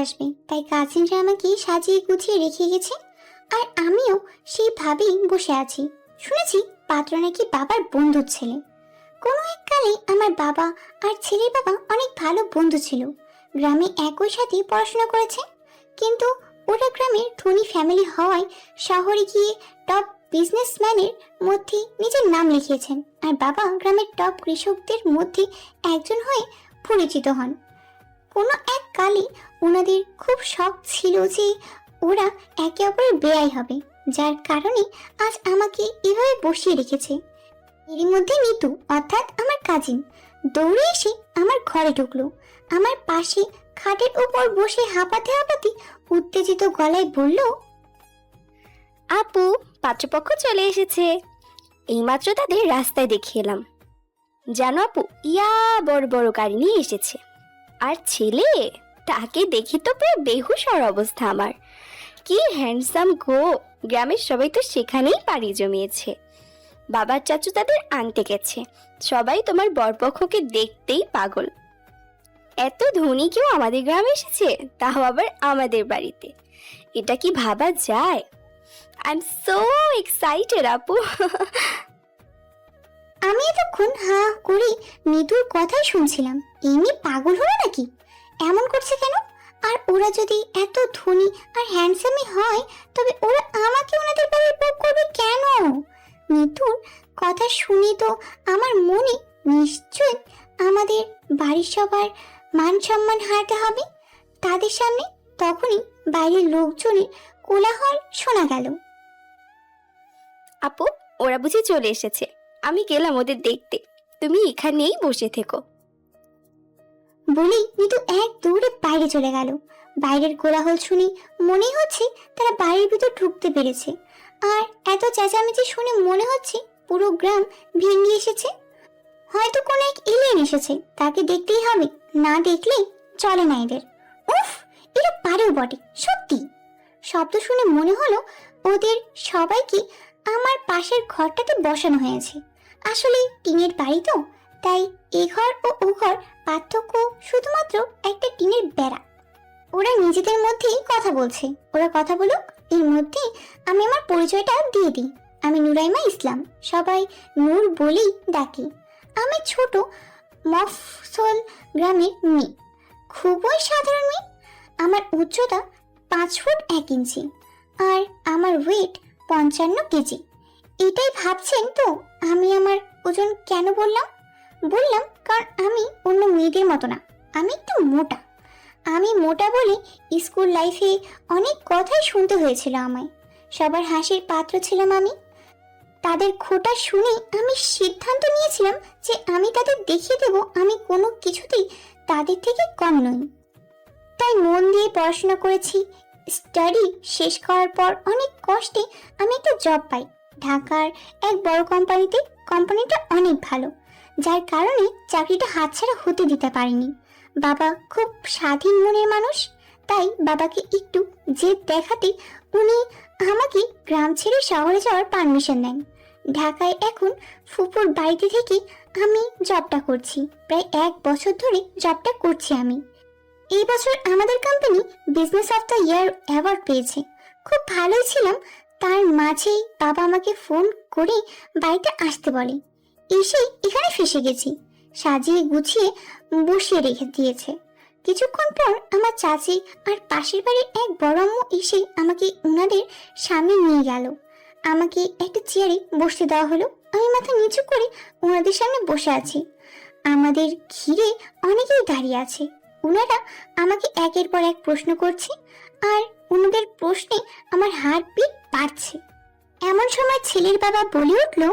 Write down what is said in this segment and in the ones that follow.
আসবে, তাই কাজিনরা আমাকে সাজিয়ে গুছিয়ে রেখে গেছে। আর আমিও সেইভাবেই বসে আছি। শুনেছি পাত্র নাকি বাবার বন্ধুর ছেলে। কোনো এক কালে আমার বাবা আর ছেলের বাবা অনেক ভালো বন্ধু ছিল। গ্রামে একই সাথে পড়াশোনা করেছে, কিন্তু ওরা গ্রামের ধনী ফ্যামিলি হওয়ায় শহরে গিয়ে টপ বিজনেসম্যানের মধ্যে নিজের নাম লিখিয়েছেন। আর বাবা গ্রামের টপ কৃষকদের মধ্যে একজন হয়ে পরিচিত হন। কোনো এক কালে ওনাদের খুব শখ ছিল যে ওরা একে অপরের বেয়াই হবে, যার কারণে আজ আমাকে এভাবে বসিয়ে রেখেছে। এরই মধ্যে নিতু অর্থাৎ আমার কাজিন দৌড়ে এসে আমার ঘরে ঢুকলো। আমার পাশে খাটের উপর বসে হাঁপাতে হাঁপাতে উত্তেজিত গলায় বলল, আপু, পাত্রপক্ষ চলে এসেছে। এইমাত্র তাদের রাস্তায় দেখিয়ে এলাম। জানো আপু, ইয়া বড় বড় গাড়ি নিয়ে এসেছে। আর ছেলে, তাকে দেখে তো পুরো বেহুশ হওয়ার অবস্থা আমার। কি হ্যান্ডসাম গো! গ্রামের সবাই তো সেখানেই পাড়ি জমিয়েছে। বাবার চাচু তাদের আনতে গেছে। সবাই তোমার বরপক্ষকে দেখতেই পাগল। এত ধনী কেউ আমাদের গ্রামে এসেছে, তাও আবার আমাদের বাড়িতে। এটা কি ভাবা যায়? আই এম সো এক্সাইটেড আপু। আমি এতক্ষণ হা করে নিতুর কথাই শুনছিলাম। এমনি পাগল হলো নাকি? এমন করছে কেন? আর ওরা যদি এত ধনী আর হ্যান্ডসামই হয়, তবে ওরা আমাকে ওনাদের বাড়ির বউ করবে কেন? নিতুর কথা শুনি তো আমার মনে নিশ্চয় আমাদের বাড়ির সবার মান সম্মান হারাতে হবে তাদের সামনে। তখনই বাইরের লোকজনের কোলাহল শোনা গেল। আপু, ওরা বুঝি চলে এসেছে। আমি গেলাম ওদের দেখতে। তুমি এখানেই বসে থেকো। বলেই নিতু এক দৌড়ে বাইরে চলে গেল। বাইরের কোলাহল শুনে মনেই হচ্ছে তারা বাড়ির ভিতর ঢুকতে পেরেছে। আর এত চেঁচামেচি শুনে মনে হচ্ছে পুরো গ্রাম ভেঙে এসেছে। হয়তো কোনো এক এলিয়েন এসেছে, তাকে দেখতেই হবে, না দেখলে চলে না এদের। উফ, এরা পারেও বটে সত্যি। শব্দ শুনে মনে হলো ওদের সবাইকে আমার পাশের ঘরটাতে বসানো হয়েছে। আসলে টিনের বাড়ি তো, তাই এ ঘর ও ও ঘর পার্থক্য শুধুমাত্র একটা টিনের বেড়া। ওরা নিজেদের মধ্যেই কথা বলছে। ওরা কথা বলুক, এর মধ্যে আমি আমার পরিচয়টা দিয়ে দিই। আমি নুরাইমা ইসলাম, সবাই নূর বলেই ডাকি। আমি ছোট মফসল গ্রামের মেয়ে, খুবই সাধারণ মেয়ে। আমার উচ্চতা 5 ফুট 1 ইঞ্চি আর আমার ওয়েট 55 কেজি। এটাই ভাবছেন তো আমি আমার ওজন কেন বললাম? কারণ আমি অন্য মেয়েদের মতো না, আমি একটু মোটা। আমি মোটা বলে স্কুল লাইফে অনেক কথাই শুনতে হয়েছিল আমায়। সবার হাসির পাত্র ছিলাম আমি। তাদের খোঁটা শুনে আমি সিদ্ধান্ত নিয়েছিলাম যে আমি তাদের দেখিয়ে দেব আমি কোনো কিছুতেই তাদের থেকে কম নই। তাই মন দিয়ে পড়াশোনা করেছি। স্টাডি শেষ করার পর অনেক কষ্টে আমি একটা জব পাই ঢাকার এক বড় কোম্পানিতে। কোম্পানিটা অনেক ভালো, যার কারণে চাকরিটা হাতছাড়া হতে দিতে পারিনি। বাবা খুব স্বাধীন মনের মানুষ, তাই বাবাকে একটু জেদ দেখাতে উনি আমাকে গ্রাম ছেড়ে শহরে যাওয়ার পারমিশন দেন। ঢাকায় এখন ফুপুর বাড়িতে থেকে আমি জবটা করছি। প্রায় 1 বছর ধরে জবটা করছি আমি। এই বছর আমাদের company business of the year award পেয়েছে। খুব ভালোই ছিলাম। তার মাঝেই বাবা আমাকে ফোন করে বাড়িতে আসতে বলে। এসে এখানে ফেসে গেছি। সাজিয়ে গুছিয়ে বসিয়ে রেখে দিয়েছে। কিছুক্ষণ পর আমার চাচি আর পাশের বাড়ির এক বড় আম্মু এসে আমাকে ওনাদের সামনে নিয়ে গেল। আমাকে একটা চেয়ারে বসতে দেওয়া হলো। আমি মাথা নিচু করে ওনাদের সামনে বসে আছি। আমাদের ঘিরে অনেকেই দাঁড়িয়ে আছে। ওনারা আমাকে একের পর এক প্রশ্ন করছে, আর ওনাদের প্রশ্নে আমার হার্টবিট বাড়ছে। এমন সময় ছেলের বাবা বলে উঠল,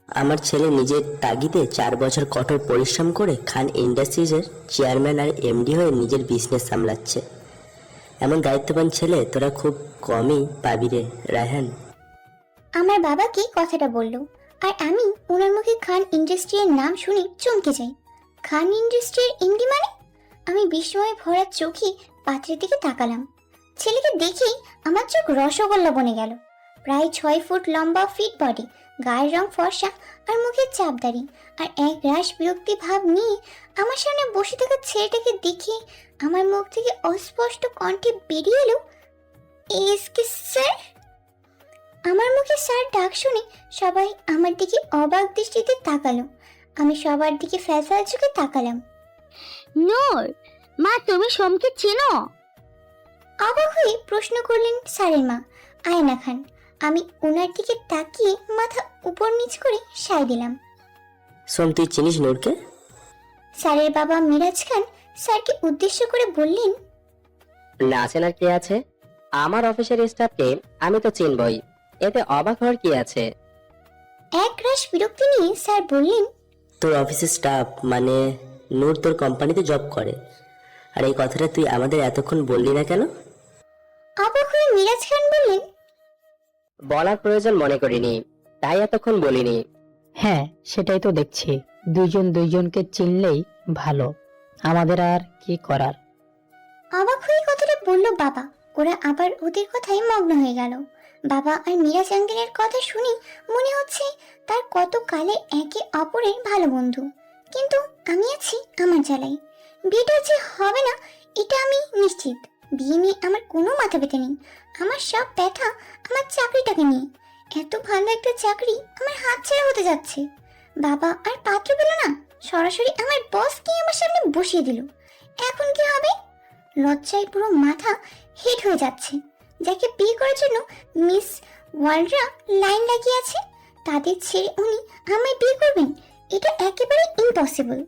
আমার ছেলে নিজের তাগিদে 4 বছর কঠোর পরিশ্রম করে খান ইন্ডাস্ট্রিজের চেয়ারম্যান আর এমডি হয়ে নিজের বিজনেস সামলাচ্ছে। এমন দায়িত্ববান ছেলে তোরা খুব কমই পাবি রে রায়হান। আমার বাবাকে কথাটা বলল, আর আমি ওনার মুখে খান ইন্ডাস্ট্রির নাম শুনে চমকে যাই। খান ইন্ডাস্ট্রির এমডি মানে? আমি বিস্ময়ে ভরা চোখে পাত্রের দিকে তাকালাম। ছেলেকে দেখেই আমার চোখ রসগোল্লা বনে গেল। প্রায় 6 ফুট লম্বা, ফিট বডি, গায়ের রং ফর্সা আর মুখের চাপদারি, আর এক রাশ বিরক্তি ভাব নিয়ে আমার সামনে বসে থাকা ছেলেটাকে দেখে আমার মুখ থেকে অস্পষ্ট কণ্ঠে বেরিয়ে এলো, এক্সকিউজ স্যার। আমার মুখে স্যার ডাক শুনে সবাই আমার দিকে অবাক দৃষ্টিতে তাকালো। আমি সবার দিকে ফ্যালফ্যাল চোখে তাকালাম। নূর, মা তুমি সোমকে চেনো? অবাক হয়ে প্রশ্ন করলেন স্যারের মা আয়না খান। আমি ওনার দিকে তাকিয়ে মাথা উপর নিচ করে সায় দিলাম। সোম, তুই চিনিস নূরকে? স্যারের বাবা মিরাজ খান স্যারকে উদ্দেশ্য করে বললেন, না চেনার কি আছে? আমার অফিসের স্টাফকে আমি তো চিনবই, এতে অবাক হওয়ার কি আছে? এক রাশ বিরক্তি নিয়ে স্যার বললেন, তোর অফিসের স্টাফ মানে নূর তোর কোম্পানিতে জব করে, আর এই কথাটা তুই আমাদের এতক্ষণ বললি না কেন? অবাক হয়ে মিরাজ খান বললেন, বলার প্রয়োজন মনে করিনি, তাই এতক্ষণ বলিনি। হ্যাঁ, সেটাই তো দেখছি। দুইজন দুইজনকে চিনলেই ভালো, আমাদের আর কি করার। অবাক হয়ে কথাটা বলল বাবা। ওরা আবার ওদের কথায় মগ্ন হয়ে গেল। বাবা আর মিরাজ আঙ্কেলের কথা শুনি মনে হচ্ছে তার কত কালে একে অপরের ভালো বন্ধু। কিন্তু আমি আছি আমার জ্বালাই। বিয়েটা যে হবে না এটা আমি নিশ্চিত। বিয়ে নিয়ে আমার কোনো মাথা ব্যথা নেই। আমার সব ব্যথা আমার চাকরিটাকে নিয়ে। এত ভালো একটা চাকরি আমার হাতছাড়া হতে যাচ্ছে। বাবা আর পাত্র পেল না, সরাসরি আমার বসকে আমার সামনে বসিয়ে দিল। এখন কি হবে? লজ্জায় পুরো মাথা হেড হয়ে যাচ্ছে। যাকে বিয়ে করার জন্য মিস ওয়ার্ল্ডরা লাইন লাগিয়ে আছে, তাদের ছেড়ে উনি আমায় বিয়ে করবেন? এটা একেবারে ইম্পসিবল।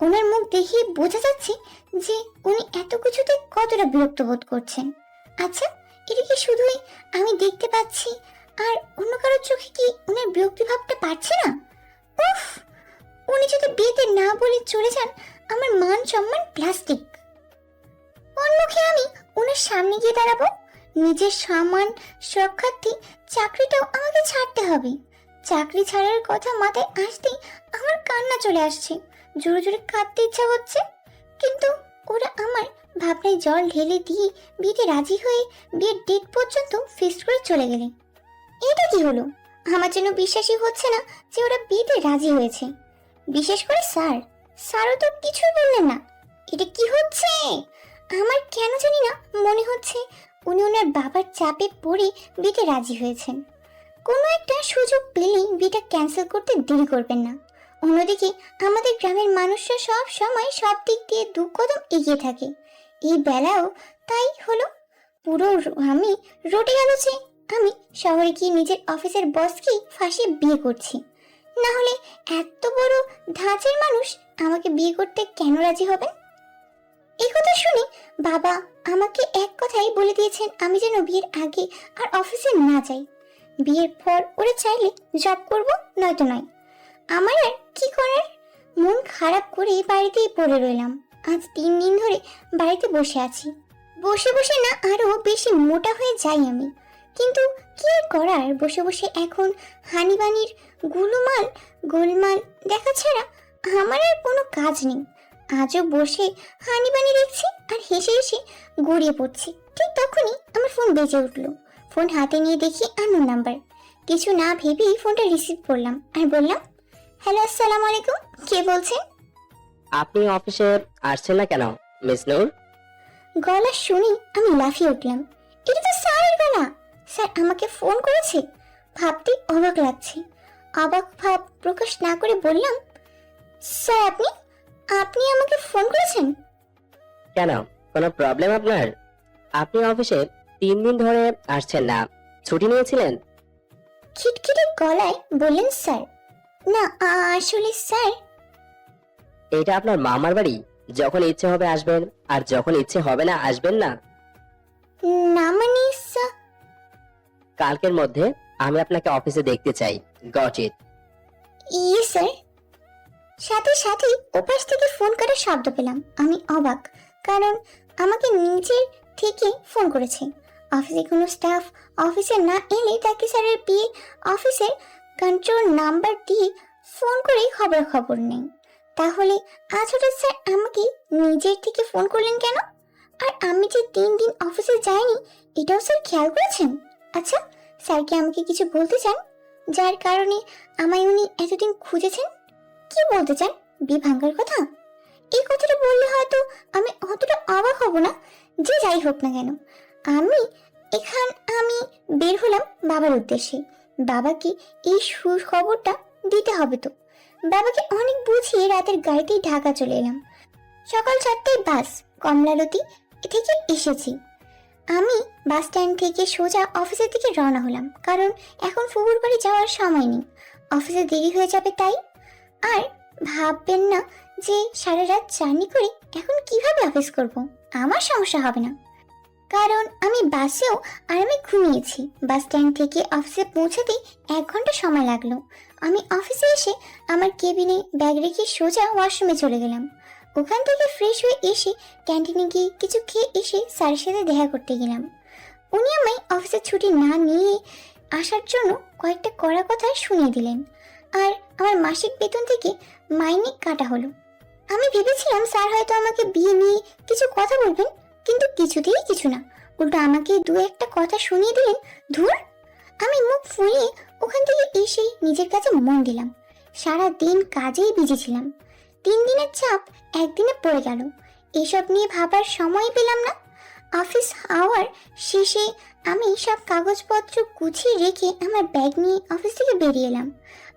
ওনার মুখ দেখে বোঝা যাচ্ছে যে উনি এত কিছুতে কতটা বিরক্ত বোধ করছেন। আচ্ছা, এটা কি শুধুই আমি দেখতে পাচ্ছি আর অন্য কারোর চোখে কি উনার বিরক্তি ভাবটা পাচ্ছে না? উফ, উনি যদি বিয়েতে না বলে চলে যান, আমার মান সম্মান প্লাস্টিক। কোন মুখে আমি ওনার সামনে গিয়ে দাঁড়াবো? নিজের সম্মান সুরক্ষার্থে চাকরিটাও আমাকে ছাড়তে হবে। চাকরি ছাড়ার কথা মাথায় আসতেই আমার কান্না চলে আসছে। জোরে জোরে কাঁদতে ইচ্ছা হচ্ছে, কিন্তু ওরা আমার ভাবনায় জল ঢেলে দিয়ে বিয়েতে রাজি হয়ে বিয়ের ডেট পর্যন্ত ফিক্সড করে চলে গেলেন। এটা কি হলো? আমার জন্য বিশ্বাসই হচ্ছে না যে ওরা বিয়েতে রাজি হয়েছে। বিশেষ করে স্যারও তো কিছুই বললেন না। এটা কি হচ্ছে? আমার কেন জানি না মনে হচ্ছে উনি ওনার বাবার চাপে পড়ে বিয়েতে রাজি হয়েছেন। কোনো একটা সুযোগ পেলেই বিয়েটা ক্যান্সেল করতে দেরি করবেন না। অন্যদিকে আমাদের গ্রামের মানুষরা সব সময় সব দিক দিয়ে দু কদম এগিয়ে থাকে। এই বেলাও তাই হলো। পুরো আমি রটে গেল যে আমি শহরে গিয়ে নিজের অফিসের বসকে ফাঁসিয়ে বিয়ে করছি। না হলে এত বড় ধাঁচের মানুষ আমাকে বিয়ে করতে কেন রাজি হবেন? এই কথা শুনে বাবা আমাকে এক কথাই বলে দিয়েছেন আমি যেন বিয়ের আগে আর অফিসে না যাই। বিয়ের পর ওরা চাইলে জব করব, নয়তো নয়। আমার আর কি করার? মন খারাপ করে বাড়িতেই পড়ে রইলাম। আজ 3 দিন ধরে বাড়িতে বসে আছি। বসে বসে না আরো বেশি মোটা হয়ে যাই আমি। কিন্তু কি আর করার, বসে বসে এখন হানিবানির গোলমাল দেখা ছাড়া আমার আর কোনো কাজ নেই। আজও বসে হানিবানি দেখছি আর হেসে হেসে গড়িয়ে পড়ছি। ঠিক তখনই আমার ফোন বেজে উঠলো। ফোন হাতে নিয়ে দেখি আননোন নাম্বার। কিছু না ভেবেই ফোনটা রিসিভ করলাম আর বললাম, হ্যালো, আসসালামু আলাইকুম, কে বলছেন? আপনি অফিসে আসছেন না কেন মিস নূর? গলা শুনি আমি লাফিয়ে উঠলাম। এটা তো স্যারের গলা। স্যার আমাকে ফোন করেছে। ভাবতে অবাক লাগছে। অবাক ভাব প্রকাশ না করে বললাম, স্যার আপনি আমাকে ফোন করেছেন? কেন, কোনো প্রবলেম আপনার? আপনি অফিসে 3 দিন ধরে আসছেন না, ছুটি নিয়েছিলেন? খিটখিটে গলায় বললেন স্যার। না, আসলে স্যার। এটা আপনার মামার বাড়ি, যখন ইচ্ছে হবে আসবেন আর যখন ইচ্ছে হবে না আসবেন না। না মানে কালকের মধ্যে আমি আপনাকে অফিসে দেখতে চাই। Got it? ইয়ে স্যার। সাথে সাথেই ওপাশ থেকে ফোন করার শব্দ পেলাম। আমি অবাক, কারণ আমাকে নিজের থেকে ফোন করেছে। অফিসে কোনো স্টাফ অফিসে না এলে তাকে স্যারের বিয়ে অফিসের কন্ট্রোল নাম্বার দিয়ে ফোন করে খবর নেই। তাহলে আজ হঠাৎ স্যার আমাকে নিজের থেকে ফোন করলেন কেন? আর আমি যে 3 দিন অফিসে যাইনি এটাও স্যার খেয়াল করেছেন? আচ্ছা, স্যার কি আমাকে কিছু বলতে চান যার কারণে আমায় উনি এতদিন খুঁজেছেন? কি বলতে চান? বিয়ে ভাঙার কথা? এই কথাটা বললে হয়তো আমি অতটা অবাক হব না। যে যাই হোক না কেন, আমি আমি বের হলাম বাবার উদ্দেশ্যে। বাবাকে এই সুখবরটা দিতে হবে তো। বাবাকে অনেক বুঝিয়ে রাতের গাড়িতেই ঢাকা চলে এলাম। সকাল 4টায় বাস কমলালতি থেকে এসেছি। আমি বাস স্ট্যান্ড থেকে সোজা অফিসের দিকে রওনা হলাম, কারণ এখন ফুবুর বাড়ি যাওয়ার সময় নেই, অফিসে দেরি হয়ে যাবে তাই। আর ভাববেন না যে সারা রাত জার্নি করে এখন কিভাবে অফিস করব, আমার সমস্যা হবে না, কারণ আমি বাসেও আরামে ঘুমিয়েছি। বাস স্ট্যান্ড থেকে অফিসে পৌঁছাতে 1 ঘন্টা সময় লাগলো। আমি অফিসে এসে আমার কেবিনে ব্যাগ রেখে সোজা ওয়াশরুমে চলে গেলাম। ওখান থেকে ফ্রেশ হয়ে এসে ক্যান্টিনে গিয়ে কিছু খেয়ে এসে স্যারের সাথে দেখা করতে গেলাম। উনি আমায় অফিসের ছুটি না নিয়ে আসার জন্য কয়েকটা কড়া কথা শুনিয়ে দিলেন, আর আমার মাসিক বেতন থেকে মাইনে কাটা হলো। আমি ভেবেছিলাম স্যার হয়তো আমাকে বিয়ে নিয়ে কিছু কথা বলবেন, কিন্তু কিছুতেই কিছু না, উল্টো আমাকে 2-1টা কথা শুনিয়ে দিলেন। ধুর, আমি মুখ ফুলিয়ে ওখান থেকে এসে নিজের কাছে মন দিলাম। সারা দিন কাজেই বিজি ছিলাম। 3 দিনের চাপ একদিনে পড়ে গেল, এসব নিয়ে ভাবার সময় পেলাম না। অফিস আওয়ার শেষে আমি সব কাগজপত্র গুছিয়ে রেখে আমার ব্যাগ নিয়ে অফিস থেকে বেরিয়ে এলাম।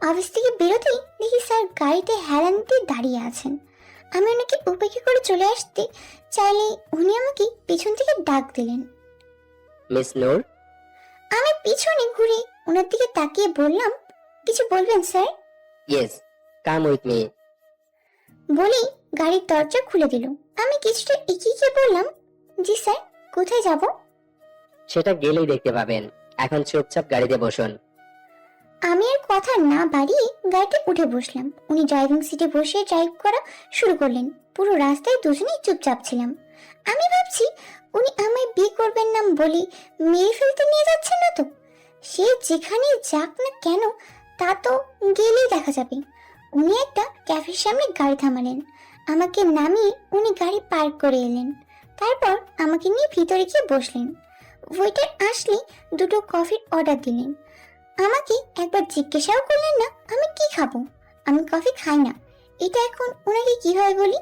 অফিস থেকে বেরোতেই দেখি স্যার গাড়িতে হেলান দিয়ে দাঁড়িয়ে আছেন। আমি ওনাকে উপেক্ষা করে চলে আসতে চাইলে উনি আমাকে পিছন থেকে ডাক দিলেন। মিস নূর, আমি পিছনে ঘুরে ওনার দিকে তাকিয়ে বললাম, কিছু বলবেন sir? Yes, come with me. বলেই গাড়ির দরজা খুলে দিল। আমি কিছুটা এগিয়ে গিয়ে বললাম, জি স্যার, কোথায় যাব? সেটা গেলেই দেখতে পাবেন। এখন চুপচাপ গাড়িতে বসুন। আমি আর কথা না বাড়িয়ে গাড়িতে উঠে বসলাম। উনি ড্রাইভিং সিটে বসে ড্রাইভ করা শুরু করলেন। পুরো রাস্তায় দুজনেই চুপচাপ ছিলাম। আমি ভাবছি উনি আমায় বিয়ে করবেন না বলে মেরে ফেলতে নিয়ে যাচ্ছেন না তো? সে যেখানে যাক না কেন তা তো গেলেই দেখা যাবে। উনি একটা ক্যাফের সামনে গাড়ি থামালেন। আমাকে নামিয়ে উনি গাড়ি পার্ক করে এলেন। তারপর আমাকে নিয়ে ভিতরে গিয়ে বসলেন। ওয়েটার আসলে 2টো কফির অর্ডার দিলেন। আমাকে একবার জিজ্ঞাসাও করলেন না আমি কি খাবো। আমি কফি খাই না, এটা এখন ওনাকে কিভাবে বলি?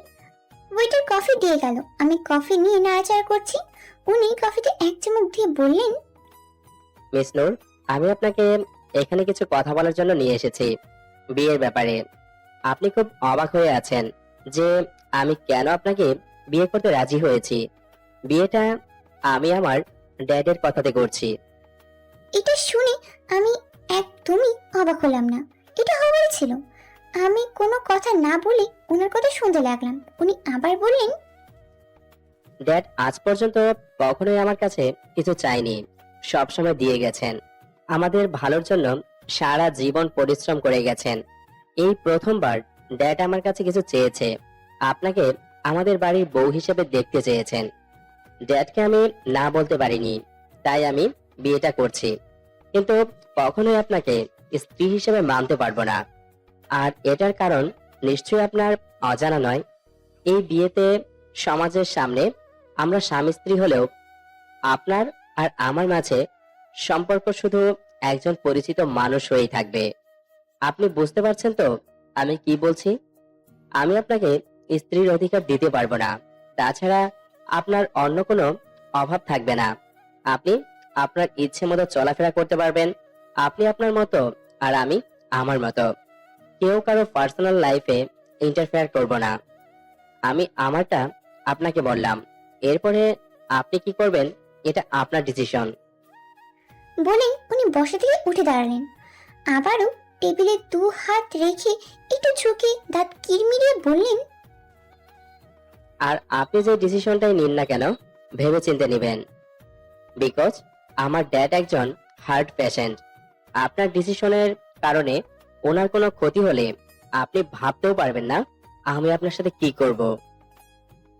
ওয়েটার কফি দিয়ে গেল। আমি কফি নিয়ে নাড়াচাড়া করছি। উনি কফিতে 1 চুমুক দিয়ে বললেন, মিস নূর, আমি আপনাকে এখানে কিছু কথা বলার জন্য নিয়ে এসেছি, বিয়ের ব্যাপারে। আপনি খুব অবাক হয়ে আছেন যে আমি কেন আপনাকে বিয়ে করতে রাজি হয়েছি। বিয়েটা আমি আমার ড্যাডের কথাতে করছি। এটা শুনে আমি একদমই অবাক হলাম না। এটা হওয়ারই ছিল। আমি কোনো কথা না বলে ওনার কথা শুনতে লাগলাম। উনি আবার বললেন, ড্যাড আজ পর্যন্ত কখনোই আমার কাছে কিছু চাইনি, সব সময় দিয়ে গেছেন। আমাদের ভালোর জন্য সারা জীবন পরিশ্রম করে গেছেন। এই প্রথমবার ড্যাড আমার কাছে কিছু চেয়েছে। আপনাকে আমাদের বাড়ির বউ হিসেবে দেখতে চেয়েছেন। ড্যাডকে আমি না বলতে পারিনি, তাই আমি বিয়েটা করছি। কিন্তু কখনোই আপনাকে স্ত্রী হিসেবে মানতে পারবো না। আর এটার কারণ নিশ্চয়ই আপনার অজানা নয়। এই বিয়েতে সমাজের সামনে আমরা স্বামী স্ত্রী হলেও আপনার আর আমার মাঝে সম্পর্ক শুধু একজন পরিচিত মানুষ হয়েই থাকবে। আপনি বুঝতে পারছেন তো আমি কি বলছি? আমি আপনাকে স্ত্রীর অধিকার দিতে পারবো না। তাছাড়া আপনার অন্য কোনো অভাব থাকবে না। আপনি আপনার ইচ্ছে মতো চলাফেরা করতে পারবেন। আপনি আপনার মতো আর আমি আমার মতো। কেউ কারো পার্সোনাল লাইফে ইন্টারফেয়ার করব না। আমি আমারটা আপনাকে বললাম, এরপরে আপনি কি করবেন এটা আপনার ডিসিশন। বলেই উনি বসা থেকে উঠে দাঁড়ালেন। আবারও টেবিলে 2 হাত রেখে একটু ঝুঁকে দাঁত কিরমিরিয়ে বললেন, আর আপনি যে ডিসিশনটাই নিন না কেন ভেবে চিন্তে নেবেন, বিকজ আমার ড্যাড একজন হার্ট পেশেন্ট। আপনার ডিসিশনের কারণে ওনার কোনো ক্ষতি হলে আপনি ভাবতেও পারবেন না আমি আপনার সাথে কি করব।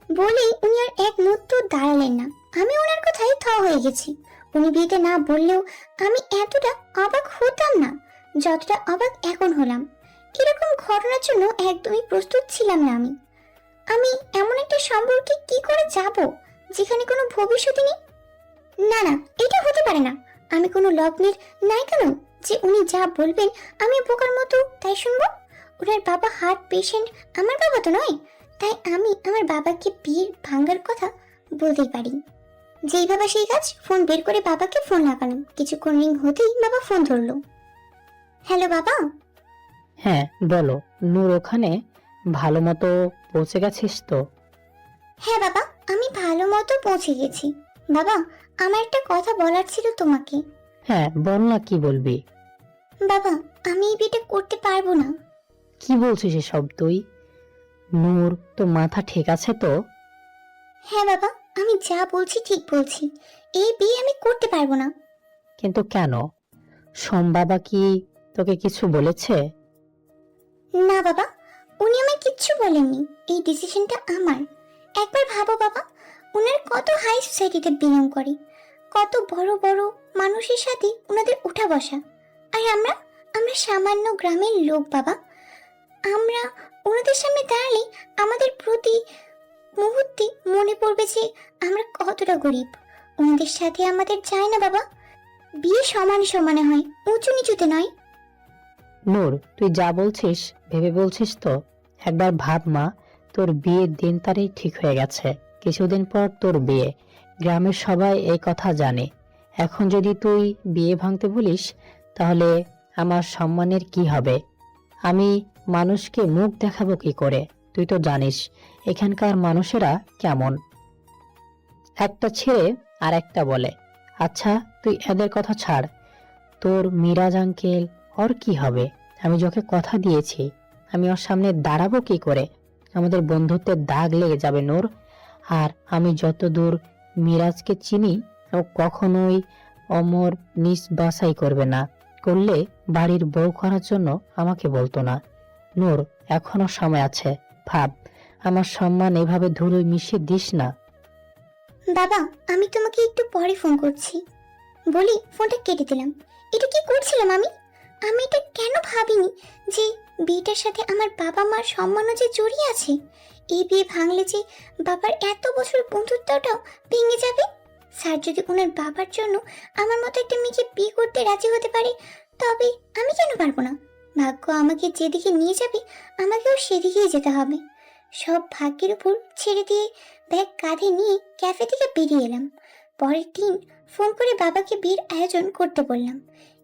বলেই উনি আর এক মুহূর্ত দাঁড়ালেন না। আমি ওনার কথায় থ হয়ে গেছি। উনি বিয়েতে না বললেও আমি এতটা অবাক হতাম না যতটা অবাক এখন হলাম। এরকম ঘটনার জন্য একদমই প্রস্তুত ছিলাম না আমি। আমি এমন একটা সম্পর্কে কি করে যাব যেখানে কোনো ভবিষ্যৎ নেই? না না, এটা হতে পারে না। আমি কোনো লগ্নের নায়িকা নই যে উনি যা বলবেন আমি বোকার মতো তাই শুনবো। ওনার বাবা হার্ট পেশেন্ট, আমার বাবা তো নয়। তাই আমি আমার বাবাকে বিয়ের ভাঙার কথা বলতেই পারি। যেই বাবা সেই কাজ, ফোন বের করে বাবাকে ফোন লাগালাম। কিছুক্ষণ রিং হতেই বাবা ফোন ধরলো। হ্যালো বাবা। হ্যাঁ বলো, নূর ওখানে ভালো মতো পৌঁছে গেছিস তো? হ্যাঁ বাবা, আমি ভালো মতো পৌঁছে গেছি। বাবা, আমার একটা কথা বলার ছিল তোমাকে। হ্যাঁ বল না, কি বলবি? বাবা, আমি এই বিয়েটা করতে পারবো না। কি বলছিস এসব তুই? নূর, তো মাথা ঠিক আছে তো? হ্যাঁ বাবা, আমি যা বলছি ঠিক বলছি। এই বিয়ে আমি করতে পারবো না। কিন্তু কেন? সোম বাবা কি তোকে কিছু বলেছে? না বাবা, উনি আমায় কিচ্ছু বলেননি। এই ডিসিশনটা আমার। একবার ভাবো বাবা, ওনার কত হাই সোসাইটিতে বিলং করে, কত বড় বড় মানুষের সাথে ওনাদের উঠা বসা। আর আমরা আমরা সামান্য গ্রামের লোক বাবা। আমরা ওনাদের সামনে দাঁড়ালে আমাদের প্রতি মুহূর্তে মনে পড়বে যে আমরা কতটা গরিব। ওনাদের সাথে আমাদের যায় না বাবা। বিয়ে সমানে সমানে হয়, উঁচু নিচুতে নয়। নূর, তুই যা বলছিস ভেবে বলছিস তো? একবার ভাব মা, তোর বিয়ের দিন তারিখ ঠিক হয়ে গেছে, কিছুদিন পর তোর বিয়ে। গ্রামের সবাই এই কথা জানে। এখন যদি তুই বিয়ে ভাঙতে বলিস, তাহলে আমার সম্মানের কি হবে? আমি মানুষকে মুখ দেখাবো কি করে? তুই তো জানিস এখানকার মানুষেরা কেমন। একটা ছেড়ে আর একটা বলে। আচ্ছা তুই এদের কথা ছাড়, তোর মিরাজ আঙ্কেল, ওর কি হবে? আমি যাকে কথা দিয়েছি, আমি ওর সামনে দাঁড়াবো কি করে? আমাদের বন্ধুত্বের দাগ লেগে যাবে নূর। আর আমি যতদূর মিরাজকে চিনি, ও কখনোই অমর নিজ বাছাই করবে না। করলে বাড়ির বউ করার জন্য আমাকে বলতো না। নূর, এখনো সময় আছে, ভাব। আমার সম্মান এভাবে ধুলোয় মিশিয়ে দিস না। বাবা, আমি তোমাকে একটু পরে ফোন করছি বলি ফোনটা কেটে দিলাম। এটা কি করছিলাম আমি? আমি এটা কেন ভাবিনি যে বিয়েটার সাথে আমার বাবা মার সম্মানও যে জড়িয়ে আছে। এই বিয়ে ভাঙলে যে বাবার এত বছর বন্ধুত্বটাও ভেঙে যাবে। স্যার যদি ওনার বাবার জন্য আমার মতো একটা মেয়েকে বিয়ে করতে রাজি হতে পারে, তবে আমি কেন পারবো না? ভাগ্য আমাকে যেদিকে নিয়ে যাবে, আমাকেও সেদিকেই যেতে হবে। সব ভাগ্যের উপর ছেড়ে দিয়ে ব্যাগ কাঁধে নিয়ে ক্যাফে থেকে বেরিয়ে এলাম। পরের দিন ফোন করে বাবাকে বিয়ের আয়োজন করতে বললাম।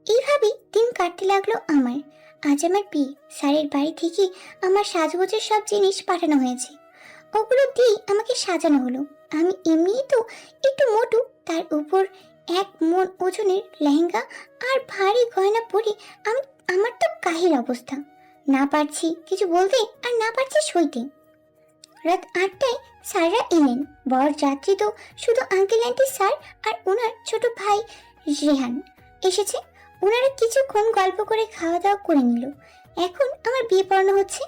এইভাবেই দিন কাটতে লাগলো আমার। আজ আমার বিয়ে। স্যারের বাড়ি থেকে আমার সাজগোজের সব জিনিস পাঠানো হয়েছে। ওগুলো দিয়ে আমাকে সাজানো হলো। আমি এমনিই তো একটু মোটু, তার উপর 1 মণ ওজনের লেহেঙ্গা আর ভারী গয়না পরে আমার তো কাহিল অবস্থা। না পারছি কিছু বলতে, আর না পারছি সইতে। রাত 8টায় স্যাররা এলেন। বর যাত্রী তো শুধু আঙ্কেল আন্টি স্যার আর ওনার ছোট ভাই রেহান এসেছে। ওনারা কিছুক্ষণ গল্প করে খাওয়া দাওয়া করে নিল। এখন আমার বিয়ে পড়ানো হচ্ছে।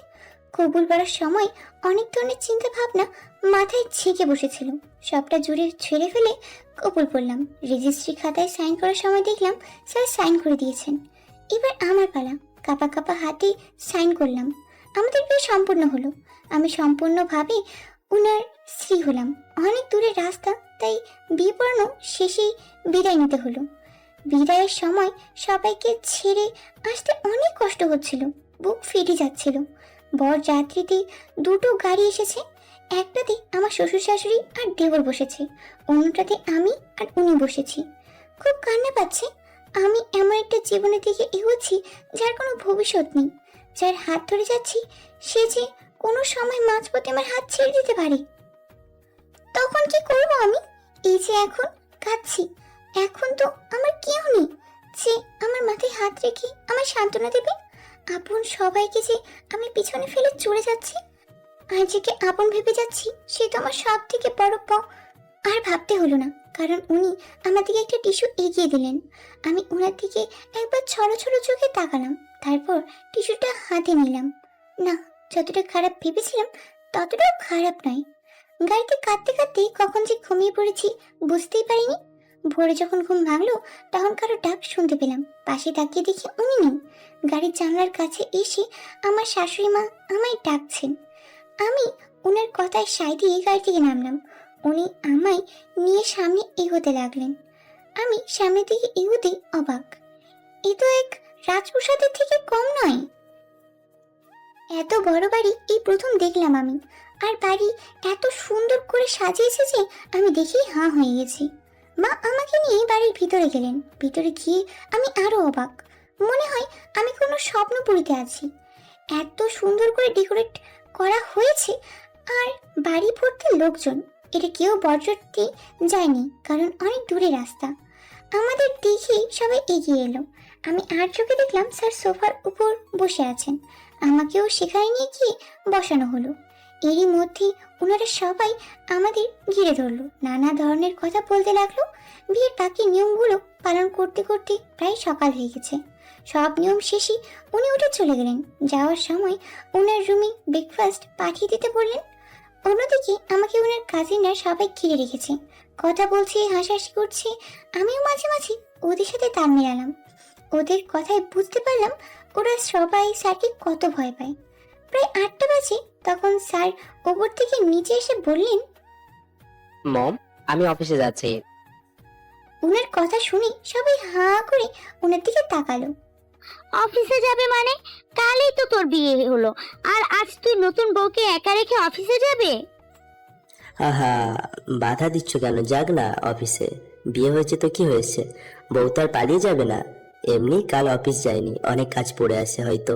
কবুল বলার সময় অনেক ধরনের চিন্তা ভাবনা মাথায় ঝেঁকে বসেছিল। সবটা জুড়ে ছেড়ে ফেলে কবুল পড়লাম। রেজিস্ট্রি খাতায় সাইন করার সময় দেখলাম স্যার সাইন করে দিয়েছেন। এবার আমার পালা। কাঁপা কাঁপা হাতে সাইন করলাম। আমাদের বিয়ে সম্পূর্ণ হলো। আমি সম্পূর্ণভাবে ওনার স্ত্রী হলাম। অনেক দূরের রাস্তা, তাই বিয়ে পড়ানো শেষেই বিদায় নিতে হলো। বিদায়ের সময় সবাইকে ছেড়ে আসতে অনেক কষ্ট হচ্ছিল, বুক ফেটে যাচ্ছিল। বর যাত্রীতে 2টো গাড়ি এসেছে। একটাতে আমার শ্বশুর শাশুড়ি আর দেওর বসেছে, অন্যটাতে আমি আর উনি বসেছি। খুব কান্না পাচ্ছে। আমি এমন একটা জীবনের দিকে এগোচ্ছি যার কোনো ভবিষ্যৎ নেই। যার হাত ধরে যাচ্ছি, সে যে কোনো সময় মাঝপথে আমার হাত ছেড়ে দিতে পারে। তখন কি করব আমি? এই যে এখন কাঁদছি, এখন তো আমার কেউ নেই যে আমার মাথায় হাত রেখে আমার সান্ত্বনা দেবে। আপন সবাইকে যে আমি পিছনে ফেলে চলে যাচ্ছি, আর যাকে আপন ভেবে যাচ্ছি, সে তো আমার সব থেকে বড় পাও। আর ভাবতে হলো না, কারণ উনি আমার দিকে একটা টিস্যু এগিয়ে দিলেন। আমি ওনার দিকে একবার ছড়ো ছড়ো চোখে তাকালাম, তারপর টিস্যুটা হাতে নিলাম। না, যতটা খারাপ ভেবেছিলাম ততটাও খারাপ নয়। গাড়িতে কাঁদতে কাঁদতে কখন যে ঘুমিয়ে পড়েছি বুঝতেই পারিনি। ভোরে যখন ঘুম ভাঙলো, তখন কারো ডাক শুনতে পেলাম। পাশে তাকিয়ে দেখি উনি নেই। গাড়ির জানলার কাছে এসে আমার শাশুড়ি মা আমায় ডাকছেন। আমি ওনার কথায় সায় দিয়ে গাড়ি থেকে নামলাম। উনি আমায় নিয়ে সামনে এগোতে লাগলেন। আমি সামনের দিকে এগোতেই অবাক, এ তো এক রাজপ্রাসাদের থেকে কম নয়। এত বড় বাড়ি এই প্রথম দেখলাম আমি। আর বাড়ি এত সুন্দর করে সাজিয়েছে যে আমি দেখেই হাঁ হয়ে গেছি। মা আমাকে নিয়ে বাড়ির ভিতরে গেলেন। ভিতরে গিয়ে আমি আরো অবাক, মনে হয় আমি কোনো স্বপ্নপুরীতে আছি। এত সুন্দর করে ডেকোরেট করা হয়েছে আর বাড়ি ভর্তি লোকজন। এটা কেউ বরযাত্রী যায়নি, কারণ অনেক দূরে রাস্তা। আমাদের দেখে সবাই এগিয়ে এলো। আমি আর চোখে দেখলাম স্যার সোফার উপর বসে আছেন। আমাকেও সেখানে নিয়ে গিয়ে বসানো হলো। এরই মধ্যে ওনারা সবাই আমাদের ঘিরে ধরলো, নানা ধরনের কথা বলতে লাগলো। বিয়ের বাকি নিয়মগুলো পালন করতে করতে প্রায় সকাল হয়ে গেছে। সব নিয়ম শেষে উনি উঠে চলে গেলেন। যাওয়ার সময় ওনার রুমে ব্রেকফাস্ট পাঠিয়ে দিতে বললেন। অন্যদিকে আমাকে ওনার কাজিনরা সবাই ঘিরে রেখেছে, কথা বলছে, হাসাহাসি করছে। আমিও মাঝে মাঝে ওদের সাথে তাল মেলালাম। ওদের কথায় বুঝতে পারলাম ওরা সবাই স্যারকে কত ভয় পায়। প্রায় 8টা বাজে, তখন স্যার ওপর থেকে নিচে এসে বললেন। মম, আমি অফিসে যাচ্ছি। ওনার কথা শুনে সবাই হাঁ করে ওনার দিকে তাকালো। অফিসে যাবে মানে? কালই তো তোর বিয়ে হলো, আর আজ তুই নতুন বউকে একা রেখে অফিসে যাবে? আহা, বাধা দিচ্ছ কেন? যাক না অফিসে। বিয়ে হয়েছে তো কি হয়েছে, বউ তো আর পালিয়ে যাবে না। এমনি কাল অফিস যায়নি, অনেক কাজ পড়ে আছে হয়তো।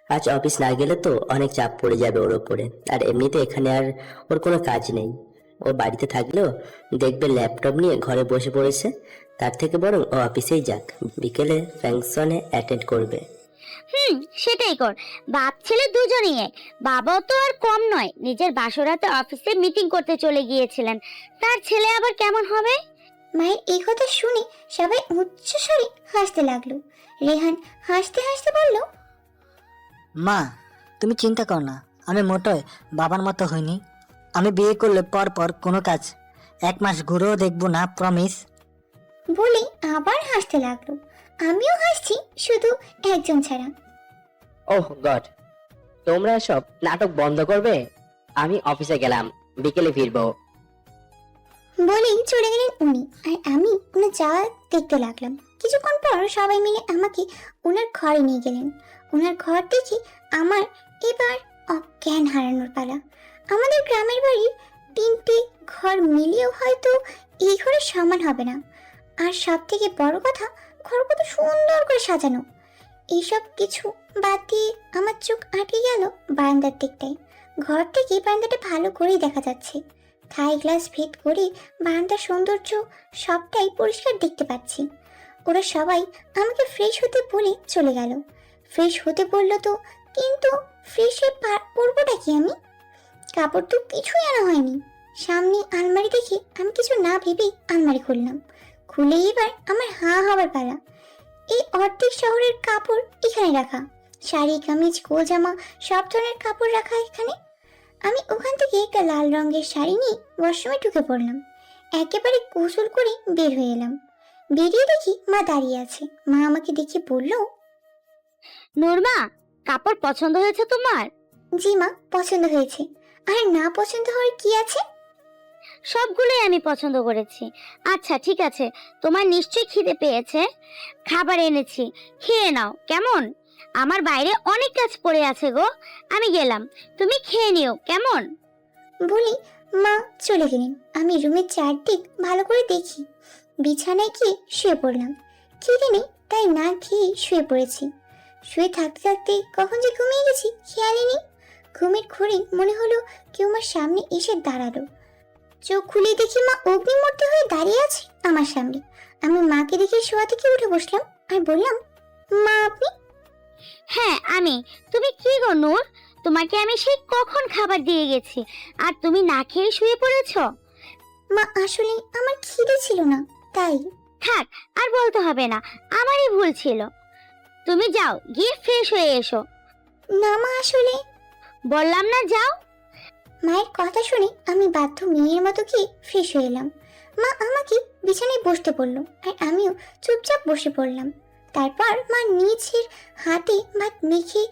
আজ অফিস না গেলে তো অনেক চাপ পড়ে যাবে ওর ওপরে। আর এমনিতে এখানে আর ওর কোনো কাজ নেই। ও বাড়িতে থাকলেও দেখবে ল্যাপটপ নিয়ে ঘরে বসে পড়েছে। তার থেকে বরং ও অফিসেই যাক, বিকেলে ফাংশনে অ্যাটেন্ড করবে। সেটাই কর। বাপ ছেলে দুজনেই এক। বাবাও তো আর কম নয়, নিজের বাসরাতে অফিসে মিটিং করতে চলে গিয়েছিলেন। তার ছেলে আবার কেমন হবে? মায়ের এই কথা শুনে সবাই উচ্চস্বরে হাসতে লাগলো। রেহান হাসতে হাসতে বলল, মা, তুমি চিন্তা কর না, আমি মোটেই বাবার মতো হইনি। আমি বিয়ে করলে পর পর কোনো কাজ 1 মাস ঘুরেও দেখবো না, প্রমিস। বলে আবার হাসতে লাগলো। আমিও হাসছি, শুধু একজন ছাড়া। ওহ গড, তোমরা সব নাটক বন্ধ করবে? আমি অফিসে গেলাম, বিকেলে ফিরবো। বলেই চলে গেলেন উনি, আর আমি ওনার যাওয়া দেখতে লাগলাম। কিছুক্ষণ পর সবাই মিলে আমাকে ওনার ঘরে নিয়ে গেলেন। ওনার ঘর দেখে আমার এবার অজ্ঞান হারানোর পালা। আমাদের গ্রামের বাড়ির 3টে ঘর মিলিয়েও হয়তো এই ঘরের সমান হবে না। আর সব থেকে বড় কথা, ঘর কত সুন্দর করে সাজানো। এইসব কিছু বাদ দিয়ে আমার চোখ আটকে গেল বারান্দার দিকটায়। ঘর থেকে বারান্দাটা ভালো করেই দেখা যাচ্ছে। থাই গ্লাস ভেদ করে বারান্দার সৌন্দর্য সবটাই পরিষ্কার দেখতে পাচ্ছি। ওরা সবাই আমাকে ফ্রেশ হতে বলে চলে গেল। ফ্রেশ হতে বললো তো, কিন্তু ফ্রেশে পরবোটা কি আমি? কাপড় তো কিছুই আনা হয়নি। সামনে আলমারি দেখে আমি কিছু না ভেবেই আলমারি খুললাম। খুলে এবার আমার হাঁ হবার পালা। এই অর্ধেক শহরের কাপড় এখানে রাখা, শাড়ি, কামিজ, গোজামা, সব ধরনের কাপড় রাখা এখানে। আমি ওখান থেকে একটা লাল রঙের শাড়ি নিয়ে ওয়াশরুমে ঢুকে পড়লাম। একেবারে গোসল করে বের হয়ে এলাম। বেরিয়ে দেখি মা দাঁড়িয়ে আছে। মা আমাকে দেখে বলল, নূরমা, কাপড় পছন্দ হয়েছে তোমার? জি মা, পছন্দ হয়েছে। আর না পছন্দ হওয়ার কি আছে? সবগুলোই আমি পছন্দ করেছি। আচ্ছা ঠিক আছে, তোমার নিশ্চয়ই খিদে পেয়েছে। খাবার এনেছি, খেয়ে নাও কেমন? আমার বাইরে অনেক কাজ পড়ে আছে গো, আমি গেলাম, তুমি খেয়ে নিও কেমন? বলি মা চলে গেলেন। আমি রুমের চারদিক ভালো করে দেখি। বিছানায় গিয়ে শুয়ে পড়লাম। খিদে নেই তাই না খেয়ে শুয়ে পড়েছি। শুয়ে থাকতে থাকতে কখন যে ঘুমিয়ে গেছি খেয়ালই নেই। ঘুমের ঘোরে মনে হলো কেউ আমার সামনে এসে দাঁড়ালো। চোখ খুলে দেখি মা অগ্নিমূর্তি হয়ে দাঁড়িয়ে আছে আমার সামনে। আমি মাকে দেখে শোয়া থেকে উঠে বসলাম আর বললাম, মা আপনি? হ্যাঁ আমি। তুমি কি গো নূর, তোমাকে আমি সেই কখন খাবার দিয়ে গেছি, আর তুমি না খেয়ে শুয়ে পড়েছো? মা আসলে আমার খিদে ছিল না তাই। থাক, আর বলতে হবে না, আমারই ভুল ছিল। তুমি যাও, গিয়ে ফ্রেশ হয়ে এসো। না মা আসলে। বললাম না যাও। মায়ের কথা শুনে আমি বাধ্য মেয়ের মতো গিয়ে ফ্রেশ হয়ে এলাম। মা আমাকে বিছানায় বসতে বললো আর আমিও চুপচাপ বসে পড়লাম। তারপর মা নিজের হাতে ভাত মেখে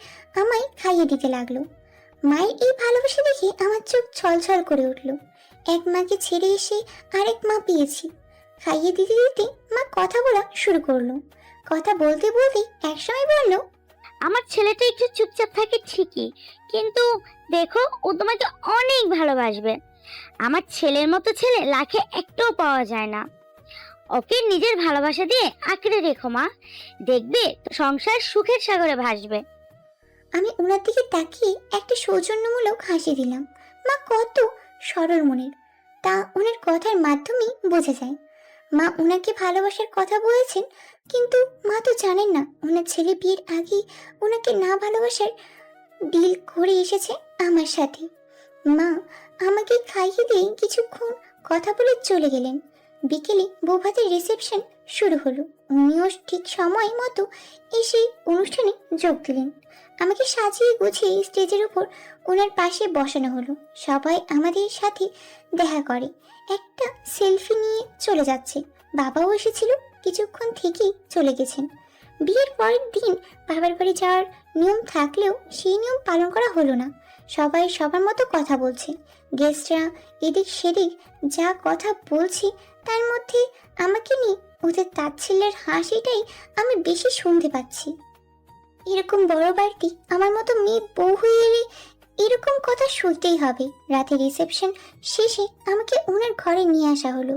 আমায় খাইয়ে দিতে লাগলো। মায়ের এই ভালোবাসা দেখে আমার চোখ ছলছল করে উঠলো। এক মাকে ছেড়ে এসে আরেক মা পেয়েছি। খাইয়ে দিতে দিতে মা কথা বলা শুরু করলো। কথা বলতে বলতে একসময় বলল, আমার ছেলেটা একটু চুপচাপ থাকে ঠিকই, কিন্তু দেখো ও তোমাকে অনেক ভালোবাসবে। আমার ছেলের মতো ছেলে লাখে একটাও পাওয়া যায় না। ওকে নিজের ভালোবাসা দিয়ে আঁকড়ে রেখো মা, দেখবে সংসার সুখের সাগরে ভাসবে। আমি ওনার দিকে তাকিয়ে একটা সৌজন্যমূলক হাসি দিলাম। মা কত সরল মনের, তা ওনার কথার মাধ্যমেই বোঝা যায়। মা ওনাকে ভালোবাসার কথা বলেছেন, কিন্তু মা তো জানেন না ওনার ছেলে বিয়ের আগেই ওনাকে না ভালোবাসার ডিল করে এসেছে আমার সাথে। মা আমাকে খাইয়ে দিয়ে কিছুক্ষণ কথা বলে চলে গেলেন। বিকেলে বৌভাতের রিসেপশন শুরু হলো। উনিও ঠিক সময় মতো এসে অনুষ্ঠানে যোগ দিলেন। আমাকে সাজিয়ে গুছিয়ে স্টেজের উপর ওনার পাশে বসানো হলো। সবাই আমাদের সাথে দেখা করে, একটা সেলফি নিয়ে চলে যাচ্ছে। বাবাও এসেছিল, কিছুক্ষণ থেকেই চলে গেছেন। বিয়ের পরের দিন বাবার বাড়ি যাওয়ার নিয়ম থাকলেও সেই নিয়ম পালন করা হলো না। সবাই সবার মতো কথা বলছে। গেস্টরা এদিক সেদিক যা কথা বলছে, তার মধ্যে আমাকে নিয়ে ওদের তাচ্ছিল্যের হাসিটাই আমি বেশি শুনতে পাচ্ছি। এরকম বড় বাড়িতে আমার মতো মেয়ে বউ হয়ে এলে এরকম কথা শুনতেই হবে। রাতে রিসেপশন শেষে আমাকে ওনার ঘরে নিয়ে আসা হলো।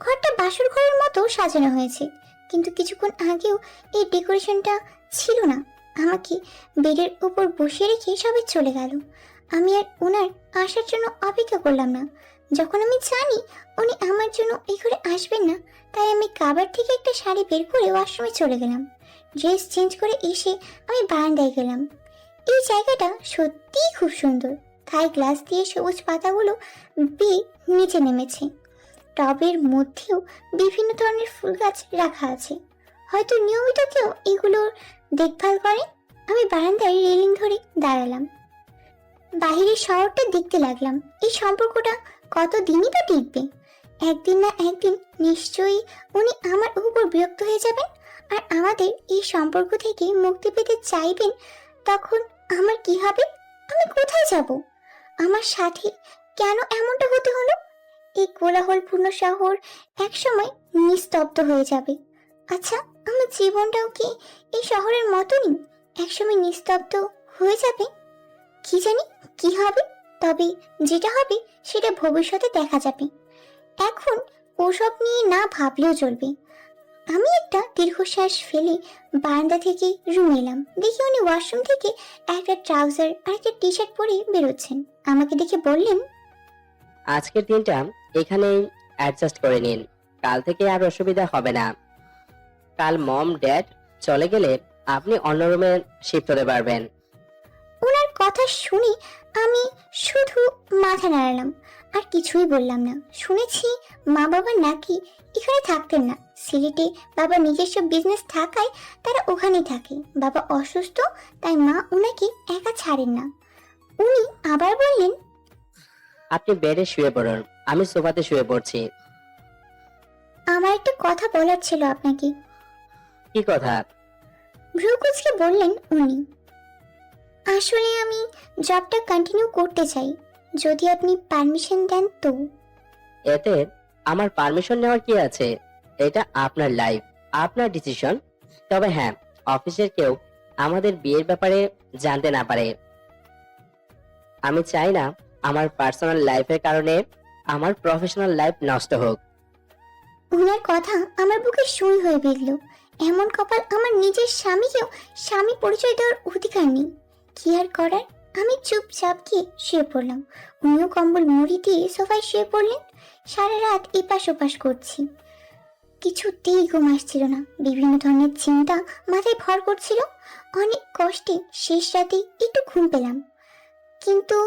ঘরটা বাসর ঘরের মতো সাজানো হয়েছে, কিন্তু কিছুক্ষণ আগেও এই ডেকোরেশনটা ছিল না। আমাকে বেডের উপর বসিয়ে রেখে সবাই চলে গেল। আমি আর ওনার আসার জন্য অপেক্ষা করলাম না। যখন আমি জানি উনি আমার জন্য এই ঘরে আসবেন না, তাই আমি কাবার থেকে একটা শাড়ি বের করে ওয়াশরুমে চলে গেলাম। ড্রেস চেঞ্জ করে এসে আমি বারান্দায় গেলাম। এই জায়গাটা সত্যিই খুব সুন্দর। থাই গ্লাস দিয়ে সবুজ পাতাগুলো বেয়ে নিচে নেমেছে। টবের মধ্যেও বিভিন্ন ধরনের ফুল গাছ রাখা আছে, হয়তো নিয়মিত কেউ এগুলোর দেখভাল করে। আমি বারান্দায় রেলিং ধরে দাঁড়ালাম, বাহিরের শহরটা দেখতে লাগলাম। এই সম্পর্কটা কতদিনই বা টিকবে? একদিন না একদিন নিশ্চয়ই উনি আমার উপর বিরক্ত হয়ে যাবেন আর আমাদের এই সম্পর্ক থেকে মুক্তি পেতে চাইবেন। তখন আমার কি হবে? আমি কোথায় যাব? আমার সাথে কেন এমনটা হতে হলো? এই কোলাহলপূর্ণ শহর একসময় নিস্তব্ধ হয়ে যাবে। আচ্ছা, আমার জীবনটাও কি এই শহরের মতনই একসময় নিস্তব্ধ হয়ে যাবে? কি জানি কি হবে, তবে যেটা হবে সেটা ভবিষ্যতে দেখা যাবে। এখন ওসব নিয়ে না ভাবলেও চলবে। আমি একটা দীর্ঘশ্বাস ফেলে বারান্দা থেকে রুমে এলাম। দেখি উনি ওয়াশরুম থেকে একটা ট্রাউজার আর একটা টি শার্ট পরে বেরোচ্ছেন। আমাকে দেখে বললেন, আজকের দিনটা এখানেই অ্যাডজাস্ট করে নিন, কাল থেকে আর অসুবিধা হবে না। কাল মম ড্যাড চলে গেলে আপনি অন্য রুমে শিফট হতে পারবেন। ওনার কথা শুনে আমি শুধু মাথা নাড়ালাম, আর কিছুই বললাম না। শুনেছি মা বাবা নাকি এখানে থাকতেন না, সিলেটে বাবা নিজস্ব বিজনেস থাকায় তারা ওখানেই থাকে। বাবা অসুস্থ, তাই মা ওনাকে একা ছাড়েন না। উনি আবার বললেন, আপনি বেডে শুয়ে পড়ুন, আমি সোফাতে শুয়ে পড়ছি। আমার একটা কথা বলার ছিল আপনাকে। কি কথা? ভ্রুকুচকে বললেন উনি। আসলে আমি জবটা কন্টিনিউ করতে চাই, যদি আপনি পারমিশন দেন তো। এতে আমার পারমিশন নেওয়ার কি আছে? এটা আপনার লাইফ, আপনার ডিসিশন। তবে হ্যাঁ, অফিসের কেউ আমাদের বিয়ের ব্যাপারে জানতে না পারে। আমি চাই না আমার পার্সোনাল লাইফের কারণে আমার প্রফেশনাল লাইফ নষ্ট হোক। ওনার কথা আমার বুকে সুই হয়ে বিঁধল। এমন কপাল আমার নিজের স্বামীকেও স্বামী পরিচয় দেওয়ার অধিকার নেই। কি আর করার, আমি চুপচাপ গিয়ে শুয়ে পড়লাম। উনিও কম্বল মুড়ি দিয়ে সোফায় শুয়ে পড়লেন। সারা রাত এপাশ ওপাশ করছি, কিছুতেই ঘুম আসছিল না। বিভিন্ন ধরনের চিন্তা মাথায় ভর করছিল। অনেক কষ্টে শেষ রাতে একটু ঘুম পেলাম, কিন্তু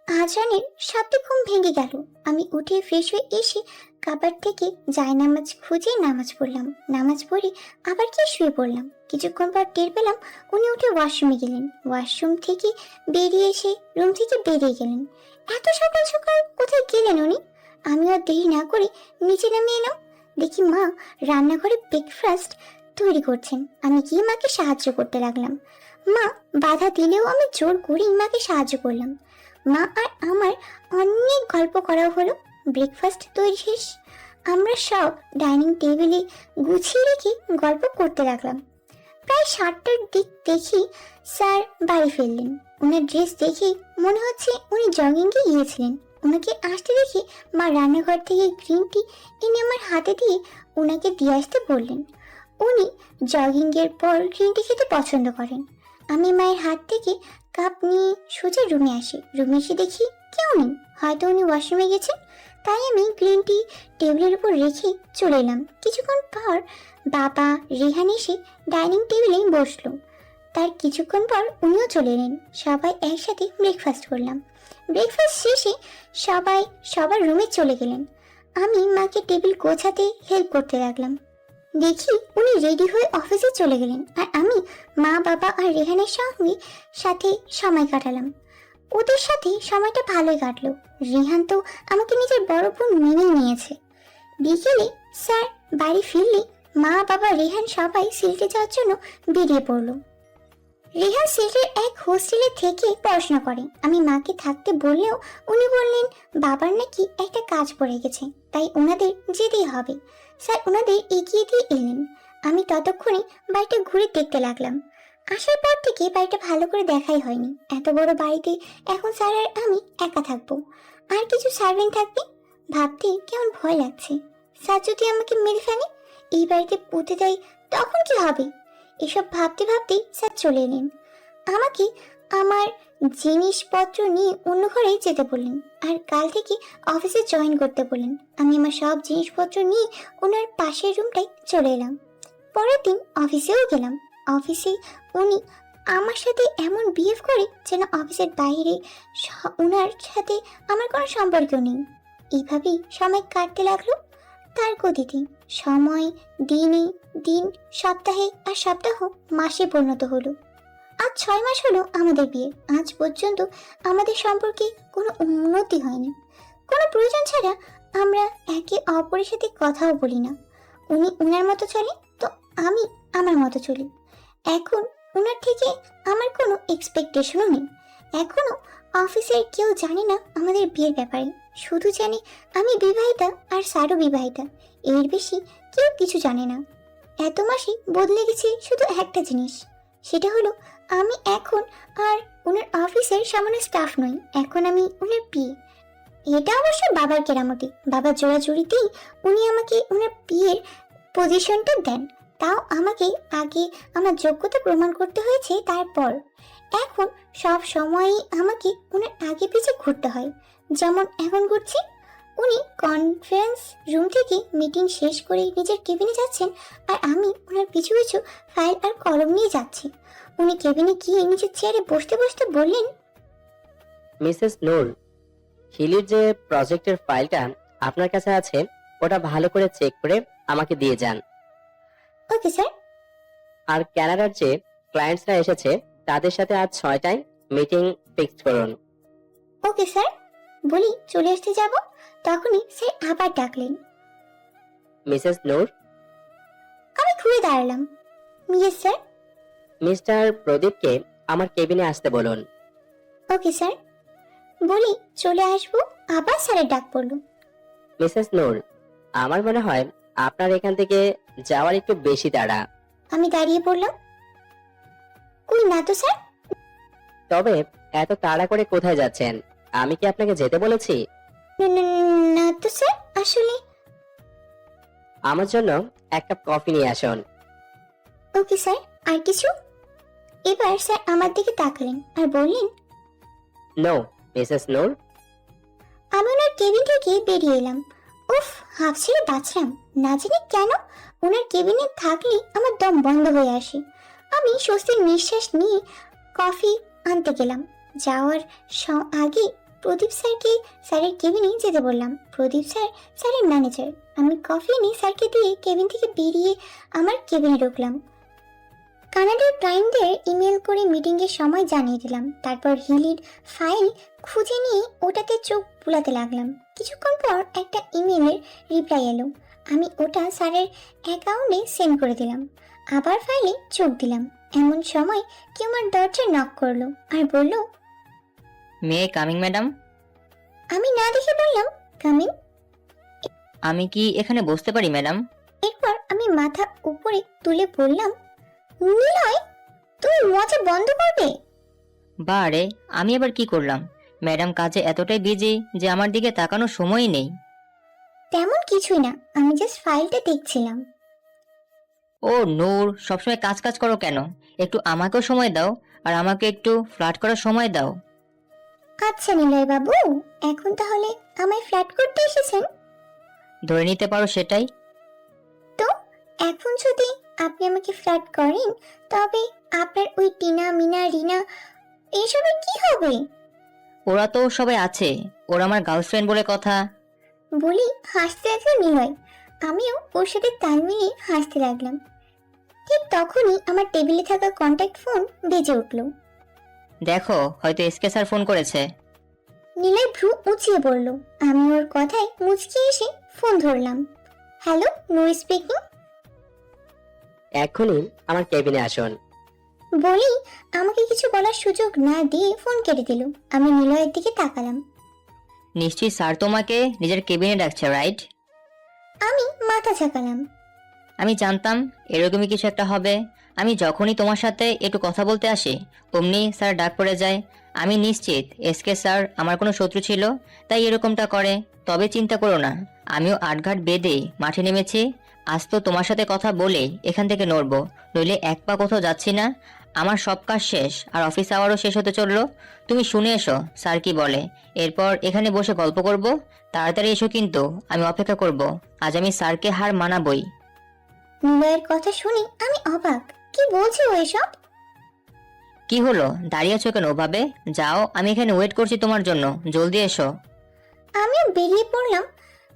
আজানের শব্দে ঘুম ভেঙে গেল। আমি উঠে ফ্রেশ হয়ে এসে কাবার থেকে জায়নামাজ খুঁজে নামাজ পড়লাম। নামাজ পড়ে আবার গিয়ে শুয়ে পড়লাম। কিছুক্ষণ পর টের পেলাম উনি উঠে ওয়াশরুমে গেলেন। ওয়াশরুম থেকে বেরিয়ে এসে রুম থেকে বেরিয়ে গেলেন। এত সকাল সকাল কোথায় গেলেন উনি? আমিও দেরি না করে নিচে নামে এলাম। দেখি মা রান্নাঘরে ব্রেকফাস্ট তৈরি করছেন। আমি গিয়ে মাকে সাহায্য করতে লাগলাম। মা বাধা দিলেও আমি জোর করেই মাকে সাহায্য করলাম। মা আর আমার অনেক গল্প করা হলো। ব্রেকফাস্ট তৈরি শেষ, আমরা সব ডাইনিং টেবিলে গুছিয়ে রেখে গল্প করতে লাগলাম। প্রায় 7টার দিক দেখি স্যার বাড়ি ফিরলেন। ওনার ড্রেস দেখে মনে হচ্ছে উনি জগিংয়ে গিয়েছিলেন। ওনাকে আসতে দেখে মা রান্নাঘর থেকে গ্রিন টি এনে আমার হাতে দিয়ে ওনাকে দিয়ে আসতে বললেন। উনি জগিংয়ের পর গ্রিন টি খেতে পছন্দ করেন। আমি মায়ের হাত থেকে কাপ নিয়ে সোজা রুমে আসি। রুমে এসে দেখি কেউ নেই, হয়তো উনি ওয়াশরুমে গেছেন। তাই আমি গ্রিন টি টেবিলের উপর রেখে চলে এলাম। কিছুক্ষণ পর বাবা রেহান এসে ডাইনিং টেবিলে বসলো। তার কিছুক্ষণ পর উনিও চলে এলেন। সবাই একসাথে ব্রেকফাস্ট করলাম। ব্রেকফাস্ট শেষে সবাই সবার রুমে চলে গেলেন। আমি মাকে টেবিল গোছাতে হেল্প করতে লাগলাম। দেখি উনি রেডি হয়ে অফিসে চলে গেলেন, আর আমি মা বাবা আর রেহানের সাথে সময় কাটালাম। ওদের সাথে সময়টা ভালোই কাটলো। রেহান তো আমাকে নিজের বড় বোন মেনেই নিয়েছে। বিকেলে স্যার বাড়ি ফিরলে মা বাবা রেহান সবাই সিলেটে যাওয়ার জন্য বেরিয়ে পড়লো। রেহান সিলেটের এক হোস্টেলে থেকে পড়াশোনা করে। আমি মাকে থাকতে বললেও উনি বললেন বাবার নাকি একটা কাজ পড়ে গেছে, তাই ওনাদের যেতেই হবে। স্যার ওনাদের এগিয়ে দিয়ে এলেন। আমি ততক্ষণে বাড়িটা ঘুরে দেখতে লাগলাম। আসার পর থেকে বাড়িটা ভালো করে দেখাই হয়নি। এত বড় বাড়িতে এখন স্যার আর আমি একা থাকবো, আর কিছু সার্ভেন্ট থাকবে। ভাবতে কেমন ভয় লাগছে। স্যার যদি আমাকে মেরে ফেলে, এই বাড়িতে পুঁতে দেয়, তখন কি হবে? এসব ভাবতে ভাবতেই স্যার চলে এলেন। আমাকে আমার জিনিসপত্র নিয়ে অন্য ঘরে যেতে বললেন, আর কাল থেকে অফিসে জয়েন করতে বললেন। আমি আমার সব জিনিসপত্র নিয়ে ওনার পাশের রুমটায় চলে এলাম। পরের দিন অফিসেও গেলাম। অফিসে উনি আমার সাথে এমন বিহেভ করে যেন অফিসের বাইরে ওনার সাথে আমার কোনো সম্পর্ক নেই। এইভাবেই সময় কাটতে লাগলো তার গতিতে। সময় দিনে দিন, সপ্তাহে আর সপ্তাহ মাসে পরিণত হলো। আজ 6 মাস হলো আমাদের বিয়ে। আজ পর্যন্ত আমাদের সম্পর্কে কোনো উন্নতি হয়নি। কোনো প্রয়োজন ছাড়া আমরা একে অপরের সাথে কথাও বলি না। উনি ওনার মতো চলে, তো আমি আমার মতো চলি। এখন ওনার থেকে আমার কোনো এক্সপেকটেশনও নেই। এখনো অফিসের কেউ জানে না আমাদের বিয়ের ব্যাপারে। শুধু জানে আমি বিবাহিতা আর স্যারও বিবাহিতা। এর বেশি কেউ কিছু জানে না। এত মাসে বদলে গেছে শুধু একটা জিনিস, সেটা হলো আমি এখন আর ওনার অফিসের সামান্য স্টাফ নই। এখন আমি ওনার বিয়ে। এটা অবশ্য বাবার কেরামতি। বাবার জোড়াজুড়িতেই উনি আমাকে ওনার বিয়ের পজিশনটা দেন। তাও আমাকে আগে আমার যোগ্যতা প্রমাণ করতে হয়েছে। তারপর এখন সব সময়ই আমাকে ওনার আগে পিছে ঘুরতে হয়, যেমন এখন ঘুরছি। উনি কনফারেন্স রুম থেকে মিটিং শেষ করে নিজের কেবিনে যাচ্ছেন, আর আমি ওনার পিছু পিছু ফাইল আর কলম নিয়ে যাচ্ছি। উনি কেবিনে গিয়ে নিজের চেয়ারে বসতে বসতে বললেন, মিসেস নূর, হিলির যে প্রজেক্টের ফাইলটা আপনার কাছে আছে, ওটা ভালো করে চেক করে আমাকে দিয়ে যান। Okay sir. আর কানাডার যে ক্লায়েন্টসরা এসেছে তাদের সাথে আজ 6টায় মিটিং ফিক্সড করুন। ওকে স্যার বলি চলে আসতে যাব। তখনই স্যার আবার ডাকলেন। মিসেস নূর। আমি ঘুরে দাঁড়ালাম। Yes sir. মিস্টার প্রদীপকে আমার কেবিনে আসতে বলুন। ওকে স্যার বলি চলে আসবো। আবার স্যারের ডাক পড়লো। মিসেস নূর, আমার মনে হয় আপনার এখান থেকে যাওয়ার একটু বেশি তাড়া। আমি দাঁড়িয়ে পড়লাম। কই না তো স্যার। তবে এত তাড়া করে কোথায় যাচ্ছেন? আমি কি আপনাকে যেতে বলেছি? না তো স্যার, আসলে। আমার জন্য এক কাপ কফি নিয়ে আসুন। Okay sir. আর কিছু? এবার স্যার আমার দিকে তাকালেন আর বললেন, নো মিসেস নূর। আমি ওনার কেবিন থেকে বেরিয়ে এলাম। উফ, হাফ ছেড়ে বাঁচলাম। না জানি কেন ওনার কেবিনে থাকলে আমার দম বন্ধ হয়ে আসে। আমি স্বস্তির নিঃশ্বাস নিয়ে কফি আনতে গেলাম। যাওয়ার আগে প্রদীপ স্যারকে স্যারের কেবিনে যেতে বললাম। প্রদীপ স্যার স্যারের ম্যানেজার। আমি কফি এনে স্যারকে দিয়ে কেবিন থেকে বেরিয়ে আমার কেবিনে ঢুকলাম। কানাডার ক্লায়েন্টদের ইমেল করে মিটিংয়ের সময় জানিয়ে দিলাম। তারপর হিলির ফাইল খুঁজে নিয়ে ওটাতে চোখ বুলাতে লাগলাম। কিছুক্ষণ পর একটা ইমেলের রিপ্লাই এলো। আমি ওটা স্যারের অ্যাকাউন্টে সেন্ড করে দিলাম। আবার ফাইলে চোখ দিলাম। এমন সময় কেউ আমার দরজা নক করলো আর বলল, মে কামিং ম্যাডাম? আমি না দেখে বললাম, কামিং। আমি কি এখানে বসতে পারি ম্যাডাম? এরপর আমি মাথা উপরে তুলে বললাম, নিলয়, তুমি মজা বন্ধ করবে? বারে, আমি আবার কি করলাম? ম্যাডাম কাজে এতটাই বিজি যে আমার দিকে তাকানোর সময়ই নেই। তেমন কিছুই না, আমি জাস্ট ফাইলটা দেখছিলাম। ও নূর, সবসময় কাজ কাজ করো কেন? একটু আমাকেও সময় দাও, আর আমাকে একটু ফ্লার্ট করার সময় দাও। আচ্ছা নিলয় বাবু, এখন তাহলে আমায় ফ্ল্যাট করতে এসেছেন? ধরে নিতে পারো সেটাই। তো এখন যদি আপনি আমাকে ফ্ল্যাট করেন, তবে আপনার ওই টিনা, মিনা, রিনা এইসবের কি হবে? ওরা তো সবাই আছে, ওরা আমার গার্লফ্রেন্ড বলে কথা। বলি হাসতে লাগলো নিলয়। আমিও ওর সাথে তাল মিলিয়ে হাসতে লাগলাম। ঠিক তখনই আমার টেবিলে থাকা কন্ট্যাক্ট ফোন বেজে উঠল। দেখো, হয়তো এসকে স্যার ফোন করেছে। নিলয় ভ্রু উঁচিয়ে পড়ল। আমি ওর কথায় মুচকি এসে ফোন ধরলাম। হ্যালো, নূর স্পিকিং। এখনই আমার কেবিনে আসুন। বলি আমাকে কিছু বলার সুযোগ না দিয়ে ফোন কেটে দিল। আমি নিলয়ের দিকে তাকালাম। নিশ্চয়ই স্যার তোমাকে নিজের কেবিনে ডাকছে, রাইট? আমি মাথা ঝাঁকালাম। আমি জানতাম এরকমই কিছু একটা হবে। আমি যখনই তোমার সাথে একটু কথা বলতে আসি, অমনি স্যার ডাক পড়ে যায়। আমি নিশ্চিত এসকে স্যার আমার কোনো শত্রু ছিল, তাই এরকমটা করে। তবে চিন্তা করো না, আমিও আটঘাট বেঁধে মাঠে নেমেছি। আজ তো তোমার সাথে কথা বলে এখান থেকে নড়বো, নইলে এক পা কোথাও যাচ্ছি না। আমার সব কাজ শেষ, আর অফিস আওয়ারও শেষ হতে চললো। তুমি শুনে এসো স্যার কি বলে, এরপর এখানে বসে গল্প করব। তাড়াতাড়ি এসো কিন্তু, আমি অপেক্ষা করব। আজ আমি স্যারকে হার মানাবই। নিলয়ের কথা শুনে আমি অবাক। কি বলছে ও এসব? কি হলো, দাঁড়িয়ে আছো কেন ওভাবে? যাও, আমি এখানে ওয়েট করছি তোমার জন্য, জলদি এসো। আমিও বেরিয়ে পড়লাম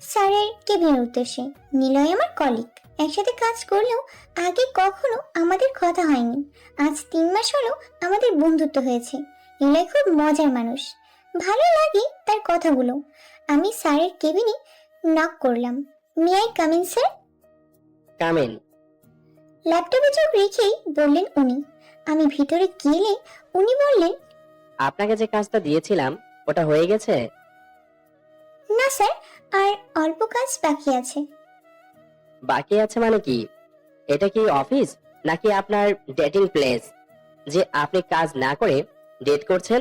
স্যারের কেবিনের উদ্দেশ্যে। নিলয় আমার কলিগ, একসাথে কাজ করলেও আগে কখনো আমাদের কথা হয়নি। আজ 3 মাস হলো আমাদের বন্ধুত্ব হয়েছে। নিলয় খুব মজার মানুষ, ভালো লাগে তার কথাগুলো। আমি স্যারের কেবিনে নক করলাম। May I come in sir? Come in. ল্যাপটপে চোখ রেখেই বললেন উনি। আমি ভিতরে গেলে উনি বললেন, আপনাকে যে কাজটা দিয়েছিলাম ওটা হয়ে গেছে? না স্যার, আর অল্প কাজ বাকি আছে। বাকি আছে মানে কি? এটা কি অফিস নাকি আপনার ডেটিং প্লেস যে আপনি কাজ না করে ডেট করছেন?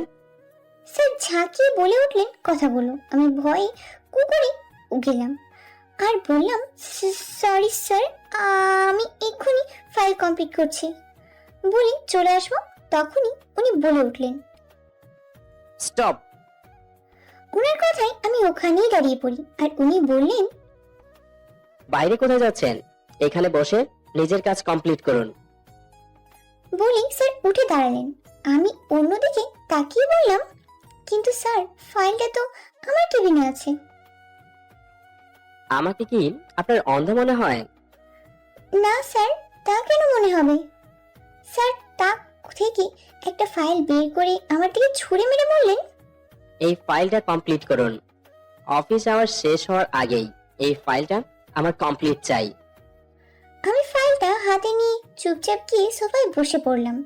স্যার ঝাঁকিয়ে বলে উঠলেন কথাগুলো। আমি ভয়ে কুকুরে গেলাম আর বললাম, সরি স্যার, আমি এক্ষুনি ফাইল কমপ্লিট করছি, বলি চলে আসবো। তখনই উনি বলে উঠলেন। স্টপ। উনার কথায় আমি ওখানেই দাঁড়িয়ে পড়ি, আর উনি বললেন, বাইরে কোথায় যাচ্ছেন? এখানে বসে নিজের কাজ কমপ্লিট করুন। বলি স্যার উঠে দাঁড়ালেন। আমি অন্যদিকে তাকিয়ে বললাম, কিন্তু স্যার ফাইলটা তো আমার কেবিনে আছে। আমাকে কি আপনার অন্ধ মনে হয়? না স্যার, তা কেন মনে হবে? স্যার তা থেকে একটা ফাইল বের করে আমার দিকে ছুঁড়ে মেরে বললেন, এই ফাইলটা কমপ্লিট করুন। অফিস আওয়ার শেষ হওয়ার আগেই এই ফাইলটা আমার কমপ্লিট চাই। আমি ফাইলটা হাতে নিয়ে চুপচাপ গিয়ে সোফায় বসে পড়লাম।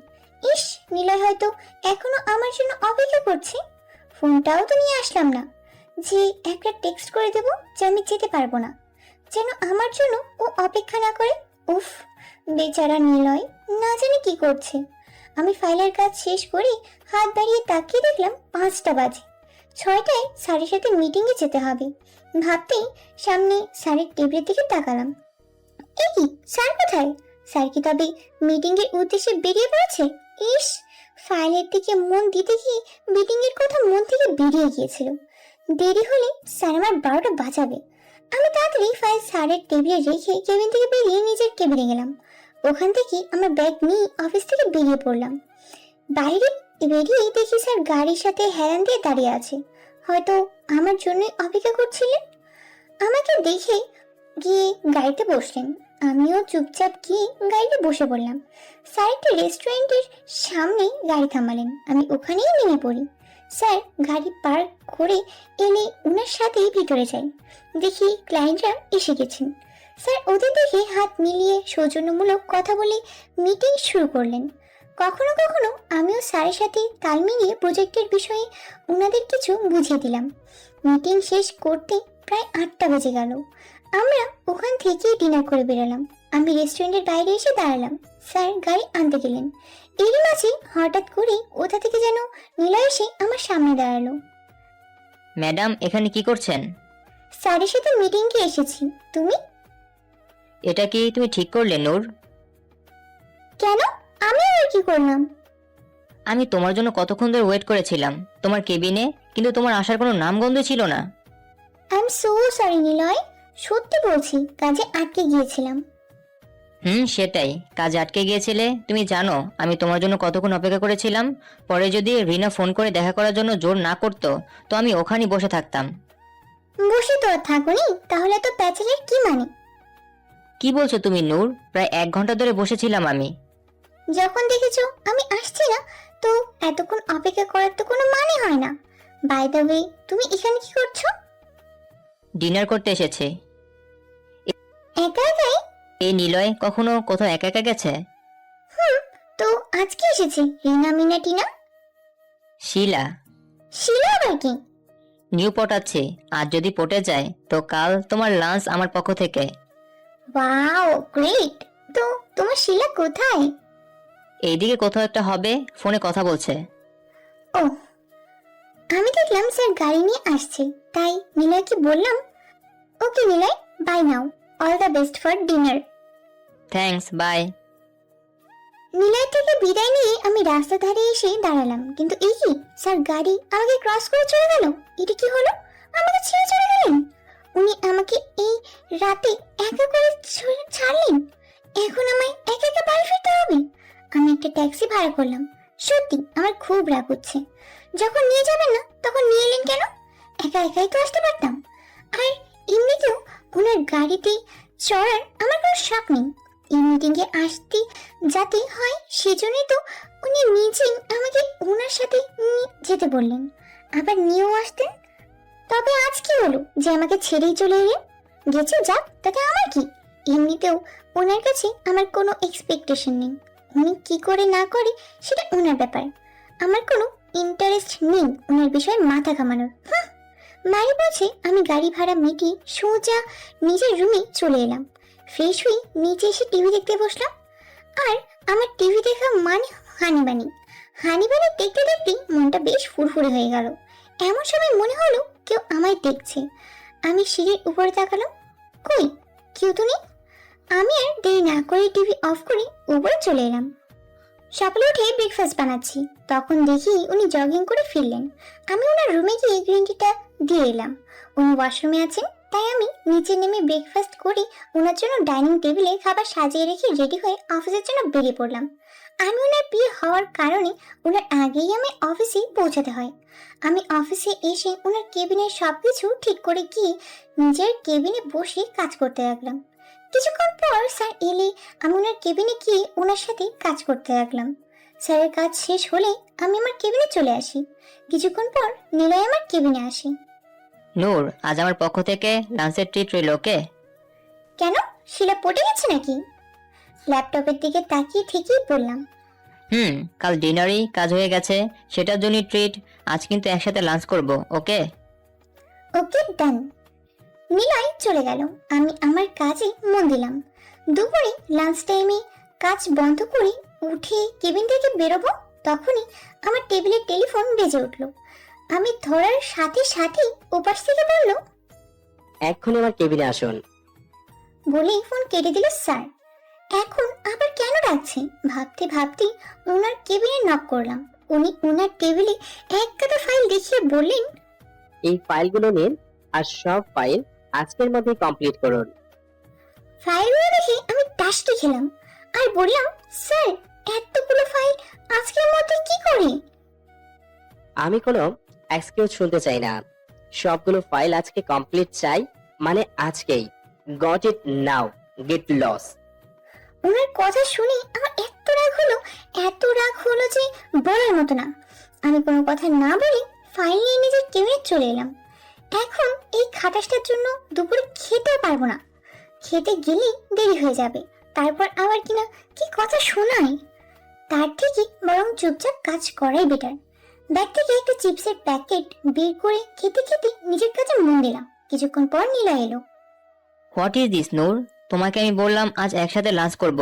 ইস, নিলয় হয়তো এখনো আমার জন্য অপেক্ষা করছে। ফোনটাও তো নিয়ে আসলাম না যে একটা টেক্সট করে দেবো যে আমি যেতে পারবো না, যেন আমার জন্য ও অপেক্ষা না করে। উফ, বেচারা নিলয় না জানি কি করছে। আমি ফাইলের কাজ শেষ করে হাত বাড়িয়ে তাকিয়ে দেখলাম 5টা বাজে। 6টায় স্যারের সাথে মিটিংয়ে যেতে হবে। ভাবতেই সামনে স্যারের টেবিলের দিকে তাকালাম। এ কি, স্যার কোথায়? স্যার কি তবে মিটিং এর উদ্দেশ্যে বেরিয়ে পড়েছে? ইস, ফাইলের দিকে মন দিতে গিয়ে মিটিং এর কথা মন থেকে বেরিয়ে গিয়েছিল। দেরি হলে স্যার আমার 12টা বাজাবে। আমি তাড়াতাড়ি ফাইল স্যারের টেবিলে রেখে কেবিন থেকে বেরিয়ে নিজের কেবিনে গেলাম। ওখান থেকে আমার ব্যাগ নিয়ে অফিস থেকে বেরিয়ে পড়লাম। বাইরে বেরিয়ে দেখি স্যার গাড়ির সাথে হেলান দিয়ে দাঁড়িয়ে আছে, হয়তো আমার জন্যই অপেক্ষা করছিলেন। আমাকে দেখে গিয়ে গাড়িতে বসলেন। আমিও চুপচাপ গিয়ে গাড়িতে বসে পড়লাম। স্যার একটা রেস্টুরেন্টের সামনে গাড়ি থামালেন। আমি ওখানেই নেমে পড়ি। স্যার গাড়ি পার্ক করে এলে ওনার সাথেই ভিতরে যাই। দেখি ক্লায়েন্টরা এসে গেছেন। স্যার ওদের দেখে হাত মিলিয়ে সৌজন্যমূলক কথা বলে মিটিং শুরু করলেন। কখনো কখনো আমিও স্যারের সাথে তাল মিলিয়ে প্রজেক্টের বিষয়ে ওনাদের কিছু বুঝিয়ে দিলাম। মিটিং শেষ করতে প্রায় 8টা বেজে গেল। আমরা ওখান থেকেই ডিনার করে বেরোলাম। আমি রেস্টুরেন্টের বাইরে এসে দাঁড়ালাম। স্যার গাড়ি আনতে গেলেন। এরই মাঝে হঠাৎ করে কোথা থেকে যেন নিলয় এসে আমার সামনে দাঁড়ালো। ম্যাডাম এখানে কি করছেন? স্যারের সাথে মিটিংয়ে এসেছি। তুমি? এটা কি তুমি ঠিক করলে নূর? কেন? আমি আর কি করলাম? আমি তোমার জন্য কতক্ষণ ধরে ওয়েট করেছিলাম তোমার কেবিনে, কিন্তু তোমার আসার কোনো নামগন্ধ ছিল না। I am so sorry Niloy, সত্যি বলছি কাজে আটকে গিয়েছিলাম। সেটাই, কাজে আটকে গিয়েছিলে। তুমি জানো আমি তোমার জন্য কতক্ষণ অপেক্ষা করেছিলাম। পরে যদি রিনা ফোন করে দেখা করার জন্য জোর না করতো তো আমি ওখানেই বসে থাকতাম। বসে তো আর থাকুনি, তাহলে তো প্যাচেলের কি মানে? কি বলছো তুমি নূর? প্রায় 1 ঘন্টা ধরে বসেছিলাম আমি। যখন দেখেছো আমি আসছি না, তো এতক্ষণ অপেক্ষা করার তো কোনো মানে হয় না। বাই দ্য ওয়ে, তুমি এখানে কি করছো? ডিনার করতে এসেছে। একা একাই? এই নিলয় কখনো কোথাও একা একা গেছে? তো আজকে এসেছে রিনা মিনা টিনা। শিলা। শিলা আবার কি? নিউ পটাচ্ছে, আর যদি পটে যায় তো কাল তোমার লাঞ্চ আমার পক্ষ থেকে। Wow great. তো তোমার শিলা কোথায়? এইদিকে কোথাও একটা হবে, ফোনে কথা বলছে। ও, আমি দেখলাম স্যার গাড়ি নিয়ে আসছে, তাই নিলয়কে বললাম, okay Niloy, bye now, all the best for dinner. Thanks, bye. Niloy থেকে বিদায় নিয়ে আমি রাস্তা ধারে এসে দাঁড়ালাম, কিন্তু এই কি, স্যার গাড়ি আমাকে ক্রস করে চলে গেল। এটা কি হলো? আমাকে ছেড়ে চলে গেলেন। উনি আমাকে এই রাতে একা করে ছাড়লেন। এখন আমায় একা একা বাড়ি ফিরতে হবে। আমি একটা ট্যাক্সি ভাড়া করলাম। সত্যি আমার খুব রাগ হচ্ছে। যখন নিয়ে যাবেন না তখন নিয়ে এলেন কেন? একা একাই তো আসতে পারতাম। আর এমনিতেও ওনার গাড়িতে চড়ার আমার কোনো শখ নেই। এই মিটিংয়ে আসতে যাতে হয় সেজন্যই তো উনি নিজেই আমাকে ওনার সাথে নিয়ে যেতে বললেন, আবার নিয়েও আসতেন। তবে আজ কি হলো যে আমাকে ছেড়েই চলে এলেন? গেছে যাক, তাতে আমার কি? এমনিতেও ওনার কাছে আমার কোনো এক্সপেকটেশন নেই। উনি কি করে না করে সেটা ওনার ব্যাপার। আমার কোনো ইন্টারেস্ট নেই ওনার বিষয়ে মাথা ঘামানোর। মারি বলছে আমি গাড়ি ভাড়া মিটিয়ে সোজা নিজের রুমে চলে এলাম। ফ্রেশ হয়ে নিচে এসে টিভি দেখতে বসলাম। আর আমার টিভি দেখা মানে হানিবানি। হানিবানি দেখতে দেখতে মনটা বেশ ফুরফুরে হয়ে গেল। এমন সময় মনে হলো কেউ আমায় দেখছে। আমি সিঁড়ির উপরে তাকালাম, কই কেউ তো নেই। আমি আর দেরি না করে টিভি অফ করে উপরে চলে এলাম। সকালে উঠে ব্রেকফাস্ট বানাচ্ছি, তখন দেখি উনি জগিং করে ফিরলেন। আমি ওনার রুমে গিয়ে গ্রিন টিটা দিয়ে এলাম। উনি ওয়াশরুমে আছেন, তাই আমি নিচে নেমে ব্রেকফাস্ট করে ওনার জন্য ডাইনিং টেবিলে খাবার সাজিয়ে রেখে রেডি হয়ে অফিসের জন্য বেরিয়ে পড়লাম। আমি ওনার বিয়ে হওয়ার কারণে ওনার আগেই আমি অফিসে পৌঁছাতে হয়। আমি অফিসে এসে ওনার কেবিনের সবকিছু ঠিক করে গিয়ে নিজের কেবিনে বসে কাজ করতে লাগলাম। কিছুক্ষণ পর স্যার এলে আমি ওনার কেবিনে গিয়ে ওনার সাথে কাজ করতে লাগলাম। স্যারের কাজ শেষ হলে আমি আমার কেবিনে চলে আসি। কিছুক্ষণ পর নিলয় আমার কেবিনে আসে। নূর, আজ আমার পক্ষ থেকে লাঞ্চের ট্রিট রইল, ওকে? কেন, শিলা পটে গেছে নাকি? ল্যাপটপের দিকে তাকিয়ে ঠিকই বললাম। কাল ডিনারই কাজ হয়ে গেছে, সেটার জন্যই ট্রিট। আজ কিন্তু একসাথে লাঞ্চ করব, ওকে? ওকে ডান। নিলয় চলে গেল, আমি আমার কাজে মন দিলাম। দুপুরে লাঞ্চ টাইমে কাজ বন্ধ করে উঠে কেবিন থেকে বেরোবো, তখনই আমার টেবিলের টেলিফোন বেজে উঠলো। আমি ধরার সাথে সাথে ওপাশ থেকে বলল, এক্ষুনি আমার কেবিনে আসুন। বলেই ফোন কেটে দিল স্যার। এখন আবার কেন ডাকছে ভাবতে ভাবতে ওনার কেবিনে নক করলাম। উনি ওনার টেবিলে এক গাদা ফাইল দেখিয়ে বললেন, এই ফাইলগুলো নিন আর সব ফাইল আজকের মধ্যে কমপ্লিট করুন। ফাইলগুলো দেখে আমি টাসটি খেলাম আর বললাম, স্যার এতগুলো ফাইল আজকের মধ্যে কি করে? আমি কোনো এক্সকিউজ শুনতে চাই না, সবগুলো ফাইল আজকে কমপ্লিট চাই, মানে আজকেই। Got it now, get lost. ওনার কথা শুনে আমার এত রাগ হলো যে বলার মতো না। আমি কোনো কথা না বলে ফাইল নিয়ে নিজের কেবিনে চলে এলাম। এখন এই খাটাসটার জন্য দুপুরে খেতেও পারবো না। খেতে গেলেই দেরি হয়ে যাবে, তারপর আবার কিনা কি কথা শোনায়। তার থেকে বরং চুপচাপ কাজ করাই বেটার। ব্যাগ থেকে একটা চিপসের প্যাকেট বের করে খেতে খেতে নিজের কাছে মন দিলাম। কিছুক্ষণ পর নীলা এলো। হোয়াট ইজ দিস নূর? তোমাকে আমি বললাম আজ একসাথে লাঞ্চ করব,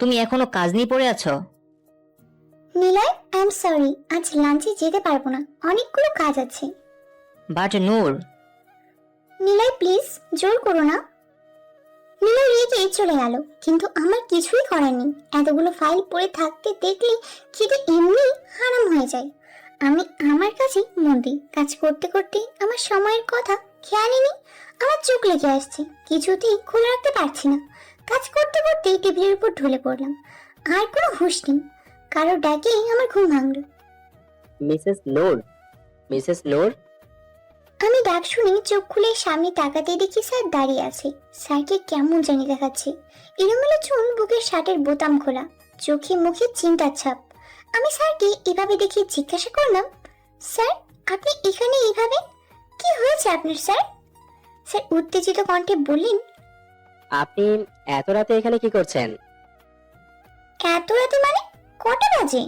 তুমি এখনো কাজ নিয়ে পড়ে আছো। নিলয়, আই এম সরি, আজ লাঞ্চে যেতে পারবো না, অনেকগুলো কাজ আছে। বাট নূর, নিলয় প্লিজ, জোর করো না। নিলয় রেগে চলে গেল, কিন্তু আমার কিছুই করার নেই। এতগুলো ফাইল পড়ে থাকতে দেখলে খিদে এমনি হারাম হয়ে যায়। আমি আমার কাছে মন দিই। কাজ করতে করতে আমার সময়ের কথা খেয়ালই নেই। আমার চোখ লেগে আসছে, কিছুতেই খোলা রাখতে পারছি না। কাজ করতে করতে টেবিলের উপর ঢলে পড়লাম। আর কোনো হুঁশ নেই। কারো ডাকে আমার ঘুম ভাঙল। মিসেস নূর, মিসেস নূর। আমি ডাক শুনে চোখ খুলে সামনে তাকাতে দেখি স্যার দাঁড়িয়ে আছে। স্যারকে কেমন জানি দেখাচ্ছে। এলোমেলো চুল, বুকের শার্টের বোতাম খোলা, চোখে মুখে চিন্তার ছাপ। আমি স্যারকে এভাবে দেখে জিজ্ঞাসা করলাম, স্যার আপনি এখানে এইভাবে? কি হয়েছে আপনার স্যার? স্যার উত্তেজিত কণ্ঠে বললেন, আপনি এত রাতে এখানে কি করছেন? এত রাতে মানে? কটা বাজে?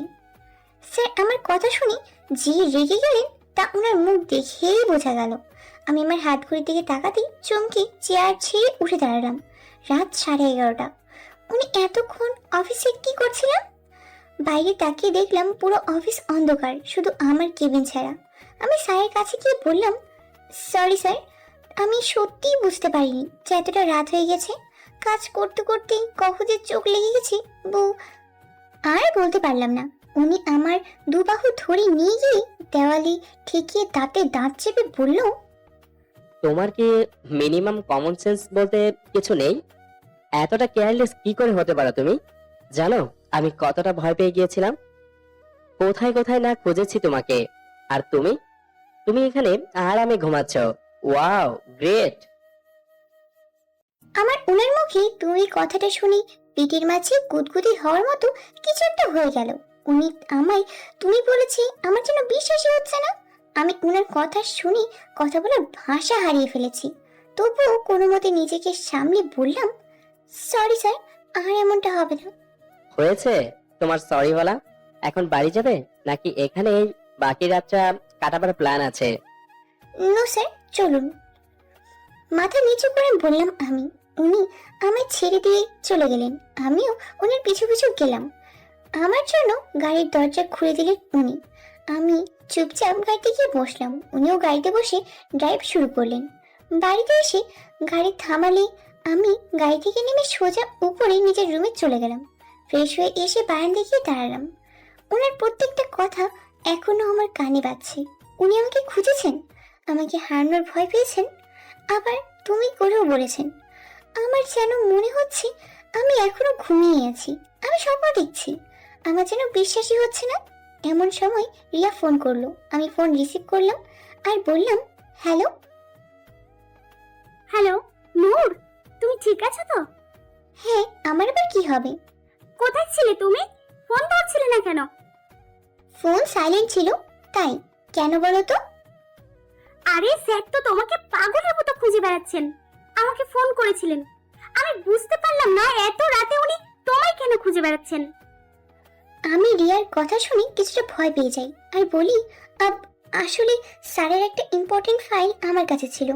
স্যার আমার কথা শুনে যে রেগে গেলেন তা ওনার মুখ দেখেই বোঝা গেল। আমি আমার হাত ঘড়ির দিকে তাকাতেই চমকে চেয়ার ছেড়ে উঠে দাঁড়ালাম। রাত 11:30। উনি এতক্ষণ অফিসে কি করছিলেন? বাইরে তাকিয়ে দেখলাম পুরো অফিস অন্ধকার, শুধু আমার কেবিন ছাড়া। আমি স্যারের কাছে গিয়ে বললাম, সরি স্যার, আমি সত্যিই বুঝতে পারিনি যে এতটা রাত হয়ে গেছে। কাজ করতে করতে কখন যে চোখ লেগে গেছে বউ। আর বলতে পারলাম না। উনি আমার দুবাহু ধরে নিয়ে গিয়ে দেওয়ালে ঠেকিয়ে দাঁতে দাঁত চেপে বলল, তোমার কি মিনিমাম কমন সেন্স বলতে কিছু নেই? এতটা কেয়ারলেস কি করে হতে পারো তুমি? জানো আমি কতটা ভয় পেয়ে গিয়েছিলাম? কোথায় কোথায় না খুঁজেছি তোমাকে, আর তুমি তুমি এখানে আরামে ঘুমাচ্ছ। Wow, great. আমার উনার মুখে তুই কথাটা শুনি পেটের মাঝে গুদগুদি হওয়ার মতো কিছু একটা হয়ে গেল। উনি আমায় তুমি বলেছি, আমার যেন বিশ্বাসই হচ্ছে না। আমি উনার কথা শুনি কথা বলার ভাষা হারিয়ে ফেলেছি। তবুও কোনো মতে নিজেকে সামলে বললাম, সরি স্যার, আর এমনটা হবে না। হয়েছে তোমার সরি বলা? এখন বাড়ি যাবে নাকি এখানে বাকি রাতটা কাটাবার প্ল্যান আছে? নো স্যার, চলুন। মাথা নিচু করে বললাম আমি। উনি আমায় ছেড়ে দিয়ে চলে গেলেন। আমিও ওনার পিছু পিছু গেলাম। আমার জন্য গাড়ির দরজা খুলে দিলেন উনি। আমি চুপচাপ গাড়িতে গিয়ে বসলাম। উনিও গাড়িতে বসে ড্রাইভ শুরু করলেন। বাড়িতে এসে গাড়ি থামালে আমি গাড়ি থেকে নেমে সোজা উপরে নিজের রুমে চলে গেলাম। ফ্রেশ হয়ে এসে বারান্দায় গিয়ে দাঁড়ালাম। ওনার প্রত্যেকটা কথা এখনো আমার কানে বাজছে। উনি আমাকে খুঁজেছেন, আমাকে হারানোর ভয় পেয়েছেন, আবার তুমি করেও বলেছেন। আমার যেন মনে হচ্ছে আমি এখনো ঘুমিয়ে আছি, আমি স্বপ্ন দেখছি। আমার যেন বিশ্বাসই হচ্ছে না। এমন সময় রিয়া ফোন করলো। আমি ফোন রিসিভ করলাম আর বললাম, হ্যালো। হ্যালো নূর, তুমি ঠিক আছো তো? হ্যাঁ, আমার আবার কি হবে? কোথায় ছিলে তুমি? ফোন ধরছিলে না কেন? ফোন সাইলেন্ট ছিল তাই। কেন বলো তো? আরে স্যার তো তোমাকে পাগলের মতো খুঁজে বেড়াচ্ছেন। আমাকে ফোন করেছিলেন, আমি বুঝতে পারলাম না এত রাতে উনি তোমায় কেন খুঁজে বেড়াচ্ছেন। আমি রিয়ার কথা শুনে কিছুটা ভয় পেয়ে যাই আর বলি, আসলে স্যারের একটা ইম্পর্টেন্ট ফাইল আমার কাছে ছিল,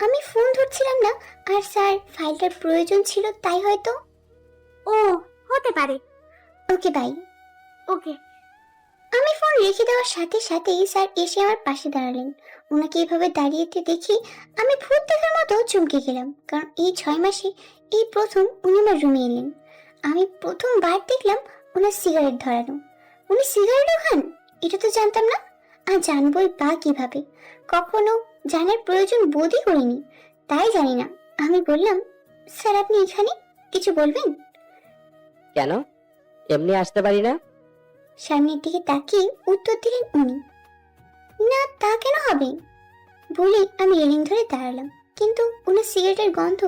আমি ফোন ধরছিলাম না, আর স্যার ফাইলটার প্রয়োজন ছিল তাই হয়তো। ও হতে পারে। Okay bye. ওকে। আমি ফোন রেখে দেওয়ার সাথে সাথেই স্যার এসে আমার পাশে দাঁড়ালেন। ওনাকে এভাবে দাঁড়িয়েতে দেখি আমি ভূত দেখার মতো চমকে গেলাম, কারণ এই 6 মাসে এই প্রথম উনি আমার রুমে এলেন। আমি প্রথমবার দেখলাম ওনার সিগারেট ধরানো। উনি সিগারেটও খান, এটা তো জানতাম না। আর জানবই বা কিভাবে, কখনো জানার প্রয়োজন বোধই করিনি, তাই জানি না। আমি বললাম, স্যার আপনি এখানে কিছু বলবেন? কেন, এমনি আসতে পারি না? সামনের দিকে তাকিয়ে উত্তর দিলেন উনি, না তা কেন হবে বলে আমি রেলিং ধরে দাঁড়ালাম। কিন্তু ওনার সিগারেটের গন্ধ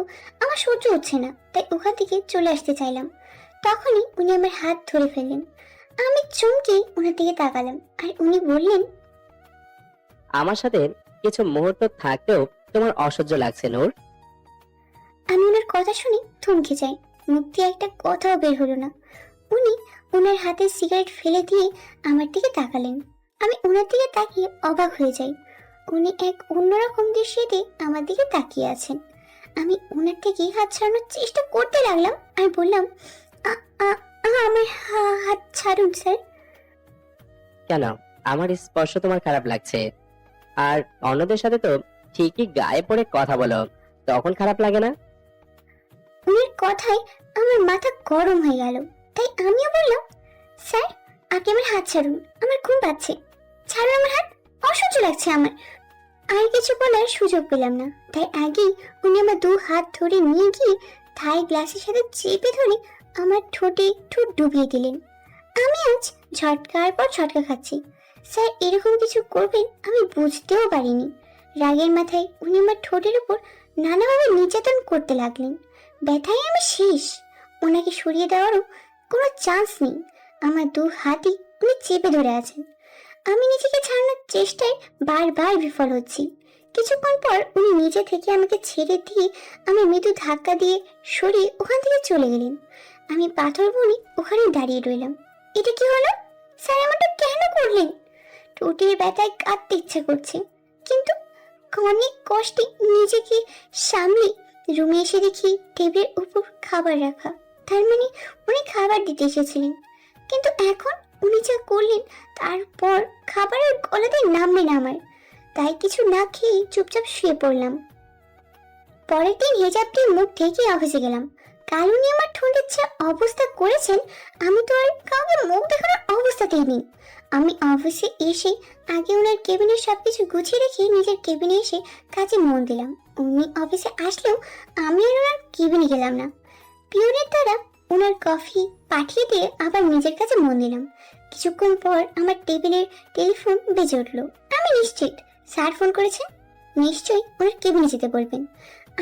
আমার সহ্য হচ্ছে না, তাই ওখান থেকে চলে আসতে চাইলাম। তখনই উনি আমার হাত ধরে ফেললেন। আমি চমকে ওনার দিকে তাকালাম আর উনি বললেন, আমার সাথে কিছু মুহূর্ত থাকতেও তোমার অসহ্য লাগছে নূর? আমি ওনার কথা শুনে থমকে যাই। মুখ দিয়ে একটা কথাও বের হলো না। উনি ওনার হাতে সিগারেট ফেলে দিয়ে আমার দিকে তাকালেন। আমি ওনার দিকে তাকিয়ে অবাক হয়ে যাই। উনি এক অন্যরকম দৃশ্যে আমার দিকে তাকিয়ে আছেন। আমি ওনার থেকে হাত ছাড়ানোর চেষ্টা করতে লাগলাম আর বললাম, আমার হাত ছাড়ুন স্যার। কেন? আমার স্পর্শ তোমার খারাপ লাগছে? আর অন্যদের সাথে তো ঠিকই গায়ে পড়ে কথা বলো, তখন খারাপ লাগে না? উনার কথায় আমার মাথা গরম হয়ে গেল, তাই আমিও বললাম, স্যার আপনি আমার হাত ছাড়ুন, আমার ঘুম পাচ্ছে, ছাড়ুন আমার হাত, অসহ্য লাগছে আমার। আর কিছু বলার সুযোগ পেলাম না, তাই আগেই উনি আমার 2 হাত ধরে নিয়ে গিয়ে থাই গ্লাসের সাথে চেপে ধরে আমার ঠোঁটে ঠোঁট ডুবিয়ে দিলেন। আমি আজ ঝটকার পর ঝটকা খাচ্ছি। স্যার এরকম কিছু করবেন আমি বুঝতেও পারিনি। রাগের মাথায় উনি আমার ঠোঁটের উপর নানাভাবে নির্যাতন করতে লাগলেন। ব্যথায় আমি শেষ, ওনাকে সরিয়ে দেওয়ারও কোনো চান্স নেই। আমার 2 হাতই উনি চেপে ধরে আছেন। আমি নিজেকে ছাড়ানোর চেষ্টায় বারবার বিফল হচ্ছি। কিছুক্ষণ পর উনি নিজে থেকে আমাকে ছেড়ে দিয়ে আমি মৃদু ধাক্কা দিয়ে সরিয়ে ওখান থেকে চলে গেলেন। আমি পাথর বনে ওখানে দাঁড়িয়ে রইলাম। এটা কি হলো? স্যার এমনটা কেন করলেন? ঠোঁটের ব্যথায় কাঁদতে ইচ্ছা করছে, কিন্তু অনেক কষ্টে নিজেকে সামলে রুমে এসে দেখি টেবিলের উপর খাবার রাখা। তার মানে উনি খাবার দিতে এসেছিলেন, কিন্তু এখন উনি যা করলেন তারপর খাবারের গলাতে নামবে না আমার। তাই কিছু না খেয়ে চুপচাপ শুয়ে পড়লাম। পরের দিন হেজাবটি মুখ ঢেকে অফিসে গেলাম। কাল উনি আমার ঠোঁটের যা অবস্থা করেছেন, আমি তো আর কাউকে মুখ দেখানোর অবস্থাতেই নেই। আমি অফিসে এসে আগে ওনার কেবিনের সবকিছু গুছিয়ে রেখে নিজের কেবিনে এসে কাজে মন দিলাম। উনি অফিসে আসলেও আমি আর ওনার কেবিনে গেলাম না। পিওনের দ্বারা ওনার কফি পাঠিয়ে দিয়ে আবার নিজের কাছে মন দিলাম। কিছুক্ষণ পর আমার টেবিলের টেলিফোন বেজে উঠলো। আমি নিশ্চিত স্যার ফোন করেছেন, নিশ্চয়ই ওনার কেবিনে যেতে বলবেন।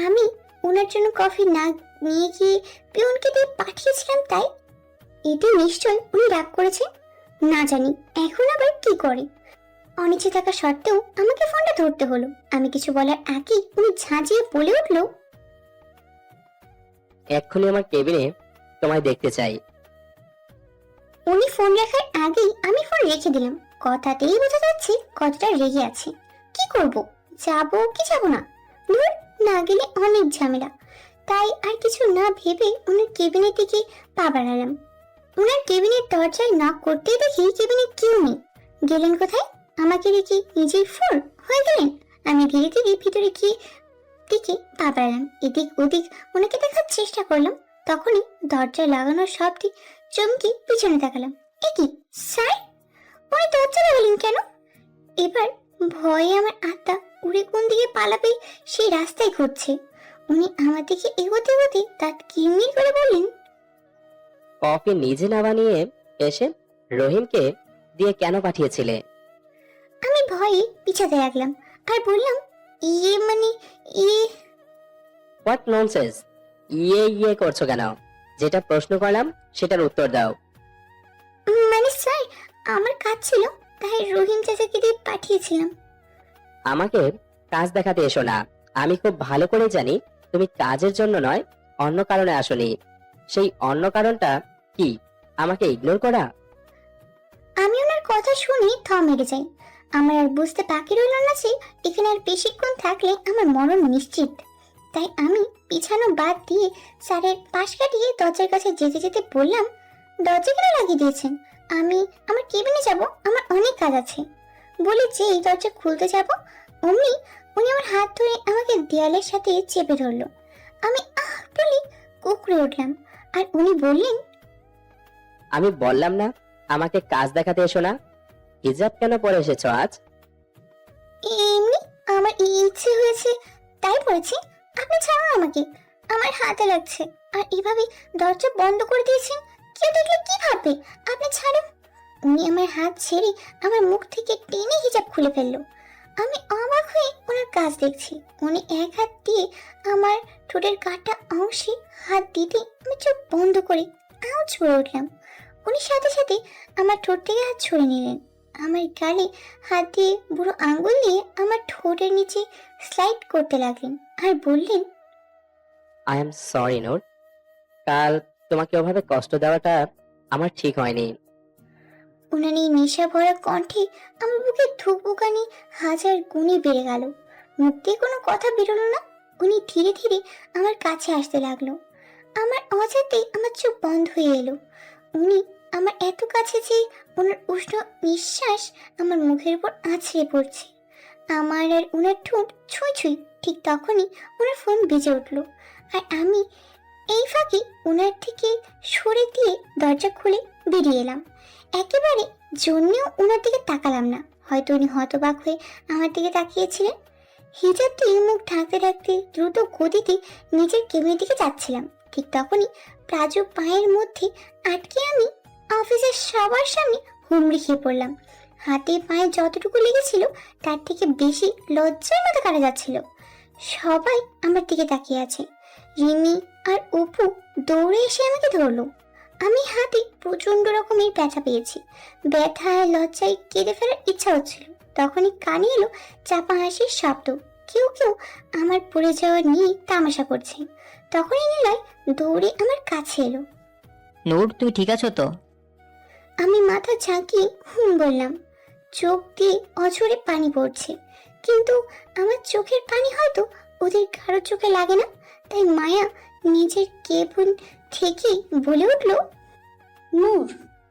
আমি ওনার জন্য কফি না নিয়ে গিয়ে পিওনকে দিয়ে পাঠিয়েছিলাম, তাই এতে নিশ্চয়ই উনি রাগ করেছে। না জানি এখন আবার কি করে। অনিচ্ছে থাকা সত্ত্বেও আমাকে ফোনটা ধরতে হলো। আমি কিছু বলার আগেই উনি ঝাঁঝিয়ে বলে উঠলো, এক্ষুনি আমার কেবিনে তোমায় দেখতে চাই। উনি ফোন রাখার আগেই আমি ফোন রেখে দিলাম। কথাতেই বোঝা যাচ্ছে কতটা রেগে আছে। কি করব, যাবো কি যাবো না? ধুর, না গেলে অনেক ঝামেলা। তাই আর কিছু না ভেবে ওনার কেবিনের দিকে পা বাড়ালাম। ওনার কেবিনের দরজায় নক করতেই দেখি কেবিনে কেউ নেই। গেলেন কোথায়? আমাকে রেখে নিজেই ফোন হয়ে গেলেন। আমি ধীরে ধীরে ভিতরে গিয়ে দিকে পা বাড়ালাম। এদিক ওদিক ওনাকে দেখার চেষ্টা করলাম। তখনই দরজা লাগানোর শব্দে চমকে পিছনে তাকালাম। এ কি স্যার, উনি দরজা লাগালেন কেন? এবার ভয়ে আমার আত্মা উড়ে কোন দিকে পালাবে সেই রাস্তায় ঘুরছে। উনি আমার দিকে এগোতে এগোতে দাঁত কিরমির করে বললেন, কফি নিজে না বানিয়ে এসে রহিমকে দিয়ে কেন পাঠিয়েছিলে? আমি ভয়ে পিছাতে লাগলাম আর বললাম, ইয়ে মানে ইয়ে। What nonsense! ইয়ে করছো কেন? যেটা প্রশ্ন করলাম সেটার উত্তর দাও। মানে স্যার, আমার কাজ ছিল, তাই রহিম চাচাকে দিয়ে পাঠিয়েছিলাম। আমাকে কাজ দেখাতে এসো না। আমি খুব ভালো করে জানি তুমি কাজের জন্য নয়, অন্য কারণে আসোনি। সেই অন্য কারণটা কি? আমাকে ইগনোর করা? আমি ওনার কথা শুনে থ মেরে যাই। আমার আর বুঝতে বাকি রইল না যে এখানে আর বেশিক্ষণ থাকলে আমার মরণ নিশ্চিত। তাই আমি পিছানো বাদ দিয়ে স্যারের পাশ কাটিয়ে দরজার কাছে যেতে যেতে বললাম, দরজা কেন লাগিয়ে দিয়েছেন? আমি আমার কেবিনে যাব, আমার অনেক কাজ আছে। বলে যেই দরজা খুলতে যাব অমনি উনি আমার হাত ধরে আমাকে দেয়ালের সাথে চেপে ধরলো। আমি আহ বলে কুকড়ে উঠলাম আর উনি বললেন, আমি বললাম না আমাকে কাজ দেখাতে এসো না? হিজাব কেন পরে এসেছো আজ? এমনি আমার ইচ্ছে হয়েছে তাই পড়েছি। আপনি ছাড়ুন আমাকে, আমার হাতে লাগছে। আর এভাবে দরজা বন্ধ করে দিয়েছেন, কেউ দেখলে কি ভাববে? আপনি ছাড়ুন। উনি আমার হাত ছেড়ে আমার মুখ থেকে টেনে হিজাব খুলে ফেললো। আমি অবাক হয়ে ওনার কাজ দেখছি। উনি এক হাত দিয়ে আমার ঠোঁটের কাটা অংশে হাত দিতে আমি চোখ বন্ধ করে আউচ করে উঠলাম। উনি সাথে সাথে আমার ঠোঁট থেকে হাত ছড়ে নিলেন। আমার গালে হাত দিয়ে বুড়ো আঙ্গুল দিয়ে আমার ঠোঁটের নিচে স্লাইড করতে লাগলেন আর বললেন, আই এম সরি নোট। কাল তোমাকে ওভাবে কষ্ট দেওয়াটা আমার ঠিক হয়নি। ওনার এই নেশা ভরা কণ্ঠে আমার বুকে ধুকপুকানি হাজার গুণে বেড়ে গেল। মুখ দিয়ে কোনো কথা বেরোলো না। উনি ধীরে ধীরে আমার কাছে আসতে লাগলো। আমার অজাতেই আমার চোখ বন্ধ হয়ে এলো। উনি আমার এত কাছে যে ওনার উষ্ণ নিঃশ্বাস আমার মুখের উপর আছড়ে পড়ছে। আমার আর ওনার ঠোঁট ছুঁই ছুঁই। ঠিক তখনই ওনার ফোন বেজে উঠলো, আর আমি এই ফাঁকে ওনার থেকে সরে দিয়ে দরজা খুলে বেরিয়ে এলাম। একেবারে জন্যেও ওনার দিকে তাকালাম না। হয়তো উনি হতবাক হয়ে আমার দিকে তাকিয়েছিলেন। হিজাব দিয়ে মুখ ঢাকতে ঢাকতে দ্রুত গতিতে নিজের কেবিনের দিকে যাচ্ছিলাম। ঠিক তখনই প্রাজু পায়ের মধ্যে আটকে আমি অফিসের সবার সামনে হুমড়ি খেয়ে পড়লাম। হাতে পায়ে যতটুকু লেগেছিল তার থেকে বেশি লজ্জার মতো কাটা যাচ্ছিল। সবাই আমার দিকে তাকিয়ে আছে। রিমি আর অপু দৌড়ে এসে আমাকে ধরলো। আমি হাতে প্রচন্ড রকমের ব্যথা পেয়েছি। ব্যথায় লজ্জায় কেঁদে ফেলার ইচ্ছা হচ্ছিল। তখনই কানে এলো চাপা হাসির শব্দ। কেউ কেউ আমার পড়ে যাওয়া নিয়ে তামাশা করছে। তখনই নিলয় দৌড়ে আমার কাছে এলো। নূর, তুমি ঠিক আছো তো? আমি মাথা ঝাঁকিয়ে বললাম। চোখ দিয়ে অঝরে পানি পড়ছে, কিন্তু আমার চোখের পানি হয়তো ওদের কারো চোখে লাগে না। তাই মায়া নিজের কেবিন থেকে বলে উঠল, নূর,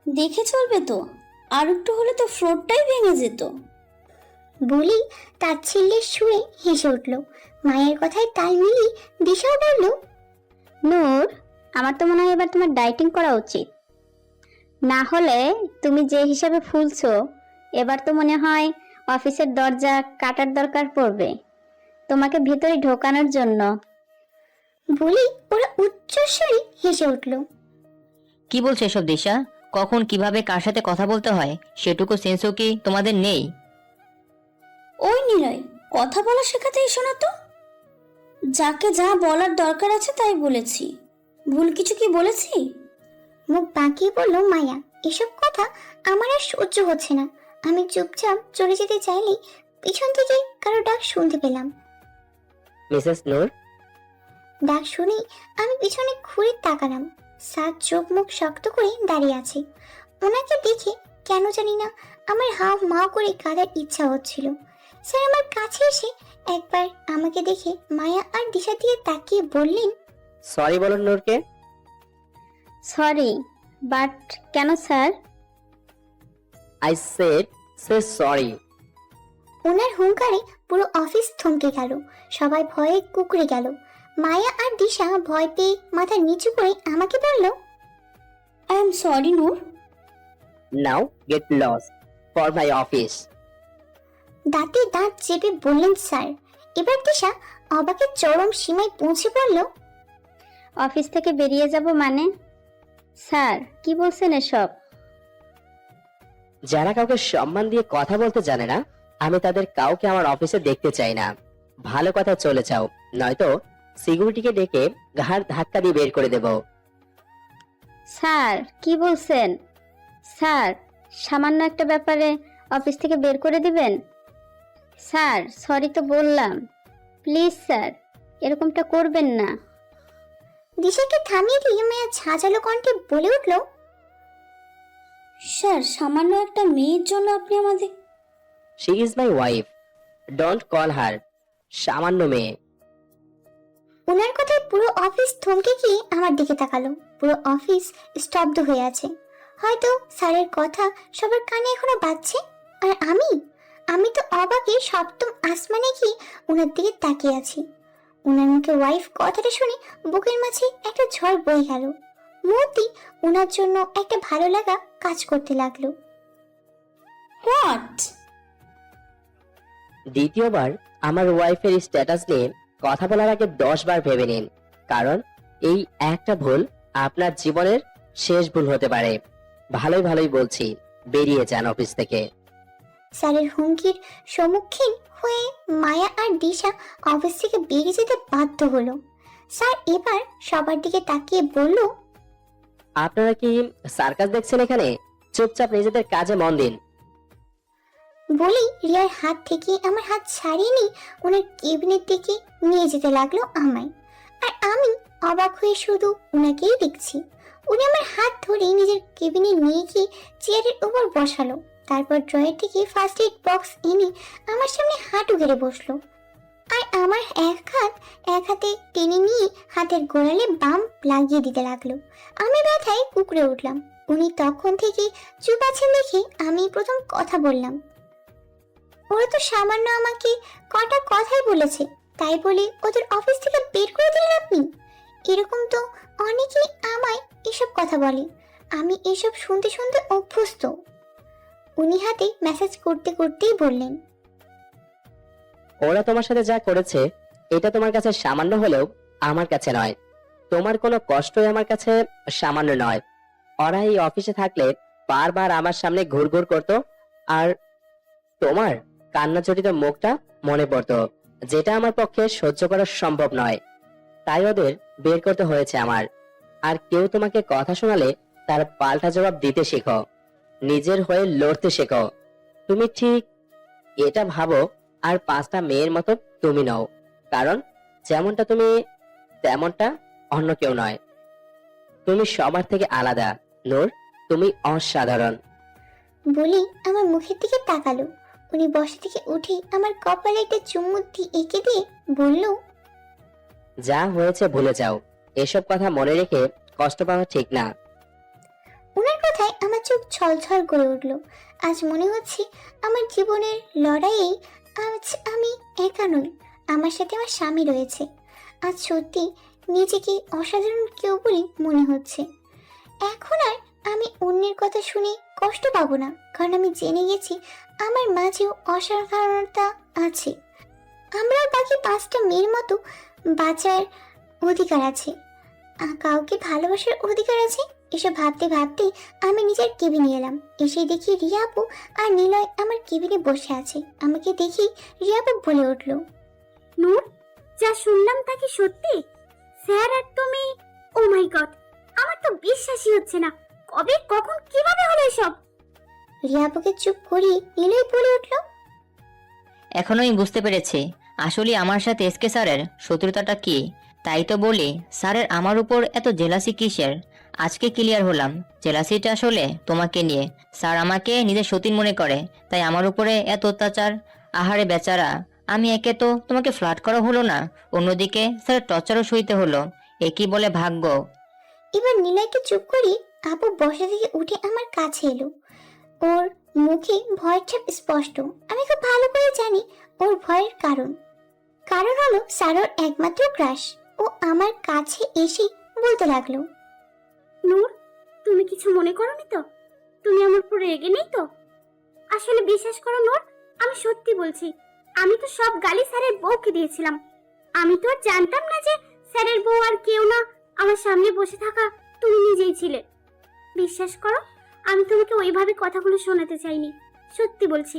দেখে চলবে তো, আর একটু হলে তো ফ্লোরটাই ভেঙে যেত। বলেই তাচ্ছিল্যের সুরে হেসে উঠল। মায়ের কথায় তাল মিলিয়ে দিশাও বলল, নূর, আমার তো মনে হয় এবার তোমার ডায়েটিং করা উচিত। না হলে তুমি যে হিসাবে ফুলছো, এবার তো মনে হয় অফিসের দরজা কাটার দরকার পড়বে তোমাকে ভেতরে ঢোকানোর জন্য। বলেই ওরা উচ্চস্বরে হেসে উঠল। কি বলছো এসব দিশা? কখন কিভাবে কার সাথে কথা বলতে হয় সেটুকু সেন্সও কি তোমাদের নেই? ওই নিলয়, কথা বলা শেখাতে এসো না তো। যাকে যা বলার দরকার আছে তাই বলেছি। ভুল কিছু কি বলেছি? মুখ বাঁকিয়ে বলল মায়া। এসব কথা আমার আর সহ্য হচ্ছে না। আমি চুপচাপ চলে যেতে চাইলেই পিছন থেকে কারো ডাক শুনতে পেলাম। মিসেস নূর। ডাক শুনেই আমি পিছনে ঘুরে তাকালাম। স্যার চোখ মুখ শক্ত করে দাঁড়িয়ে আছে। ওনাকে দেখে কেন জানি না আমার হাও মাও করে কাঁদার ইচ্ছা হচ্ছিল। স্যার আমার কাছে এসে একবার আমাকে দেখে মায়া আর দিশা দিয়ে তাকিয়ে বললেন, সরি বলুন নূরকে। সরি, বাট কেন sir? I said say sorry. ওনার হুঙ্কারে পুরো অফিস থমকে গেল। সবাই ভয়ে কুঁকড়ে গেল। মায়া আর দিশা ভয় পেয়ে মাথা নিচু করে আমাকে বলল, I am sorry Noor. Now get lost for my office. দাঁতে দাঁত চেপে বললেন স্যার। এবার দিশা অবাকের চরম সীমায় পৌঁছে বলল, অফিস থেকে বেরিয়ে যাব মানে? স্যার কি বলছেন এসব? যারা কাউকে সম্মান দিয়ে কথা বলতে জানে না, আমি তাদের কাউকে আমার অফিসে দেখতে চাই না। ভালো কথা চলে যাও, নয়তো সিকিউরিটিকে ডেকে ঘাড় ধাক্কা দিয়ে বের করে দেব। স্যার কি বলছেন? স্যার সামান্য একটা ব্যাপারে অফিস থেকে বের করে দিবেন? স্যার সরি তো বললাম, প্লিজ স্যার এরকমটা করবেন না। দিশাকে থামিয়ে দিয়ে মায়া ঝাঁঝালো কণ্ঠে বলে উঠল, স্যার, সামান্য একটা মেয়ের জন্য আপনি আমাদের। She is my wife, don't call her সামান্য মেয়ে। ওনার কথায় পুরো অফিস থমকে গিয়ে আমার দিকে তাকালো। পুরো অফিস স্তব্ধ হয়ে আছে। হয়তো স্যারের কথা সবার কানে এখনো বাজছে। আর আমি তো অবাকে সপ্তম আসমানে গিয়ে ওনার দিকে তাকিয়ে আছি। ওনার মুখে ওয়াইফ কথাটা শুনে বুকের মাঝে একটা ঝড় বয়ে গেল। মুহূর্তে ওনার জন্য একটা ভালো লাগা কাজ করতে লাগলো। হোয়াট? দ্বিতীয়বার আমার ওয়াইফের স্ট্যাটাস নিয়ে কথা বলার আগে 10 বার ভেবে নিন, কারণ এই একটা ভুল আপনার জীবনের শেষ ভুল হতে পারে। ভালোই বলছি, বেরিয়ে যান অফিস থেকে। স্যারের হুমকির সম্মুখীন হয়ে মায়া আর দিশা অফিস থেকে বেরিয়ে যেতে বাধ্য হলো। স্যার এবার সবার দিকে তাকিয়ে বলল, আপনারা কি সার্কাস দেখছেন এখানে? চুপচাপ নিজেদের কাজে মন দিন। বলেই রিয়ার হাত থেকে আমার হাত ছাড়িয়ে নিয়ে ওনার কেবিনের দিকে নিয়ে যেতে লাগলো আমায়। আর আমি অবাক হয়ে শুধু ওনাকেই দেখছি। উনি আমার হাত ধরে নিজের কেবিনে নিয়ে গিয়ে চেয়ারের উপর বসালো। তারপর ড্রয়ার থেকে ফার্স্ট এড বক্স এনে আমার সামনে হাঁটু গেড়ে বসলো। আর আমার এক হাতে টেনে নিয়ে হাতের গোড়ালে বাম লাগিয়ে দিতে লাগলো। আমি ব্যথায় কুকড়ে উঠলাম। উনি তখন থেকে চুপ আছেন দেখে আমি প্রথম কথা বললাম, ওরা তো সামান্য আমাকে কটা কথাই বলেছে, তাই বলে ওদের অফিস থেকে বের করে দিলেন আপনি? এরকম তো অনেকেই আমায় এসব কথা বলে, আমি এসব শুনতে শুনতে অভ্যস্ত। উনি হাতে মেসেজ করতে করতেই বললেন, ওরা তোমার সাথে যা করেছে এটা তোমার কাছে সামান্য হলেও আমার কাছে নয়। তোমার কোনো কষ্টই আমার কাছে সামান্য নয়। ওরা এই অফিসে থাকলে বারবার আমার সামনে ঘুরঘুর করতো, আর তোমার কান্নাজড়িত মুখটা মনে পড়তো, যেটা আমার পক্ষে সহ্য করা সম্ভব নয়। তাই ওদের বের করতে হয়েছে আমার। আর কেউ তোমাকে কথা শোনালে তার পাল্টা জবাব দিতে শেখো, নিজের হয়ে লড়তে শেখো। তুমি ঠিক এটা ভাবো, আর 5টা মেয়ের মতো তুমি নও, কারণ যেমনটা তুমি তেমনটা অন্য কেউ নয়। তুমি সবার থেকে আলাদা নূর, তুমি অসাধারণ। বলেই আমার মুখের দিকে তাকালো। উনি বসা থেকে উঠে আমার কপালে একটা চুমু এঁকে দিয়ে বলল, যা হয়েছে ভুলে যাও, এসব কথা মনে রেখে কষ্ট পাওয়া ঠিক না। ওনার কথায় আমার চোখ ছলছল করে উঠল। আজ মনে হচ্ছে আমার জীবনের লড়াইয়ে আজ আমি একা নই, আমার সাথে আমার স্বামী রয়েছে। আজ সত্যি নিজেকে অসাধারণ কেউ বলে মনে হচ্ছে। এখন আর আমি অন্যের কথা শুনে কষ্ট পাবো না, কারণ আমি জেনে গেছি আমার মাঝেও অসাধারণতা আছে। আমরা বাকি 5টা মেয়ের মতো বাঁচার অধিকার আছে, কাউকে ভালোবাসার অধিকার আছে। এসব ভাবতে ভাবতে আমি নিজের কেবিনে এলাম। এসে দেখি রিয়া আপু আর নিলয় আমার কেবিনে বসে আছে। আমাকে দেখি রিয়া আপু বলে উঠল, নূর, যা শুনলাম তা কি সত্যি? স্যার আর তুমি? ও মাই গড, আমার তো বিশ্বাসই হচ্ছে না। কবে, কখন, কিভাবে হলো এসব? রিয়া আপুকে চুপ করিয়ে নিলয় বলে উঠল, এখনো আমি বুঝতে পেরেছি আসলে আমার সাথে এসকে স্যারের শত্রুতাটা কি। তাই তো বলি, স্যারের আমার উপর এত জেলাসি কিসের। আজকে ক্লিয়ার হলাম, জেলাসিটা আসলে তোমাকে নিয়ে। স্যার আমাকে নিজের সতীন মনে করে, তাই আমার উপরে এত অত্যাচার। আহারে বেচারা, আমি একে তো তোমাকে ফ্লার্ট করা হলো না, অন্যদিকে স্যারের টর্চারও সইতে হলো। এ কি বলে ভাগ্য। এবার নিলয়কে চুপ করিয়ে আপু বসা থেকে উঠে আমার কাছে এলো। ওর মুখে ভয়ের ছাপ স্পষ্ট। আমি খুব ভালো করে জানি ওর ভয়ের কারণ হলো সারোর একমাত্র ক্রাশ। ও আমার কাছে এসে বলতে লাগলো, নূর, তুমি কিছু মনে করোনি তো? তুমি আমার উপর রেগে নেই তো? আসলে বিশ্বাস করো নূর, আমি সত্যি বলছি। আমি তো সব গালি স্যারের বউকে দিয়েছিলাম। আমি তো আর জানতাম না যে স্যারের বউ আর কেউ না, আমার সামনে বসে থাকা তুমি নিজেই ছিলে। বিশ্বাস করো, আমি তোমাকে ওইভাবে কথাগুলো শোনাতে চাইনি, সত্যি বলছি।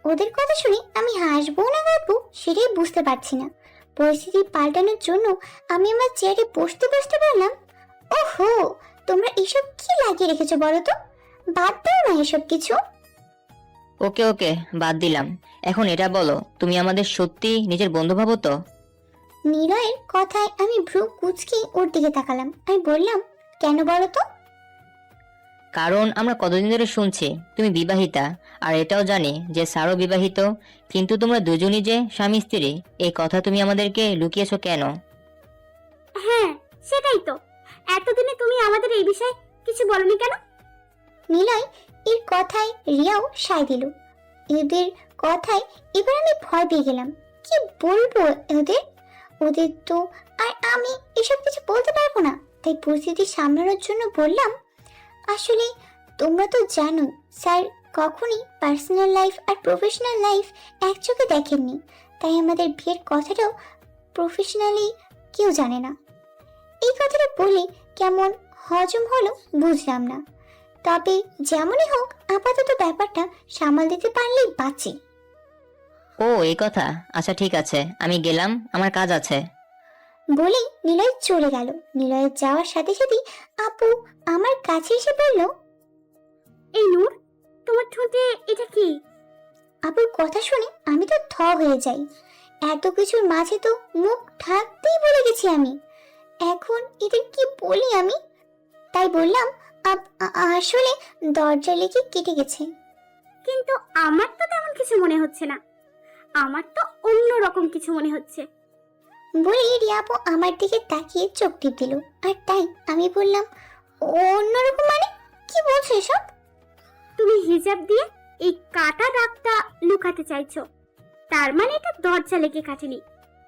ওদের কথা শুনে আমি হাসবো না কাঁদবো সেটাই বুঝতে পারছি না। পরিস্থিতি পাল্টানোর জন্য আমি আমার চেয়ারে বসতে বসতে বললাম, ওহো, তোমরা এসব কি লাগিয়ে রেখেছো বলো তো? বাদ দাও না এসব কিছু। ওকে ওকে, বাদ দিলাম। এখন এটা বলো, তুমি আমাদের সত্যি নিজের বন্ধু ভাবো তো? নিলয়ের কথায় আমি ভ্রু কুঁচকে ওর দিকে তাকালাম। আমি বললাম, কেন বলো তো? কারণ আমরা কতদিন ধরে শুনছি তুমি বিবাহিতা, আর এটাও জানি যে স্যারও বিবাহিত, কিন্তু তোমরা দুজনই যে স্বামী স্ত্রী, এই কথা তুমি আমাদেরকে লুকিয়েছো কেন? হ্যাঁ, সেটাই তো। এতদিনে তুমি আমাদের এই বিষয়ে কিছু বলনি কেন? নিলয় এর কথায় রিয়াও সায় দিল। এদের কথায় এবার আমি ভয় পেয়ে গেলাম। কি বলবো ওদের তো আর আমি এসব কিছু বলতে পারবো না। তাই পরিস্থিতি সামলানোর জন্য বললাম, আসলে তোমরা তো জানো স্যার কখনই পার্সোনাল লাইফ আর প্রফেশনাল লাইফ এক চোখে দেখেননি, তাই আমাদের বিয়ের কথাটাও প্রফেশনালি কেউ জানে না। এই কথাটা বলে কেমন হজম হলো বুঝলাম না, তবে যেমনই হোক আপাতত ব্যাপারটা সামাল দিতে পারলেই বাঁচি। ও এই কথা, আচ্ছা ঠিক আছে, আমি গেলাম, আমার কাজ আছে। বলেই নিলয় চলে গেল। নিলয়ের যাওয়ার সাথে সাথে আপু আমার কাছে এসে বলল, এই নূর, তোমার ঠোঁটে এটা কি? আপুর কথা শুনে আমি তো থ হয়ে যাই। এত কিছুর মাঝে তো মুখ ঢাকতেই ভুলে গেছি আমি। এখন এদের কি বলি আমি? তাই বললাম, আসলে দরজা লেগে কেটে গেছে। কিন্তু আমার তো তেমন কিছু মনে হচ্ছে না। আমার তো অন্যরকম কিছু মনে হচ্ছে। বলে রিয়া আপু আমার দিকে তাকিয়ে চোখ টিপ দিল। আর তাই আমি বললাম, অন্যরকম মানে? কি বলছো এসব? তুমি হিজাব দিয়ে এই কাটা দাগটা লুকাতে চাইছো, তার মানে এটা দরজা লেগে কাটেনি,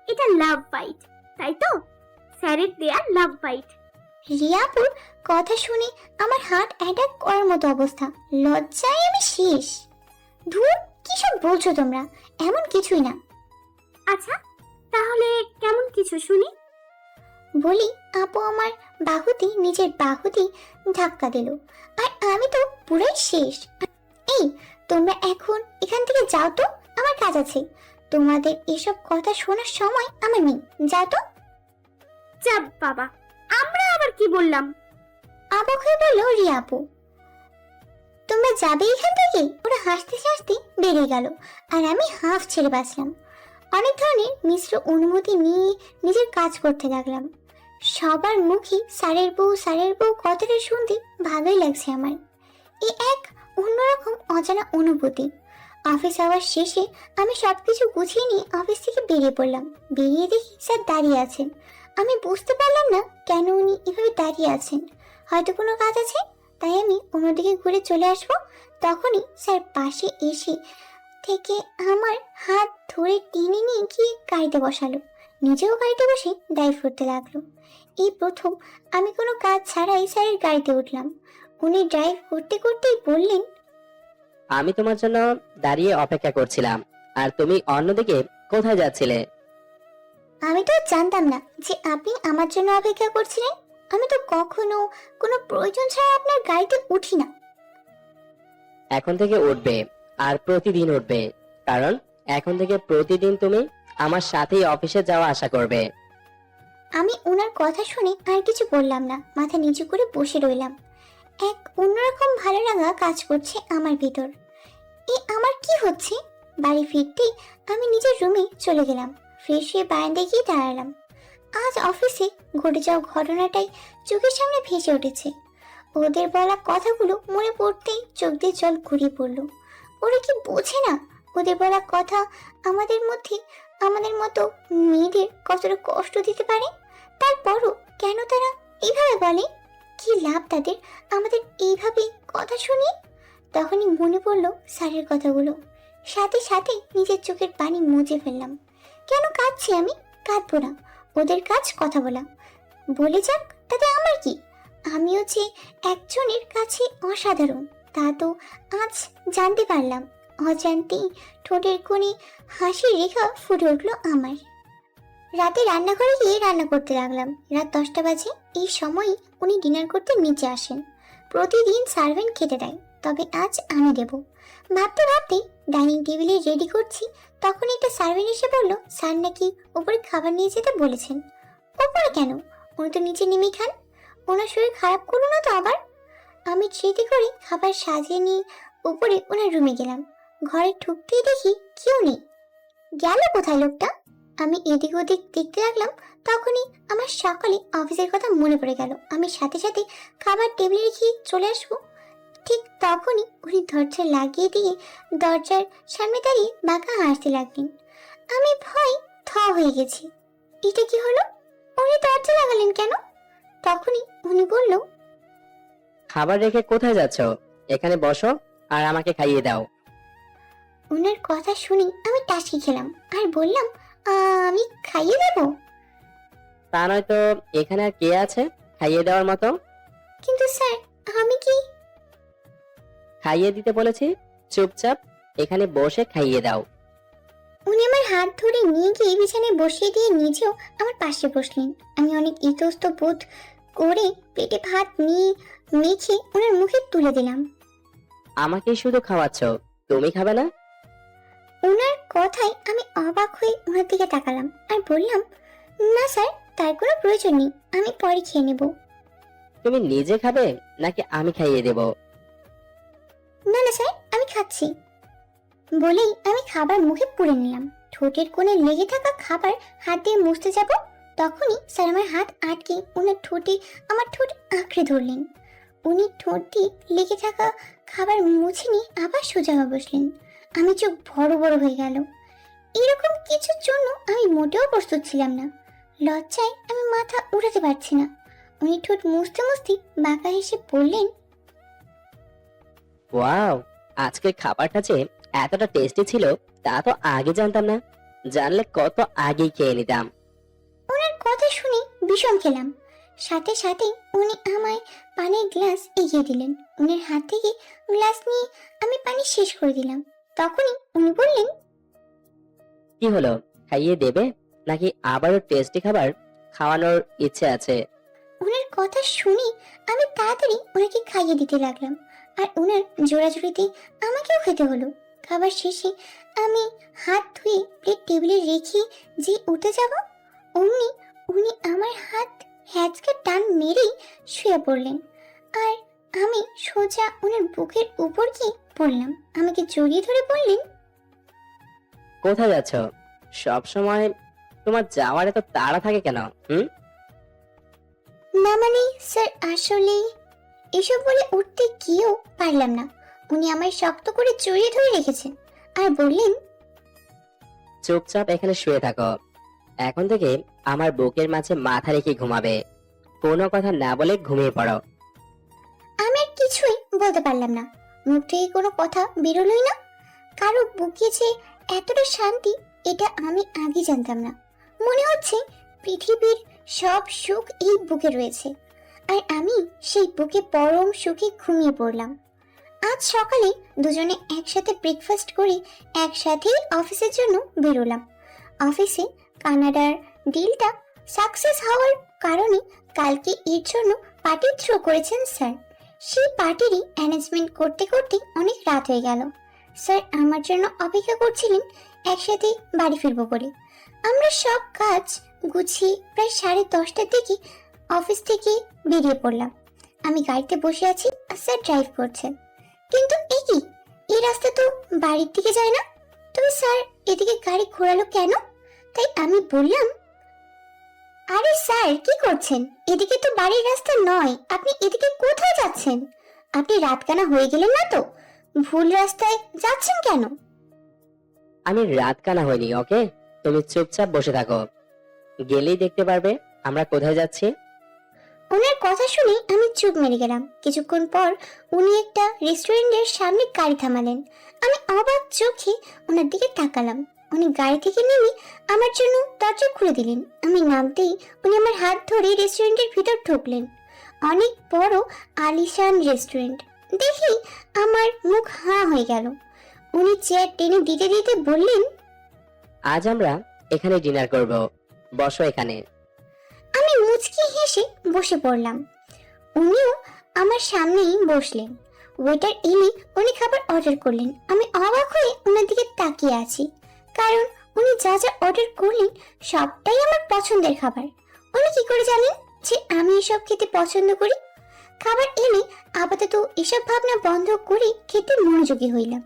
এটা লাভ বাইট, তাই তো? স্যারের দেয়া লাভ বাইট। রিয়াপুর কথা শুনে আমার হার্ট অ্যাটাক করার মতো অবস্থা। লজ্জায় আমি শেষ। ধুর, কি সব বলছো তোমরা? এমন কিছুই না। আচ্ছা, তাহলে কেমন কিছু শুনি? বলি আপু আমার বাহুতে নিজের বাহুতে ধাক্কা দিল। আর আমি তো পুরাই শেষ। এই, তোমরা এখন এখান থেকে যাও তো, আমার কাজ আছে। তোমাদের এসব কথা শোনার সময় আমার নেই, যাও তো। যা বাবা, আমরা আবার কি বললাম? অবাক হয়ে বলল রিয়া আপু, তোমরা যাবে এখান থেকে? ওরা হাসতে হাসতে বেরিয়ে গেল আর আমি হাফ ছেড়ে বাঁচলাম। অনেক ধরনের মিশ্র অনুমতি নিয়ে নিজের কাজ করতে লাগলাম। সবার মুখে স্যারের বউ কথাটা শুনতে ভালোই লাগছে আমার। এই এক অন্যরকম অজানা অনুভূতি। অফিস আওয়ার শেষে আমি সবকিছু গুছিয়ে নিয়ে অফিস থেকে বেরিয়ে পড়লাম। বেরিয়ে দেখি স্যার দাঁড়িয়ে আছেন। আমি বুঝতে পারলাম না কেন উনি এভাবে দাঁড়িয়ে আছেন। হয়তো কোনো কাজ আছে, তাই আমি অন্যদিকে ঘুরে চলে আসবো। তখনই স্যার পাশে এসে থেকে আমার হাত ধরে টেনে নিয়ে গিয়ে গাড়িতে বসালো। নিজেও গাড়িতে বসে ড্রাইভ করতে লাগলো। এই প্রথম আমি কোনো কাজ ছাড়াই স্যারের গাড়িতে উঠলাম। উনি ড্রাইভ করতে করতেই বললেন, আমি তোমার জন্য দাঁড়িয়ে অপেক্ষা করছিলাম, আর তুমি অন্যদিকে কোথায় যাচ্ছিলে? আমি তো জানতাম না যে আপনি আমার জন্য অপেক্ষা করছিলেন। আমি তো কখনো কোনো প্রয়োজন ছাড়া আপনার গাড়িতে উঠি না। এখন থেকে উঠবে, আর প্রতিদিন উঠবে, কারণ এখন থেকে প্রতিদিন তুমি আমার সাথেই অফিসে যাওয়া আসা করবে। আমি ওনার কথা শুনে আর কিছু বললাম না, মাথা নিচু করে বসে রইলাম। এক অন্যরকম ভালো লাগা কাজ করছে আমার ভিতর। আমার কি হচ্ছে? বাড়ি ফিরতেই আমি নিজের রুমে চলে গেলাম। ফ্রেশ হয়ে বারান্দায় গিয়ে দাঁড়ালাম। আজ অফিসে ঘটে যাওয়া ঘটনাটাই চোখের সামনে ভেসে উঠেছে। ওদের বলা কথাগুলো মনে পড়তেই চোখ দিয়ে জল ঘুরিয়ে পড়লো। ওরা কি বোঝে না ওদের বলা কথা আমাদের মতো মেয়েদের কতটা কষ্ট দিতে পারে? তারপরও কেন তারা এইভাবে বলে? কি লাভ তাদের আমাদের এইভাবে কথা শুনিয়ে? তখনই মনে পড়লো স্যারের কথাগুলো। সাথে সাথে নিজের চোখের পানি মুছে ফেললাম। কেন কাঁদছি আমি? কাঁদবো না। ওদের কাজ কথা বলা, বলে যাক, তাতে আমার কি? আমিও যে একজনের কাছে অসাধারণ তা তো আজ জানতে পারলাম। অজান্তেই ঠোঁটের কোণে হাসির রেখা ফুটে উঠলো আমার। রাতে রান্নাঘরে গিয়ে রান্না করতে লাগলাম। রাত 10টা বাজে। এই সময় উনি ডিনার করতে নিচে আসেন। প্রতিদিন সার্ভেন্ট খেতে দেয়, তবে আজ আমি দেব। ভাবতে ভাবতে ডাইনিং টেবিলে রেডি করছি, তখন একটা সার্ভেন্ট এসে বলল স্যার নাকি উপরে খাবার নিয়ে যেতে বলেছেন। উপরে কেন? উনি তো নিচে নেমেই খান। ওনার শরীর খারাপ করলো না তো আবার? আমি ট্রেতে করে খাবার সাজিয়ে নিয়ে উপরে ওনার রুমে গেলাম। ঘরে ঢুকতেই দেখি কেউ নেই। গেল কোথায় লোকটা? আমি এদিক ওদিক দেখতে লাগলাম। তখনই আমার সকালে অফিসের কথা মনে পড়ে গেল। আমি সাথে সাথে খাবার টেবিলে রেখে চলে আসবো। ঠিক তখনই উনি দরজা লাগিয়ে দিয়ে দরজার সামনে দাঁড়িয়ে বাঁকা হাসতে লাগলেন। আমি ভয় হয়ে গেছি। এটা কি হলো? উনি দরজা লাগালেন কেন? তখনই উনি বলল, খাবার রেখে কোথায় যাচ্ছ? এখানে বসো আর আমাকে খাইয়ে দাও। ওনার কথা শুনি আমি টাসকি খেলাম আর বললাম, আমি খাইয়ে দেব? তা নয় তো এখানে আর কে আছে খাইয়ে দেওয়ার মতো? কিন্তু স্যার, আমি কি? খাইয়ে দিতে বলেছি, চুপচাপ এখানে বসে খাইয়ে দাও। উনি আমার হাত ধরে নিয়ে গিয়ে বিছানায় বসিয়ে দিয়ে নিজেও আমার পাশে বসলেন। আমি অনেক ইতস্ত বোধ করে পেটে ভাত নিয়ে মেখে ওনার মুখে তুলে দিলাম। আমাকেই শুধু খাওয়াচ্ছ, তুমি খাবে না? ওনার কথায় আমি অবাক হয়ে ওনার দিকে তাকালাম আর বললাম, না স্যার, তার কোনো প্রয়োজন নেই, আমি পরে খেয়ে নেব। তুমি নিজে খাবে নাকি আমি খাইয়ে দেব? না না স্যার, আমি খাচ্ছি। বলেই আমি খাবার মুখে পুরে নিলাম। ঠোঁটের কোণে লেগে থাকা খাবার হাত দিয়ে মুছতে যাব, তখনই স্যার আমার হাত আটকে ওনার আমার ঠোঁট আঁকড়ে ধরলেন। উনি ঠোঁট দিয়ে লেগে থাকা খাবার মুছে নিয়ে আবার সোজা হয়ে বসলেন। আমি চোখ বড় বড় হয়ে গেল। এরকম কিছুর জন্য আমি মোটেও প্রস্তুত ছিলাম না। লজ্জায় আমি মাথা উঠাতে পারছি না। উনি ঠোঁট মুছতে মুছতে বাঁকা হেসে বললেন, ওয়াও, আজকের খাবারটা যে এতটা টেস্টি ছিল তা তো আগে জানতাম না। জানলে কত আগেই খেয়ে নিতাম। ওনার কথা শুনে বিষম খেলাম। সাথে সাথে উনি আমায় পানির গ্লাস এগিয়ে দিলেন। উনার হাত থেকে গ্লাস নিয়ে আমি পানি শেষ করে দিলাম। তখনই উনি বললেন, কি হলো, খাইয়ে দেবে নাকি আবারও টেস্টি খাবার খাওয়ানোর ইচ্ছে আছে? ওনার কথা শুনে আমি তাড়াতাড়ি ওনাকে খাইয়ে দিতে লাগলাম। আর ওনার জোড়াজুড়িতে আমাকেও খেতে হলো। খাবার শেষে আমি হাত ধুয়ে প্লেট টেবিলে রেখে যে উঠে যাব, অমনি উনি আমার হাত হ্যাচকা টান মেরেই শুয়ে পড়লেন। আর আমি সোজা ওনার বুকের উপর গিয়ে পড়লাম। আমাকে জড়িয়ে ধরে বললেন, কোথায় যাচ্ছ? সব সময় তোমার যাওয়ার এত তাড়া থাকে কেন? না মানে স্যার, আসলে এসব বলে উঠতে গিয়েও পারলাম না। উনি আমায় শক্ত করে জড়িয়ে ধরে রেখেছেন আর বললেন, চুপচাপ এখানে শুয়ে থাকো। এখন থেকে আমার বুকের মাঝে মাথা রেখে ঘুমাবে। কোনো কথা না বলে ঘুমিয়ে পড়ো। আমি আর কিছুই বলতে পারলাম না। মুখ থেকে কোনো কথা বেরোলোই না। কারো বুকে যে এতটা শান্তি, এটা আমি আগে জানতাম না। মনে হচ্ছে পৃথিবীর সব সুখ এই বুকে রয়েছে, আর আমি সেই বুকে পরম সুখে ঘুমিয়ে পড়লাম। আজ সকালে দুজনে একসাথে ব্রেকফাস্ট করে একসাথেই অফিসের জন্য বেরোলাম। অফিসে কানাডার ডিলটা সাকসেস হওয়ার কারণে কালকে এর জন্য পার্টি থ্রো করেছেন স্যার। সেই পার্টিরই অ্যারেঞ্জমেন্ট করতে করতে অনেক রাত হয়ে গেল। স্যার আমার জন্য অপেক্ষা করছিলেন একসাথে বাড়ি ফিরবো বলে। আমরা সব কাজ গুছিয়ে প্রায় 10:30টার দিকে অফিস থেকে বেরিয়ে পড়লাম। আমি গাড়িতে বসে আছি আর স্যার ড্রাইভ করছেন। কিন্তু এই রাস্তা তো বাড়ির দিকে যায় না, তবে স্যার এদিকে গাড়ি ঘোরালো কেন? তাই আমি বললাম, আরে স্যার কি করছেন? এদিকে তো বাড়ির রাস্তা নয়, আপনি এদিকে কোথায় যাচ্ছেন? আপনি রাতকানা হয়ে গেলেন না তো? ভুল রাস্তায় যাচ্ছেন কেন? আমি রাত কানা হইনি, ওকে? তুমি চুপচাপ বসে থাকো, গেলেই দেখতে পারবে আমরা কোথায় যাচ্ছি। ওনার কথা শুনে আমি চুপ মেরে গেলাম। কিছুক্ষণ পর উনি একটা রেস্টুরেন্টের সামনে গাড়ি থামালেন। আমি অবাক চোখে ওনার দিকে তাকালাম। উনি গাড়ি থেকে নেমে আমার জন্য দরজা খুলে দিলেন। আমি নামতেই উনি আমার হাত ধরে রেস্টুরেন্টের ভিতর ঢুকলেন। অনেক বড় আলিশান রেস্টুরেন্ট দেখি আমার মুখ হাঁ হয়ে গেল। উনি চেয়ার টেনে দিতে দিতে বললেন, আজ আমরা এখানে ডিনার করব, বসো এখানে। আমি মুচকি হেসে বসে পড়লাম। উনিও আমার সামনেই বসলেন। ওয়েটার এলে উনি খাবার অর্ডার করলেন। আমি অবাক হয়ে ওনার দিকে তাকিয়ে আছি, কারণ উনি যা যা অর্ডার করলেন সবটাই আমার পছন্দের খাবার। উনি কি করে জানেন যে আমি এসব খেতে পছন্দ করি? খাবার এলে আপাতত এসব ভাবনা বন্ধ করে খেতে মনোযোগী হইলাম।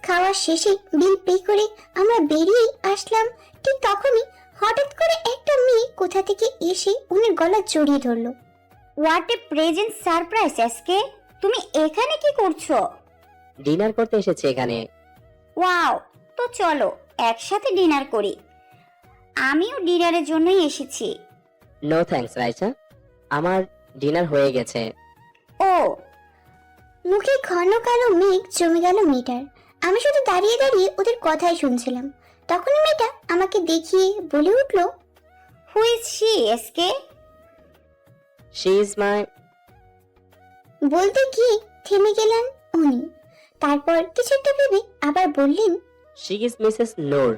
খাওয়ার শেষে বিল পে করে আমরা বেরিয়ে আসলাম। ঠিক তখনই হঠাৎ করে একটা মেয়ে কোথা থেকে এসে উনার গলা জড়িয়ে ধরলো। What a present surprise SK, তুমি এখানে কি করছো? ডিনার করতে এসেছি এখানে। ওয়াও, তো চলো একসাথে ডিনার করি। আমিও ডিনারের জন্যই এসেছি। নো থ্যাঙ্কস রাইসা, আমার ডিনার হয়ে গেছে। ও, মুখে ঘন কালো মেঘ জমে গেল মেয়েটার। আমি শুধু দাঁড়িয়ে দাঁড়িয়ে ওদের কথাই শুনছিলাম। তখনই মেয়েটা আমাকে দেখিয়ে বলে উঠলো, who is she SK? She is মাই। বলতে গিয়ে থেমে গেলেন উনি। তারপর কিছু একটা ভেবে আবার বললেন, শি ইজ মিসেস নূর।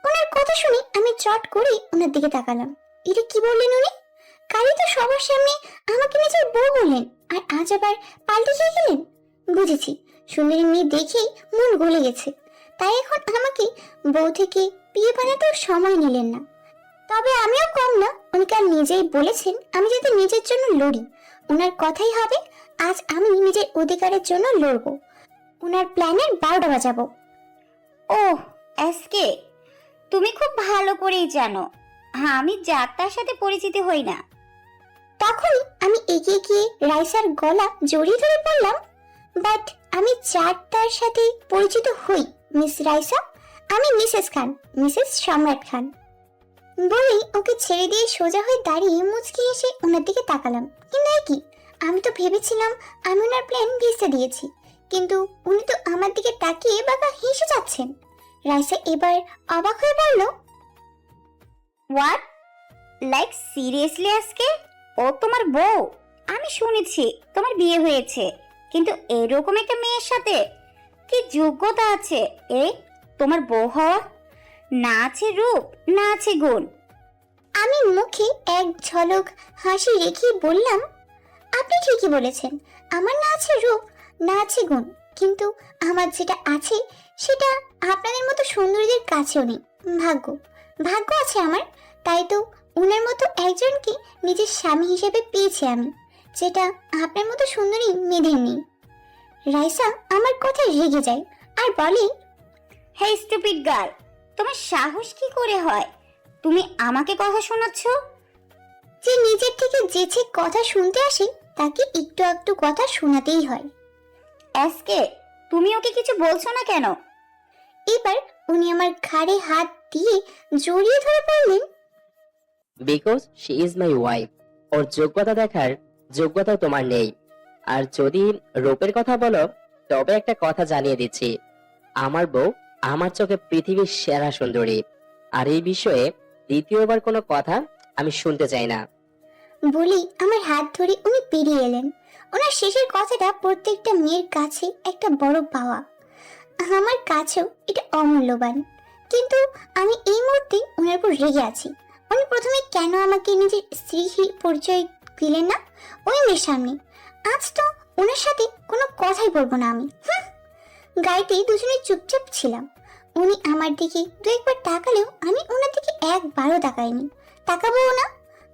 ওনার কথা শুনে আমি চট করে ওনার দিকে তাকালাম। এটা কি বললেন উনি? কালই তো সবার সামনে আমাকে নিজের বউ বললেন, আর আজ আবার পাল্টে খেয়ে গেলেন। বুঝেছি, সুন্দরী মেয়ে দেখেই মন গলে গেছে, তাই এখন আমাকে বউ থেকে বিয়ে বানাতেও সময় নিলেন না। তবে আমিও কম না। উনি কাল নিজেই বলেছেন আমি যাতে নিজের জন্য লড়ি। ওনার কথাই হবে, আজ আমি নিজের অধিকারের জন্য লড়বো। ওনার প্ল্যানের 12টা বাজাবো। ওহ এসকে, তুমি খুব ভালো করেই জানো আমি যাত্রার সাথে পরিচিত হই না। তখনই আমি এগিয়ে গিয়ে রাইসার গলা জড়িয়ে ধরে বললাম, বাট আমি যাত্রার সাথে পরিচিত হই মিস রাইসা। আমি মিসেস খান, মিসেস সম্রাট খান। বলেই ওকে ছেড়ে দিয়ে সোজা হয়ে দাঁড়িয়ে মুচকি এসে ওনার দিকে তাকালাম। কিন্তু এ কি, আমি তো ভেবেছিলাম আমি ওনার প্ল্যান ভেস্তে দিয়েছি, কিন্তু উনি তো আমার দিকে তাকিয়ে বাবা হেসে যাচ্ছেন। রাইসা এবার অবাক হয়ে বলল, হোয়াট, লাইক সিরিয়াসলি আজকে ও তোমার বউ? আমি শুনেছি তোমার বিয়ে হয়েছে, কিন্তু এরকম একটা মেয়ের সাথে কি যোগ্যতা আছে এই তোমার বউ হওয়া? না আছে রূপ, না আছে গুণ। আমি মুখে এক ঝলক হাসি রেখে বললাম, আপনি ঠিকই বলেছেন, আমার না আছে রূপ, না আছে গুণ, কিন্তু আমার যেটা আছে সেটা আপনাদের মতো সুন্দরীদের কাছেও নেই। ভাগ্য, ভাগ্য আছে আমার, তাই তো উনার মতো একজনকে নিজের স্বামী হিসেবে পেয়েছি আমি, যেটা আপনার মতো সুন্দরী মেয়েদের নেই। রাইসা আমার কথায় রেগে যায় আর বলে, হে স্টুপিড গার্ল, তোমার সাহস কি করে হয়? তুমি আমাকে কথা শোনাচ্ছ? যে নিজের থেকে যেচে কথা শুনতে আসে তাকে একটু একটু কথা শোনাতেই হয়। আজকে তুমি ওকে কিছু বলছো না কেন? এবার উনি আমার ঘাড়ে হাত দিয়ে জড়িয়ে ধরে বললেন, because she is my wife. ওর যোগ্যতা দেখার যোগ্যতা তোমার নেই। আর যদি রূপের কথা বলো, তবে একটা কথা জানিয়ে দিচ্ছি, আমার বউ আমার চোখে পৃথিবীর সেরা সুন্দরী। আর এই বিষয়ে দ্বিতীয়বার কোনো কথা আমি শুনতে চাই না। বলেই আমার হাত ধরে উনি বেরিয়ে এলেন। ওনার শেষের কথাটা প্রত্যেকটা মেয়ের কাছে একটা বড় পাওয়া, আমার কাছেও এটা অমূল্যবান। কিন্তু আমি এই মুহূর্তে ওনার উপর রেগে আছি। উনি প্রথমে কেন আমাকে নিজের স্ত্রী পরিচয় দিলেন না ওই মেয়ের সামনে? আজ তো ওনার সাথে কোনো কথাই বলবো না আমি। গাড়িতে দুজনে চুপচাপ ছিলাম। উনি আমার দিকে দু একবার তাকালেও আমি ওনার দিকে একবারও তাকাইনি, তাকাবো না।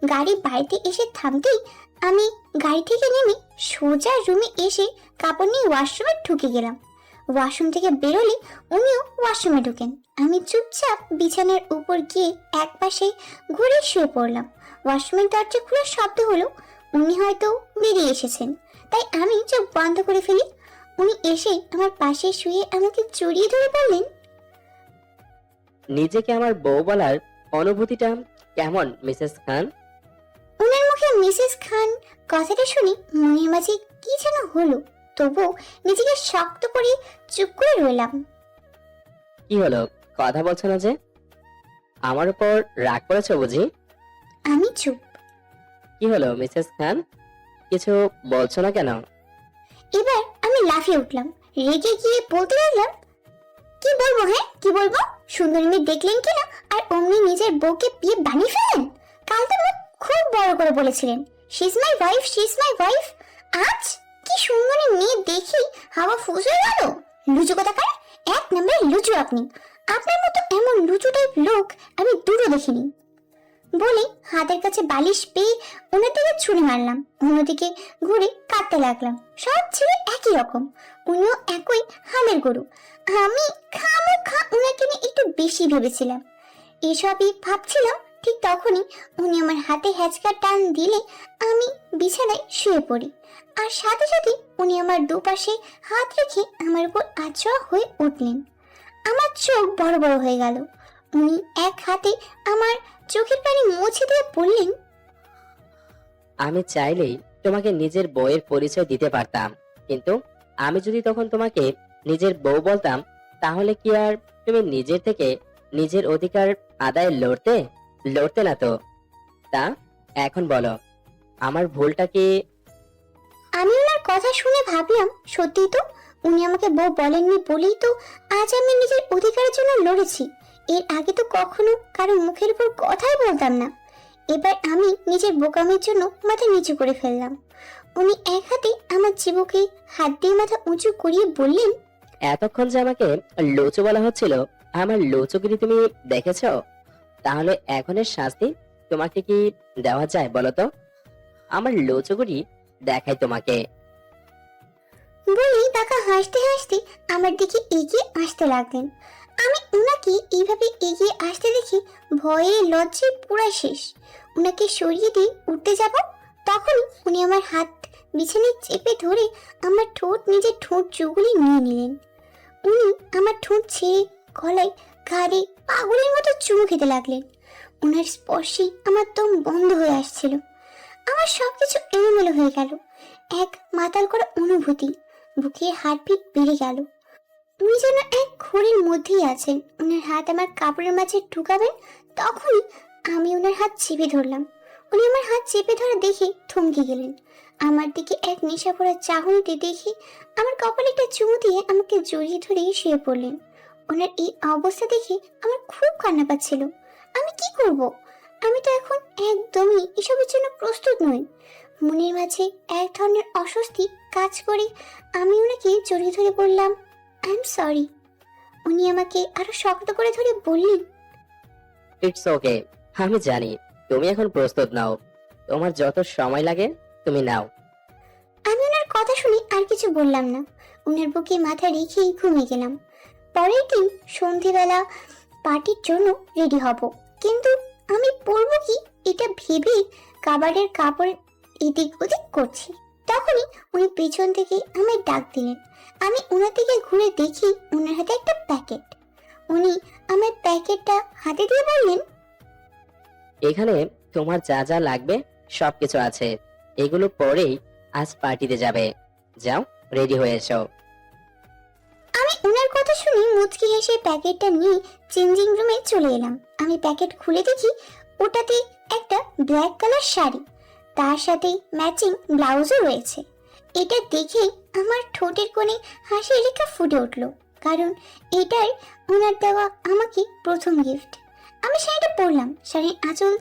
গাড়ি বাড়িতে এসে থামতেই আমি গাড়ি থেকে নেমে সোজা রুমে এসে কাপড় নিয়ে ওয়াশরুমে ঢুকে গেলাম। ওয়াশরুম থেকে বেরোলে উনিও ওয়াশরুমে ঢুকেন। আমি চুপচাপ বিছানার উপর গিয়ে একপাশে ঘুরে শুয়ে পড়লাম। ওয়াশরুমের দরজা খোলার শব্দ হলো, উনি হয়তো বেরিয়ে এসেছেন, তাই আমি চোখ বন্ধ করে ফেলি। উনি এসে আমার পাশে শুয়ে আমাকে জড়িয়ে ধরে বললেন, নিজেকে আমার বউ বলার অনুভূতিটা কেমন মিসেস খান? উনার মুখে মিসেস খান কথাটা শুনে মনের মাঝে কি যেন হলো, তবু নিজেকে শক্ত করে চুপ করে রইলাম। কি হলো, কথা বলছো না যে? আমার উপর রাগ করেছো বুঝি? আমি চুপ। কি হলো মিসেস খান, কিছু বলছো না কেন? এবার আমি লাফিয়ে উঠলাম, রেগে গিয়ে বলতে লাগলাম, কি বলবো? হ্যাঁ কি বলবো? সুন্দরী মেয়ে দেখলেন কিনা আর অমনি নিজের বউকে বিয়ে বানিয়ে ফেলেন। কাল তো মুখ খুব বড় করে বলেছিলেন, she is my wife, she is my wife. আজ কি সুন্দরী মেয়ে দেখি হাওয়া ফুস হয়ে গেল। লুচু কথাকার, এক নম্বরে লুচু আপনি। আপনার মতো এমন লুচু টাইপ লোক আমি দূরও দেখিনি। বলে হাতের কাছে বালিশ পেয়ে ওনার দিকে ছুরি মারলাম, অন্যদিকে ঘুরে কাঁদতে লাগলাম। সব ছিল একই রকম, উনিও একই হালের গরু। আমি খামোখা ওনাকে নিয়ে একটু বেশি ভেবেছিলাম। এসবই ভাবছিলাম, ঠিক তখনই উনি আমার হাতে হ্যাচকা টান দিলে আমি বিছানায় শুয়ে পড়ি। আর সাথে সাথে উনি আমার দুপাশে হাত রেখে আমার উপর আচড়া হয়ে উঠলেন। আমার চোখ বড় বড় হয়ে গেল। উনি এক হাতে আমার চোখের পানি মুছে দিয়ে বললেন, আমি চাইলেই তোমাকে নিজের বউয়ের পরিচয় দিতে পারতাম, কিন্তু আমি যদি তখন তোমাকে নিজের বউ বলতাম, তাহলে কি আর তুমি নিজের থেকে নিজের অধিকার আদায় লড়তে না তো? তা এখন বলো, আমার ভুলটা কি? আমি ওনার কথা শুনে ভাবলাম, সত্যি তো উনি আমাকে বউ বলেননি বলেই তো আজ আমি নিজের অধিকারের জন্য লড়েছি। এর আগে তো কখনো কারো মুখের উপর কথাই বলতাম না। এবার আমি নিজের বোকামির জন্য মাথা নিচু করে ফেললাম। উনি এক হাতে আমার চিবুকে হাত দিয়ে মাথা উঁচু করিয়ে বললেন, এতক্ষণ যে আমাকে লোচো বলা হচ্ছিল, আমার লোচগিরি তুমি দেখেছো? তাহলে এখনের শাস্তি তোমাকে কি দেওয়া যায় বলো তো? আমার লোচগিরি দেখাই তোমাকে। বলেই বাঁকা হাসতে হাসতে আমার দিকে এগিয়ে আসতে লাগলেন। আমি উনাকে এইভাবে এগিয়ে আসতে দেখে ভয়ে লজ্জায় পুরা শেষ। উনাকে সরিয়ে দিয়ে উঠতে যাব, তখনই উনি আমার হাত বিছানায় চেপে ধরে আমার ঠোঁট নিজের ঠোঁট জুগুলি নিয়ে নিলেন। উনি আমার ঠোঁট ছেড়ে গলায় ঘাড়ে পাগলের মতো চুমু খেতে লাগলেন। ওনার স্পর্শে আমার দম বন্ধ হয়ে আসছিল। আমার সবকিছু এলোমেলো হয়ে গেল। এক মাতাল করা অনুভূতি, বুকের হার্টবিট বেড়ে গেল। উনি যেন এক ঘোরের মধ্যেই আছেন। ওনার হাত আমার কাপড়ের মাঝে ঢুকাবেন, তখনই আমি ওনার হাত চেপে ধরলাম। উনি আমার হাত চেপে ধরে দেখে থমকে গেলেন। আমার দিকে এক নেশা ভরা চাহনিতে দেখে আমার কপালে একটা চুমু দিয়ে আমাকে জড়িয়ে ধরে শুয়ে পড়লেন। ওনার এই অবস্থা দেখে আমার খুব কান্না পাচ্ছিল। আমি কি করব? আমি তো এখন একদমই এসবের জন্য প্রস্তুত নই। মনের মাঝে এক ধরনের অস্বস্তি কাজ করে আমি ওনাকে জড়িয়ে ধরে বললাম, আই এম সরি। উনি আমাকে আরো শক্ত করে ধরে বললেন, ইটস ওকে, আমি জানি তুমি এখন প্রস্তুত নাও, তোমার যত সময় লাগে তুমি নাও। আমি ওনার কথা শুনে আর কিছু বললাম না। ওনার বুকে মাথা রেখেই ঘুমিয়ে গেলাম। পরের দিন সন্ধেবেলা পার্টির জন্য রেডি হব, কিন্তু আমি পরবো কি এটা ভেবে কাবারের কাপড় এদিক ওদিক করছি। তখনই উনি পেছন থেকে আমায় ডাক দিলেন। আমি ওনার দিকে ঘুরে দেখি ওনার হাতে একটা প্যাকেট। উনি আমার প্যাকেটটা হাতে দিয়ে বললেন, এখানে তোমার যা যা লাগবে সবকিছু আছে, এগুলো পরেই আজ পার্টিতে যাবে। যাও, রেডি হয়ে এসো। আমি ওনার কথা শুনে মুচকি হেসে প্যাকেটটা নিয়ে চেঞ্জিং রুমে চলে এলাম। আমি প্যাকেট খুলে দেখি ওটাতে একটা ব্ল্যাক কালার শাড়ি, তার সাথে ম্যাচিং ব্লাউজও রয়েছে। এটা দেখে আমার ঠোঁটের কোণে হাসির রেখা ফুটে উঠলো, কারণ এটাই ওনার দেওয়া আমাকে প্রথম গিফট। আমি শাড়িটা পরলাম, শাড়ির আঁচল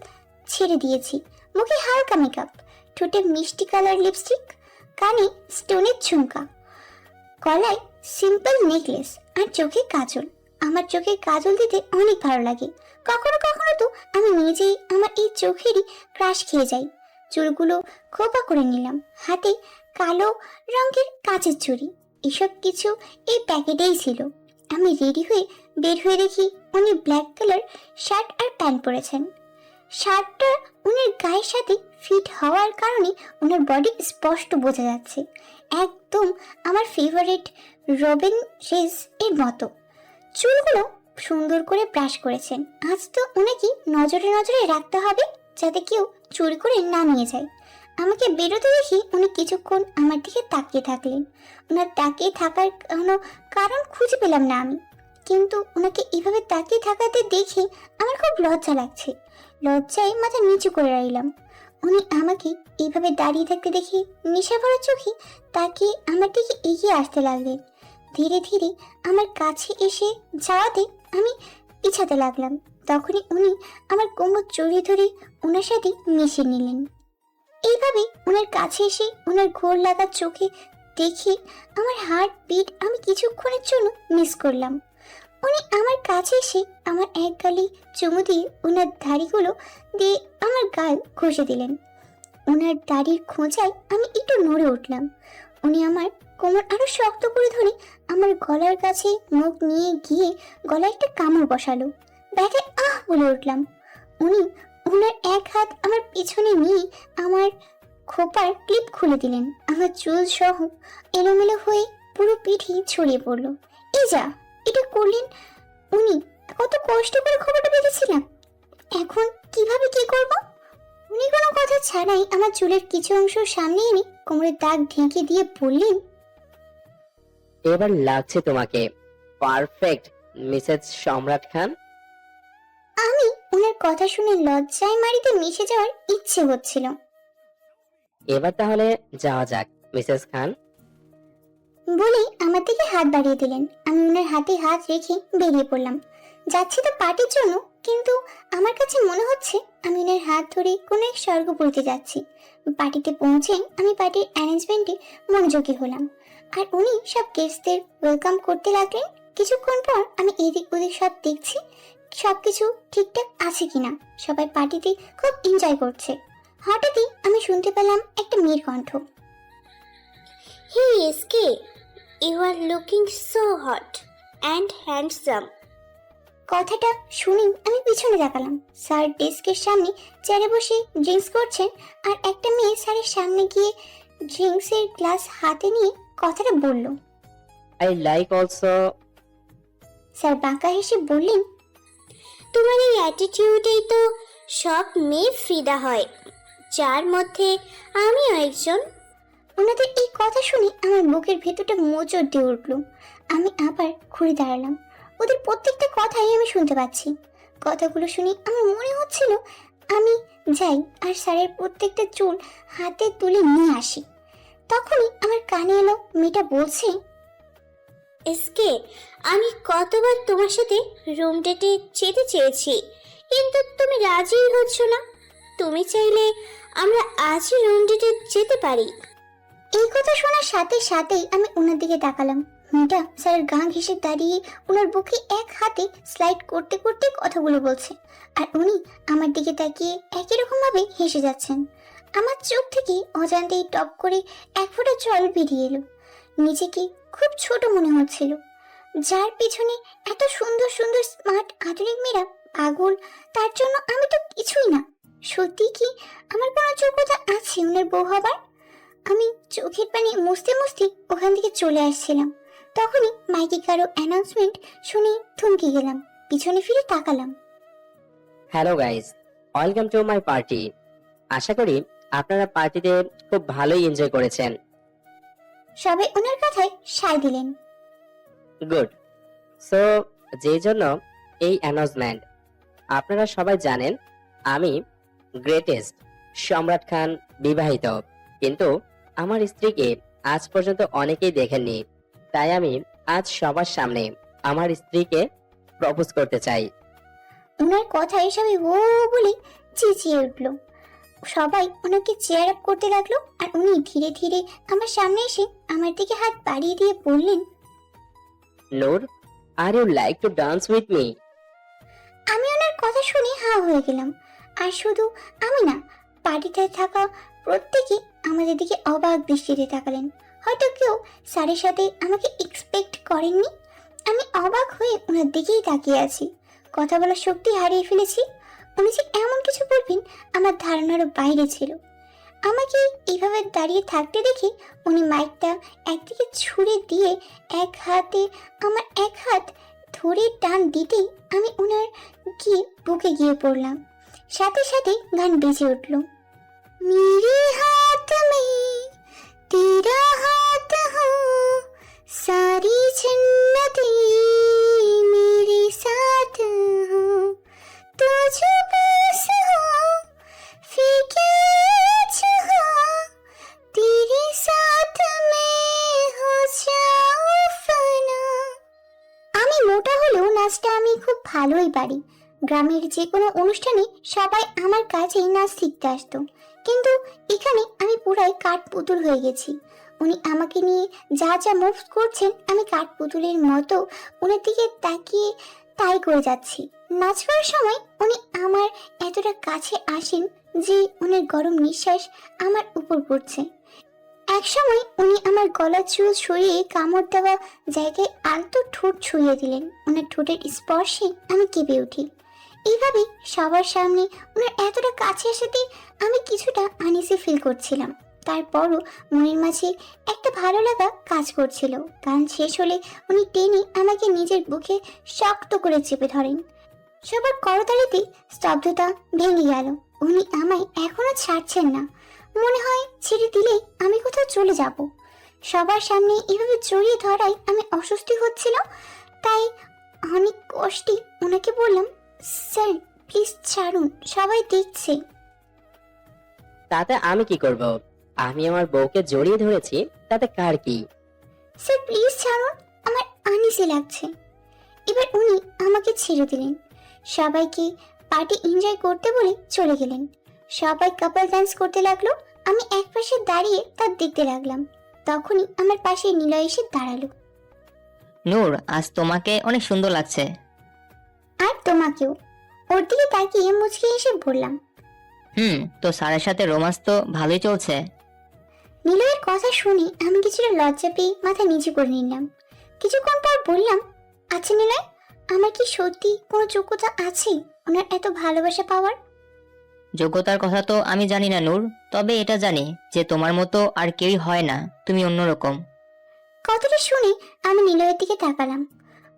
ছেড়ে দিয়েছি, মুখে হালকা মেকআপ, ঠোঁটে মিষ্টি কালার লিপস্টিক, কানে স্টোনের ঝুমকা, গলায় সিম্পল নেকলেস আর চোখে কাজল। আমার চোখে কাজল দিতে অনেক ভালো লাগে। কখনো কখনো তো আমি নিজেই আমার এই চোখেরই ক্রাশ খেয়ে যাই। চুলগুলো খোপা করে নিলাম, হাতে কালো রঙের কাচের চুড়ি, এসব কিছু এই প্যাকেটেই ছিল। আমি রেডি হয়ে বের হয়ে দেখি উনি ব্ল্যাক কালার শার্ট আর প্যান্ট পরেছেন। শার্টটা উনার গায়ের সাথে ফিট হওয়ার কারণে ওনার বডি স্পষ্ট বোঝা যাচ্ছে, একদম আমার ফেভারিট রবিন রেজ এর মতো। চুলগুলো সুন্দর করে ব্রাশ করেছেন। আজ তো ওনাকে নজরে নজরে রাখতে হবে যাতে কেউ চুরি করে না নিয়ে যায়। আমাকে বেরোতে দেখি উনি কিছুক্ষণ আমার দিকে তাকিয়ে থাকলেন। ওনার তাকিয়ে থাকার কোনো কারণ খুঁজে পেলাম না আমি, কিন্তু ওনাকে এভাবে তাকিয়ে থাকাতে দেখে আমার খুব লজ্জা লাগছে। লজ্জায় মাথা নিচু করে রইলাম। উনি আমাকে এইভাবে দাঁড়িয়ে থাকতে দেখে নেশা ভরা চোখে তাকিয়ে আমার দিকে এগিয়ে আসতে লাগলেন। ধীরে ধীরে আমার কাছে এসে যাওয়াতে আমি পিছাতে লাগলাম। তখনই উনি আমার কোমর জড়িয়ে ধরে ওনার সাথে মিশে নিলেন। এইভাবে ওনার কাছে এসে ওনার ঘোর লাগা চোখে দেখে আমার হার্ট বিট আমি কিছুক্ষণের জন্য মিস করলাম। উনি আমার কাছে এসে আমার এক গালে চুমু দিয়ে ওনার দাড়িগুলো দিয়ে আমার গাল ঘষে দিলেন। ওনার দাড়ির খোঁচায় আমি একটু নড়ে উঠলাম। উনি আমার কোমর আরো শক্ত করে ধরে আমার গলার কাছে মুখ নিয়ে গিয়ে গলায় একটা কামড় বসালো। ব্যাগে আহ বলে উঠলাম। উনি ওনার এক হাত আমার পিছনে নিয়ে আমার খোপার ক্লিপ খুলে দিলেন। আমার চুল সহ এলোমেলো হয়ে পুরো পিঠে ছড়িয়ে পড়লো। এই যা, এটা করলেন উনি? কত কষ্ট করে খবরটা বেঁধেছিলাম, এখন কিভাবে কি করব? উনি কোনো কথা ছাড়াই আমার চুলের কিছু অংশ সামনে এনে কোমরের দাগ ঢেকে দিয়ে বললেন, এবার লাগছে তোমাকে পারফেক্ট মিসেস সম্রাট খান। আমি ওনার কথা শুনে লজ্জায় মাটিতে মিশে যাওয়ার ইচ্ছে হচ্ছিল। এবার তাহলে যাওয়া যাক মিসেস খান। বলে আমার দিকে হাত বাড়িয়ে দিলেন। আমি ওনার হাতে হাত রেখে বেরিয়ে পড়লাম। যাচ্ছি তো পার্টির জন্য, কিন্তু আমার কাছে মনে হচ্ছে আমি ওনার হাত ধরে কোনো এক স্বর্গপুরীতে যাচ্ছি। পার্টিতে পৌঁছে আমি পার্টির অ্যারেঞ্জমেন্টে মনোযোগী হলাম, আর উনি সব গেস্টদের ওয়েলকাম করতে লাগলেন। কিছুক্ষণ পর আমি এদিক ওদিক সব দেখছি সবকিছু ঠিকঠাক আছে কিনা। সবাই পার্টিতে খুব এনজয় করছে। হঠাৎই আমি শুনতে পেলাম একটা মেয়ের কণ্ঠ, hey SK, you are looking so hot and handsome. কথাটা শুনে আমি পিছনে তাকালাম। স্যার ডেস্কের সামনে চেয়ারে বসে ড্রিঙ্কস করছেন, আর একটা মেয়ে স্যারের সামনে গিয়ে ড্রিঙ্কসের গ্লাস হাতে নিয়ে কথাটা বলল। I like also. স্যার বাঁকা হেসে বললেন, তোমার এই অ্যাটিটিউডেই তো সব মেয়ে ফিদা হয়, যার মধ্যে আমিও একজন। ওনাদের এই কথা শুনে আমার বুকের ভেতরটা মোচড় দিয়ে উঠল। আমি আবার ঘুরে দাঁড়ালাম। ওদের প্রত্যেকটা কথাই আমি শুনতে পাচ্ছি। কথাগুলো শুনে আমার মনে হচ্ছিল আমি যাই আর স্যারের প্রত্যেকটা চুল হাতে তুলে নিয়ে আসি। তখনই আমার কানে এলো মেয়েটা বলছে, এসকে, আমি কতবার তোমার সাথে রুম ডেটে যেতে চেয়েছি, কিন্তু তুমি রাজিই হচ্ছ না। তুমি চাইলে আমরা আজই রুম ডেটে যেতে পারি। এই কথা শোনার সাথে সাথেই আমি ওনার দিকে তাকালাম। মেয়েটা স্যারের গা ঘেঁষে দাঁড়িয়ে ওনার বুকে এক হাতে স্লাইড করতে করতে কথাগুলো বলছে, আর উনি আমার দিকে তাকিয়ে একই রকম ভাবে হেসে যাচ্ছেন। আমার চোখ থেকে অজান্তেই টপ করে এক ফোঁটা জল বেরিয়ে এলো। নিজেকে খুব ছোট মনে হচ্ছিল। যার পিছনে এত সুন্দর সুন্দর স্মার্ট আধুনিক মেয়েরা পাগল, তার জন্য আমি তো কিছুই না। সত্যি কি আমার কোনো যোগ্যতা আছে ওনার বউ হবার? আমি চোখের পানি মুছতে মুছতে ওখান থেকে চলে আসছিলাম। তখনই মাইকে কারো অ্যানাউন্সমেন্ট শুনে থমকে গেলাম, পিছনে ফিরে তাকালাম। Hello guys, welcome to my party. আশা করি আপনারা পার্টিতে খুব ভালোই এনজয় করেছেন। সবাই ওনার কথায় সায় দিলেন। গুড। সো যে জন্য এই অ্যানাউন্সমেন্ট, আপনারা সবাই জানেন আমি গ্রেটেস্ট সম্রাট খান বিবাহিত, কিন্তু আমার স্ত্রীকে আজ পর্যন্ত অনেকেই দেখেননি। তাই আমি আজ সবার সামনে আমার স্ত্রীকে প্রপোজ করতে চাই। ওনার কথায় সবাই ও বলে চেঁচিয়ে উঠল। সবাই ওনাকে চেয়ার আপ করতে লাগলো, আর উনি ধীরে ধীরে আমার সামনে এসে আমার দিকে হাত বাড়িয়ে দিয়ে বললেন, Noor, are you like to dance with me? আমি ওনার কথা শুনে হা হয়ে গেলাম। আর শুধু আমি না, পার্টিটায় থাকা প্রত্যেকে আমাদের দিকে অবাক দৃষ্টিতে তাকালেন। হয়তো কেউ স্যারের সাথে আমাকে এক্সপেক্ট করেননি। আমি অবাক হয়ে ওনার দিকেই তাকিয়ে আছি। কথা বলার শক্তি হারিয়ে ফেলেছি। উনি যে এমন কিছু বলবেন আমার ধারণারও বাইরে ছিল। আমাকে এইভাবে দাঁড়িয়ে থাকতে দেখে উনি মাইকটা একদিকে ছুঁড়ে দিয়ে এক হাতে আমার এক হাত ধরে টান দিতেই আমি ওনার গিয়ে বুকে গিয়ে পড়লাম। সাথে সাথে গান বেজে উঠল, মেরে হাত মে তেরা হাত হো, সারি জন্নতে মেরে সাথ হো, তুঝে পাস হো ফিকে চাহা, তেরে সাথ মে হো যাও ফানা। আমি মোটা হলেও নাচটা আমি খুব ভালোই পারি। গ্রামের যে কোনো অনুষ্ঠানে সবাই আমার কাছেই নাচ শিখতে আসতো, কিন্তু এখানে আমি পুরাই কাঠপুতুল হয়ে গেছি। উনি আমাকে নিয়ে যা যা মুভ করছেন আমি কাঠপুতুলের মতো ওনার দিকে তাকিয়ে তাই করে যাচ্ছি। নাচ করার সময় উনি আমার এতটা কাছে আসেন যে ওনার গরম নিঃশ্বাস আমার উপর পড়ছে। এক সময় উনি আমার গলার চুল সরিয়ে কামড় দেওয়া জায়গায় আলতো ঠোঁট ছুঁয়ে দিলেন। ওনার ঠোঁটের স্পর্শে আমি কেঁপে উঠি। এইভাবে সবার সামনে ওনার এতটা কাছে আসাতে আমি কিছুটা আনইজি ফিল করছিলাম। তারপরও মনের মাঝে একটা ভালো লাগা কাজ করছিল। গান শেষ হলে উনি টেনে আমাকে নিজের বুকে শক্ত করে চেপে ধরেন। সবার করতালিতে স্তব্ধতা ভেঙে গেল। উনি আমায় এখনো ছাড়ছেন না। মনে হয় ছেড়ে দিলে আমি কোথাও চলে যাব। সবার সামনে এভাবে জড়িয়ে ধরায় আমি অস্বস্তি হচ্ছিল। তাই অনেক কষ্টে ওনাকে বললাম, স্যার প্লিজ ছাড়ুন, সবাই দেখছে। তাতে আমি কি করব? আমি আমার বউকে জড়িয়ে ধরেছি, তাতে কার কি? স্যার প্লিজ ছাড়ুন, আমার আনইজি লাগছে। এবার উনি আমাকে ছেড়ে দিলেন। সবাইকে পার্টি এনজয় করতে বলে চলে গেলেন। সবাই কাপল ডান্স করতে লাগলো। আমি এক পাশে দাঁড়িয়ে তার দেখতে লাগলাম। তখনই আমার পাশে নিলয় এসে দাঁড়ালো। নূর, আজ তোমাকে অনেক সুন্দর লাগছে। আর তোমাকেও। ওর দিকে তাকিয়ে মুচকে এসে বললাম। তো স্যারের সাথে রোমান্স তো ভালোই চলছে। নিলয়ের কথা শুনে আমি কিছুটা লজ্জা পেয়ে মাথা নিচু করে নিলাম। কিছুক্ষণ পর বললাম, আচ্ছা নিলয়, আমার কি সত্যি কোনো যোগ্যতা আছে ওনার এত ভালোবাসা পাওয়ার? যোগ্যতার কথা তো আমি জানি না নূর, তবে এটা জানি যে তোমার মতো আর কেউই হয় না, তুমি অন্যরকম। কথাটা শুনে আমি নিলয়ের দিকে তাকালাম।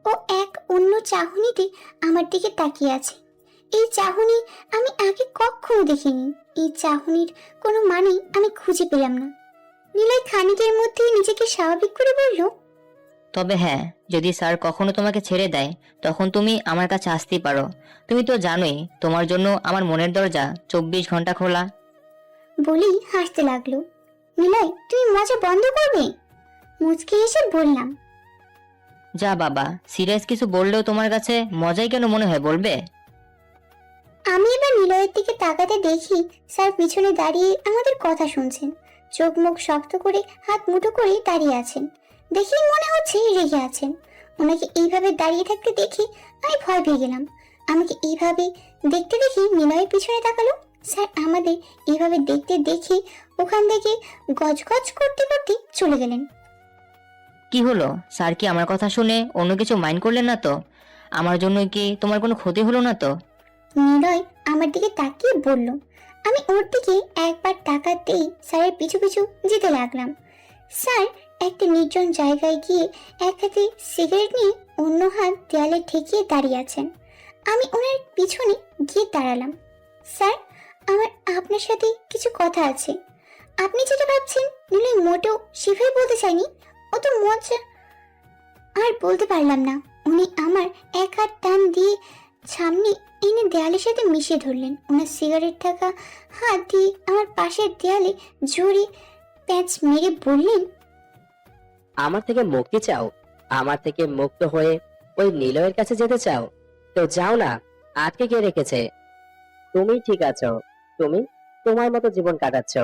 ও এক অন্য চাহনিতে আমার দিকে তাকিয়ে আছে। এই চাহনি আমি আগে কখনো দেখিনি। এই চাহনির কোনো মানেই আমি খুঁজে পেলাম না। নিলয় খানিকের মধ্যেই নিজেকে স্বাভাবিক করে বলল, তবে হ্যাঁ, যদি স্যার কখনো তোমাকে ছেড়ে দেয় তখন তুমি আমার কাছে আসতেই পারো। তুমি তো জানোই তোমার জন্য আমার মনের দরজা 24 ঘন্টা খোলা। বলেই হাসতে লাগলো। নিলয়, তুমি মজা বন্ধ করবে? মুচকি হেসে বললাম, যা বাবা, সিরিয়াস কিছু বললেও তোমার কাছে মজাই কেন মনে হয় বলবে? আমি এবার নিলয়ের দিকে তাকাতে দেখি স্যার পিছনে দাঁড়িয়ে আমাদের কথা শুনছেন। চোখ মুখ শক্ত করে হাত মুঠো করে দাঁড়িয়ে আছেন। দেখেই মনে হচ্ছে রেগে আছেন। ওনাকে এইভাবে দাঁড়িয়ে থাকতে দেখে আমি ভয় পেয়ে গেলাম। আমাকে এইভাবে দেখতে দেখে নিলয়ের পিছনে তাকালো। স্যার আমাদের এইভাবে দেখতে দেখে ওখান থেকে গজগজ করতে করতে চলে গেলেন। কি হলো স্যার, কি আমার কথা শুনে অন্য কিছু মাইন্ড করলেন না তো? আমার জন্য কি তোমার কোনো ক্ষতি হলো না তো? নিলয় আমার দিকে তাকিয়ে বলল। আমি ওর দিকে একবার তাকাতেই স্যারের পিছু পিছু যেতে লাগলাম। স্যার একটা নির্জন জায়গায় গিয়ে এক হাতে সিগারেট নিয়ে অন্য হাত দেয়ালে ঠেকিয়ে দাঁড়িয়ে আছেন। আমি ওনার পিছনে গিয়ে দাঁড়ালাম। স্যার, আমার আপনার সাথে কিছু কথা আছে। আপনি যেটা ভাবছেন নিলয় মোটেও সেভাবে বলতে চাইনি। ও তো মজা। আর বলতে পারলাম না। উনি আমার এক হাত টান দিয়ে সামনে এনে দেয়ালের সাথে মিশিয়ে ধরলেন। ওনার সিগারেট থাকা হাত দিয়ে আমার পাশের দেয়ালে জোরে প্যাঁচ মেরে বললেন, আমার থেকে মুক্তি চাও? আমার থেকে মুক্ত হয়ে ওই নিলয়ের কাছে যেতে চাও? তো যাও না, আটকে কে রেখেছে? তুমি ঠিক আছো, তুমি তোমার মতো জীবন কাটাচ্ছ।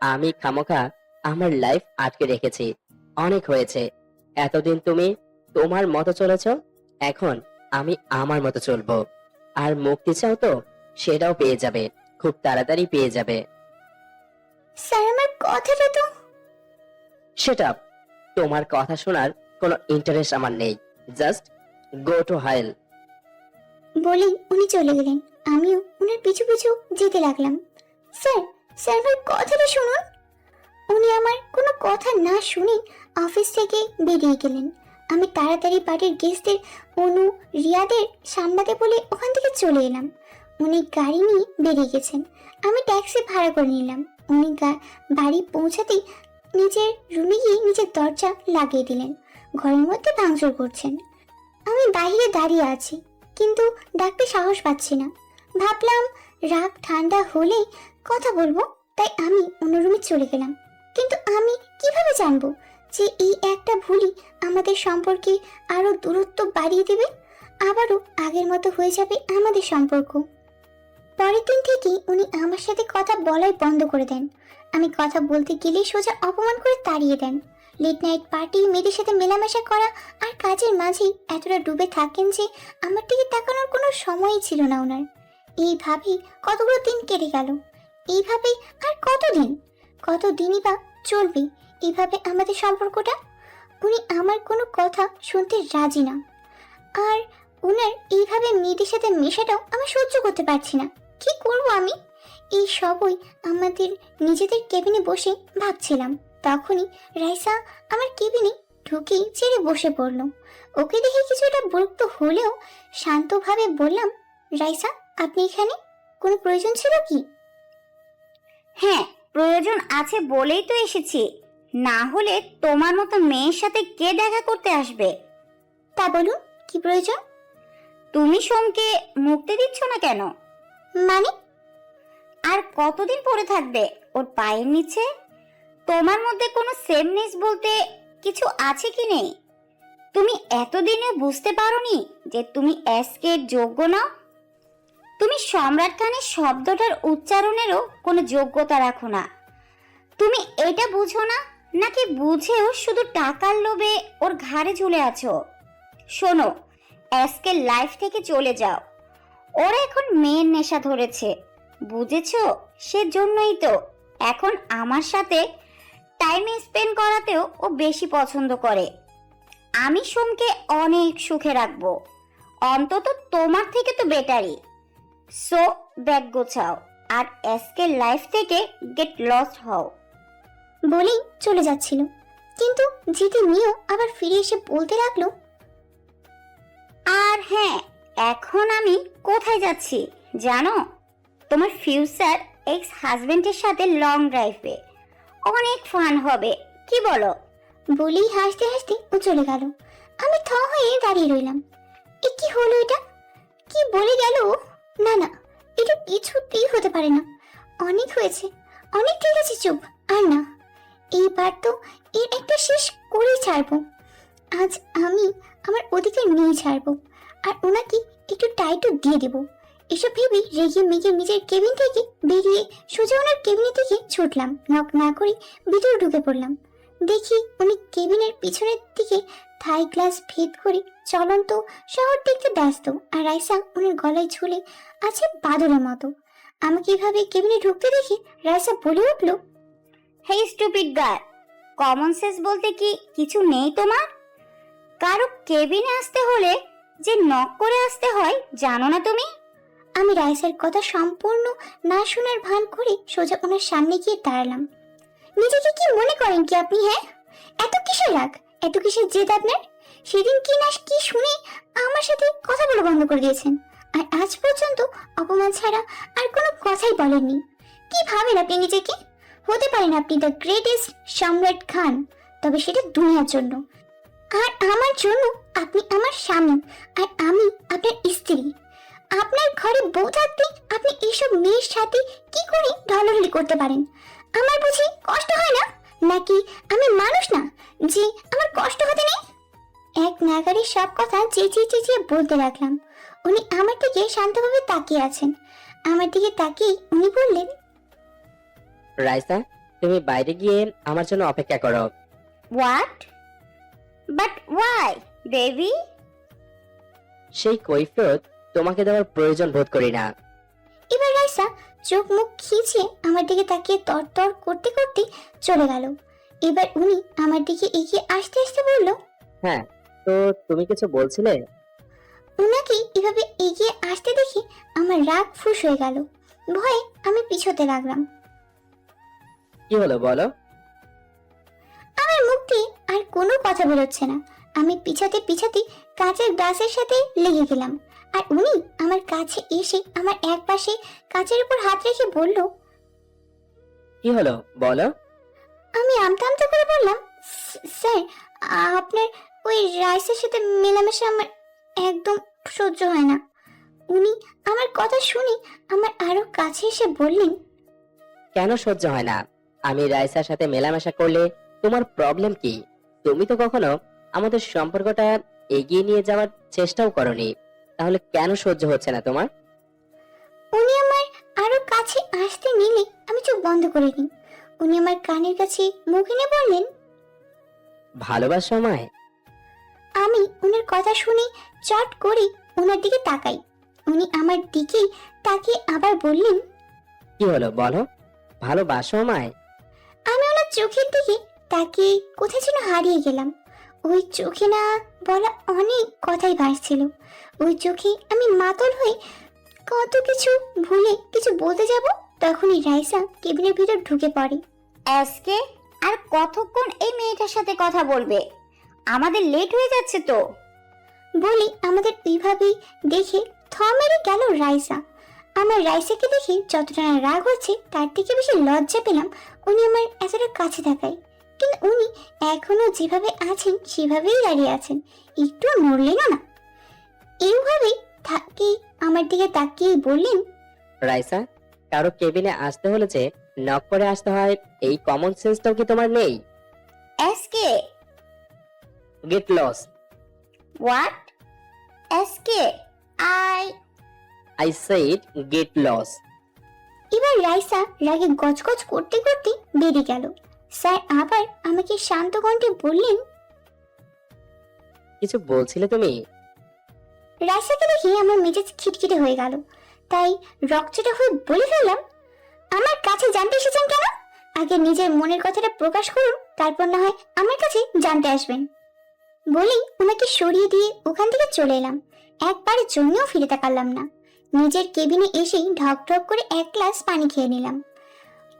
আমি খামোখা আমার লাইফ আটকে রেখেছি। অনেক হয়েছে। এতদিন তুমি তোমার মতো চলেছ, এখন আমি আমার মতো চলবো। আর মুক্তি চাও তো সেটাও পেয়ে যাবে, খুব তাড়াতাড়ি পেয়ে যাবে। স্যার আমার কথাটা তো। সেটা তোমার কথা শোনার কোনো ইন্টারেস্ট আমার নেই। Just go to hell. বলেই উনি চলে গেলেন। আমিও উনার পিছু পিছু যেতে লাগলাম। স্যার, স্যার আমার কথাটা শুনুন। উনি আমার কোনো কথা না শুনে অফিস থেকে বেরিয়ে গেলেন। আমি তাড়াতাড়ি বাড়ির গেস্টদের অনু রিয়াদের সামলাতে বলে ওখান থেকে চলে এলাম। উনি গাড়ি নিয়ে বেরিয়ে গেছেন। আমি ট্যাক্সি ভাড়া করে নিলাম। উনি বাড়ি পৌঁছাতেই নিজের রুমে গিয়ে নিজের দরজা লাগিয়ে দিলেন। ঘরের মধ্যে ভাঙচুর করছেন। আমি বাইরে দাঁড়িয়ে আছি, কিন্তু ডাকতে সাহস পাচ্ছি না। ভাবলাম রাগ ঠান্ডা হলেই কথা বলবো, তাই আমি অন্য রুমে চলে গেলাম। কিন্তু আমি কিভাবে জানবো যে এই একটা ভুলই আমাদের সম্পর্কে আরো দূরত্ব বাড়িয়ে দেবে, আবারও আগের মতো হয়ে যাবে আমাদের সম্পর্ক। পরের দিন থেকে উনি আমার সাথে কথা বলাই বন্ধ করে দেন। আমি কথা বলতে গেলেই সোজা অপমান করে তাড়িয়ে দেন। লেট নাইট পার্টি, মেয়েদের সাথে মেলামেশা করা আর কাজের মাঝেই এতটা ডুবে থাকেন যে আমার দিকে তাকানোর কোনো সময়ই ছিল না ওনার। এইভাবেই কতগুলো দিন কেটে গেল। এইভাবেই আর কতদিনই বা চলবে এইভাবে আমাদের সম্পর্কটা। উনি আমার কোনো কথা শুনতে রাজি না। আর ওনার এইভাবে মেয়েদের সাথে মেশাটাও আমি সহ্য করতে পারছি না। কি করব আমি? এই সবই আমাদের নিজেদের কেবিনে বসে ভাবছিলাম। তখনই রাইসা আমার কেবিনে ঢুকেই ছেড়ে বসে পড়ল। ওকে দেখে কিছুটা বিরক্ত হলেও শান্তভাবে বললাম, রাইসা, আপনি এখানে কোনো প্রয়োজন ছিল কি? হ্যাঁ, প্রয়োজন আছে বলেই তো এসেছি। না হলে তোমার মতো মেয়ের সাথে কে দেখা করতে আসবে? তা বলুন, কি প্রয়োজন? তুমি সোমকে মুক্তি দিচ্ছ না কেন? মানে? আর কতদিন পরে থাকবে ওর পায়ের নিচে? তোমার মধ্যে কোনো সেমনেস বলতে কিছু আছে কি নেই? তুমি এতদিনে বুঝতে পারোনি যে তুমি এসকের যোগ্য নাও? তুমি সম্রাট খানের শব্দটার উচ্চারণেরও কোনো যোগ্যতা রাখো না। তুমি এটা বুঝো না, নাকি বুঝেও শুধু টাকার লোভে ওর ঘাড়ে ঝুলে আছো? শোনো, এসকের লাইফ থেকে চলে যাও। ওরা এখন মেয়ের নেশা ধরেছে, বুঝেছো? সেজন্যই তো এখন আমার সাথে টাইম স্পেন্ড করাতেও ও বেশি পছন্দ করে। আমি সোমকে অনেক সুখে রাখবো, অন্তত তোমার থেকে তো বেটারই। সো ব্যাগ গোছাও আর এসকের লাইফ থেকে গেট লস্ট হও। বলেই চলে যাচ্ছিল, কিন্তু যেতে নিয়েও আবার ফিরে এসে বলতে লাগলো, আর হ্যাঁ, এখন আমি কোথায় যাচ্ছি জানো? তোমার ফিউচার এক্স হাজবেন্ডের সাথে লং ড্রাইভে। অনেক ফান হবে, কি বলো? বলেই হাসতে হাসতে ও চলে গেল। আমি থ হয়ে দাঁড়িয়ে রইলাম। এ কি হলো এটা? কি বলে গেল ও? না না, এটা কিছুতেই হতে পারে না। অনেক হয়েছে, অনেক, ঠিক আছে চুপ। আর না, এইবার তো এর একটা শেষ করেই ছাড়বো। আজ আমি আমার অধিকার নিয়ে ছাড়বো, আর ওনাকে একটু টাইটও দিয়ে দেবো। এসব ভেবে রেগে মেগে নিজের কেবিন থেকে বেরিয়ে সোজা ওনার কেবিনের দিকে ছুটলাম। নক না করে ভিতরে ঢুকে পড়লাম। দেখি উনি কেবিনের পিছনের দিকে থাই গ্লাস ভেদ করে চলন্ত শহর দেখতে ব্যস্ত, আর রাইসা ওনার গলায় ঝুলে আছে বাদরের মতো। আমাকে এভাবে কেবিনে ঢুকতে দেখে রাইসা বলে উঠল, হেই স্টুপিড গার্ল, কমন সেন্স বলতে কি কিছু নেই তোমার? কারো কেবিনে আসতে হলে যে নক করে আসতে হয় জানো না তুমি? আমি রাইসার কথা সম্পূর্ণ না শোনার ভান করে সোজা ওনার সামনে গিয়ে দাঁড়ালাম। নিজেকে কি মনে করেন কি আপনি? হ্যাঁ, এত কিসের রাগ, এত কিসের জেদ আপনার? সেদিন কি না কি শুনে আমার সাথে কথা বলা বন্ধ করে দিয়েছেন, আর আজ পর্যন্ত অপমান ছাড়া আর কোনো কথাই বলেননি। কি ভাবেন আপনি নিজেকে? হতে পারেন আপনি দ্য গ্রেটেস্ট সম্রাট খান, তবে সেটা দুনিয়ার জন্য, আর আমার জন্য আপনি আমার স্বামী, আর আমি আপনার স্ত্রী। আপনার ঘরে বউ থাকতে আপনি এইসব মেয়ের সাথে কি করে ঢলাঢলি করতে পারেন? আমার বুঝি কষ্ট হয় না? নাকি আমি মানুষ না যে আমার কষ্ট হতে নেই? এক নাগারে সব কথা চেঁচিয়ে চেঁচিয়ে বলতে লাগলাম। উনি আমার দিকে শান্তভাবে তাকিয়ে আছেন। আমার দিকে তাকিয়ে উনি বললেন, রাইসা, তুমি বাইরে গিয়ে আমার জন্য অপেক্ষা করো। হোয়াট? But why baby? সেই কৈফিয়ত তোমাকে দেওয়ার প্রয়োজন বোধ করি না। এবার রাইসা চোখ মুখ খিচে আমার দিকে তাকিয়ে তরতর করতে করতে চলে গেল। এবার উনি আমার দিকে এগিয়ে আসতে আসতে বলল, হ্যাঁ, তো তুমি কিছু বলছিলে? উনাকে এভাবে এগিয়ে আসতে দেখে আমার রাগ ফুস হয়ে গেল। ভয়ে আমি পিছোতে লাগলাম। কি হলো বলো? আমার মুখ দিয়ে আর কোনো কথা বেরোচ্ছে না। আমি পিছাতে পিছাতে কাঁচের গ্লাসের সাথে লেগে গেলাম, আর উনি আমার কাছে এসে আমার এক পাশে কাঁচের উপর হাত রেখে বলল, কি হলো বলো? আমি আমতা আমতা করে বললাম, স্যার, আপনার ওই রাইসের সাথে মেলামেশা আমার একদম সহ্য হয় না। উনি আমার কথা শুনে আমার আরো কাছে এসে বললেন, কেন সহ্য হয় না? আমি রাইসার সাথে মেলামেশা করলে তোমার প্রবলেম কি? তুমি তো কখনো আমাদের সম্পর্কটা এগিয়ে নিয়ে যাওয়ার চেষ্টাও করনি, তাহলে কেন সহ্য হচ্ছে না তোমার? উনি আমার আরো কাছে আসতে নিলে আমি চোখ বন্ধ করে নিই। উনি আমার কানের কাছে মুখ এনে বললেন, ভালোবাসো আমায়? আমি ওনার কথা শুনে চট করে ওনার দিকে তাকাই। উনি আমার দিকে তাকিয়ে আবার বললেন, কি হলো বলো, ভালোবাসো আমায়? আমি ওনার চোখের দিকে তাকিয়ে কোথায় যেন হারিয়ে গেলাম। ওই চোখে না বলা অনেক কথাই ভাসছিল। ওই চোখে আমি মাতল হয়ে কত কিছু ভুলে কিছু বলতে যাব, তখনই রাইসা কেবিনের ভিতর ঢুকে পড়ে। আজকে আর কতক্ষণ এই মেয়েটার সাথে কথা বলবে? আমাদের লেট হয়ে যাচ্ছে তো। বলি আমাদের এইভাবেই দেখে থ মেরে গেল রাইসা। আমার রাইসাকে দেখে যতটা না রাগ হচ্ছে তার থেকে বেশি লজ্জা পেলাম উনি আমার এতটা কাছে থাকায়। কিন্তু উনি এখনো যেভাবে আছেন সেভাবেই দাঁড়িয়ে আছেন, একটু নড়লেনও না। এইভাবেই থাকি আমার দিকে তাকিয়ে বললেন, রাইসা, কারো কেবিনে আসতে হলে যে নক করে আসতে হয়, এই কমন সেন্সটাও কি তোমার নেই? SK get lost. What? SK I said get lost. এবার রাইসা রাগে গজগজ করতে করতে বেরিয়ে গেল। স্যার আবার আমাকে শান্ত কণ্ঠে বললেন, কিছু বলছিলে তুমি? রাইসাকে দেখে আমার মেজাজ খিটখিটে হয়ে গেল, তাই রকচটা হয়ে বলে ফেললাম, আমার কাছে জানতে এসেছেন কেন? আগে নিজের মনের কথাটা প্রকাশ করুন, তারপর না হয় আমার কাছে জানতে আসবেন। বলেই ওনাকে সরিয়ে দিয়ে ওখান থেকে চলে এলাম। একবারের জন্যও ফিরে তাকালাম না। নিজের কেবিনে এসেই ঢক ঢক করে এক গ্লাস পানি খেয়ে নিলাম।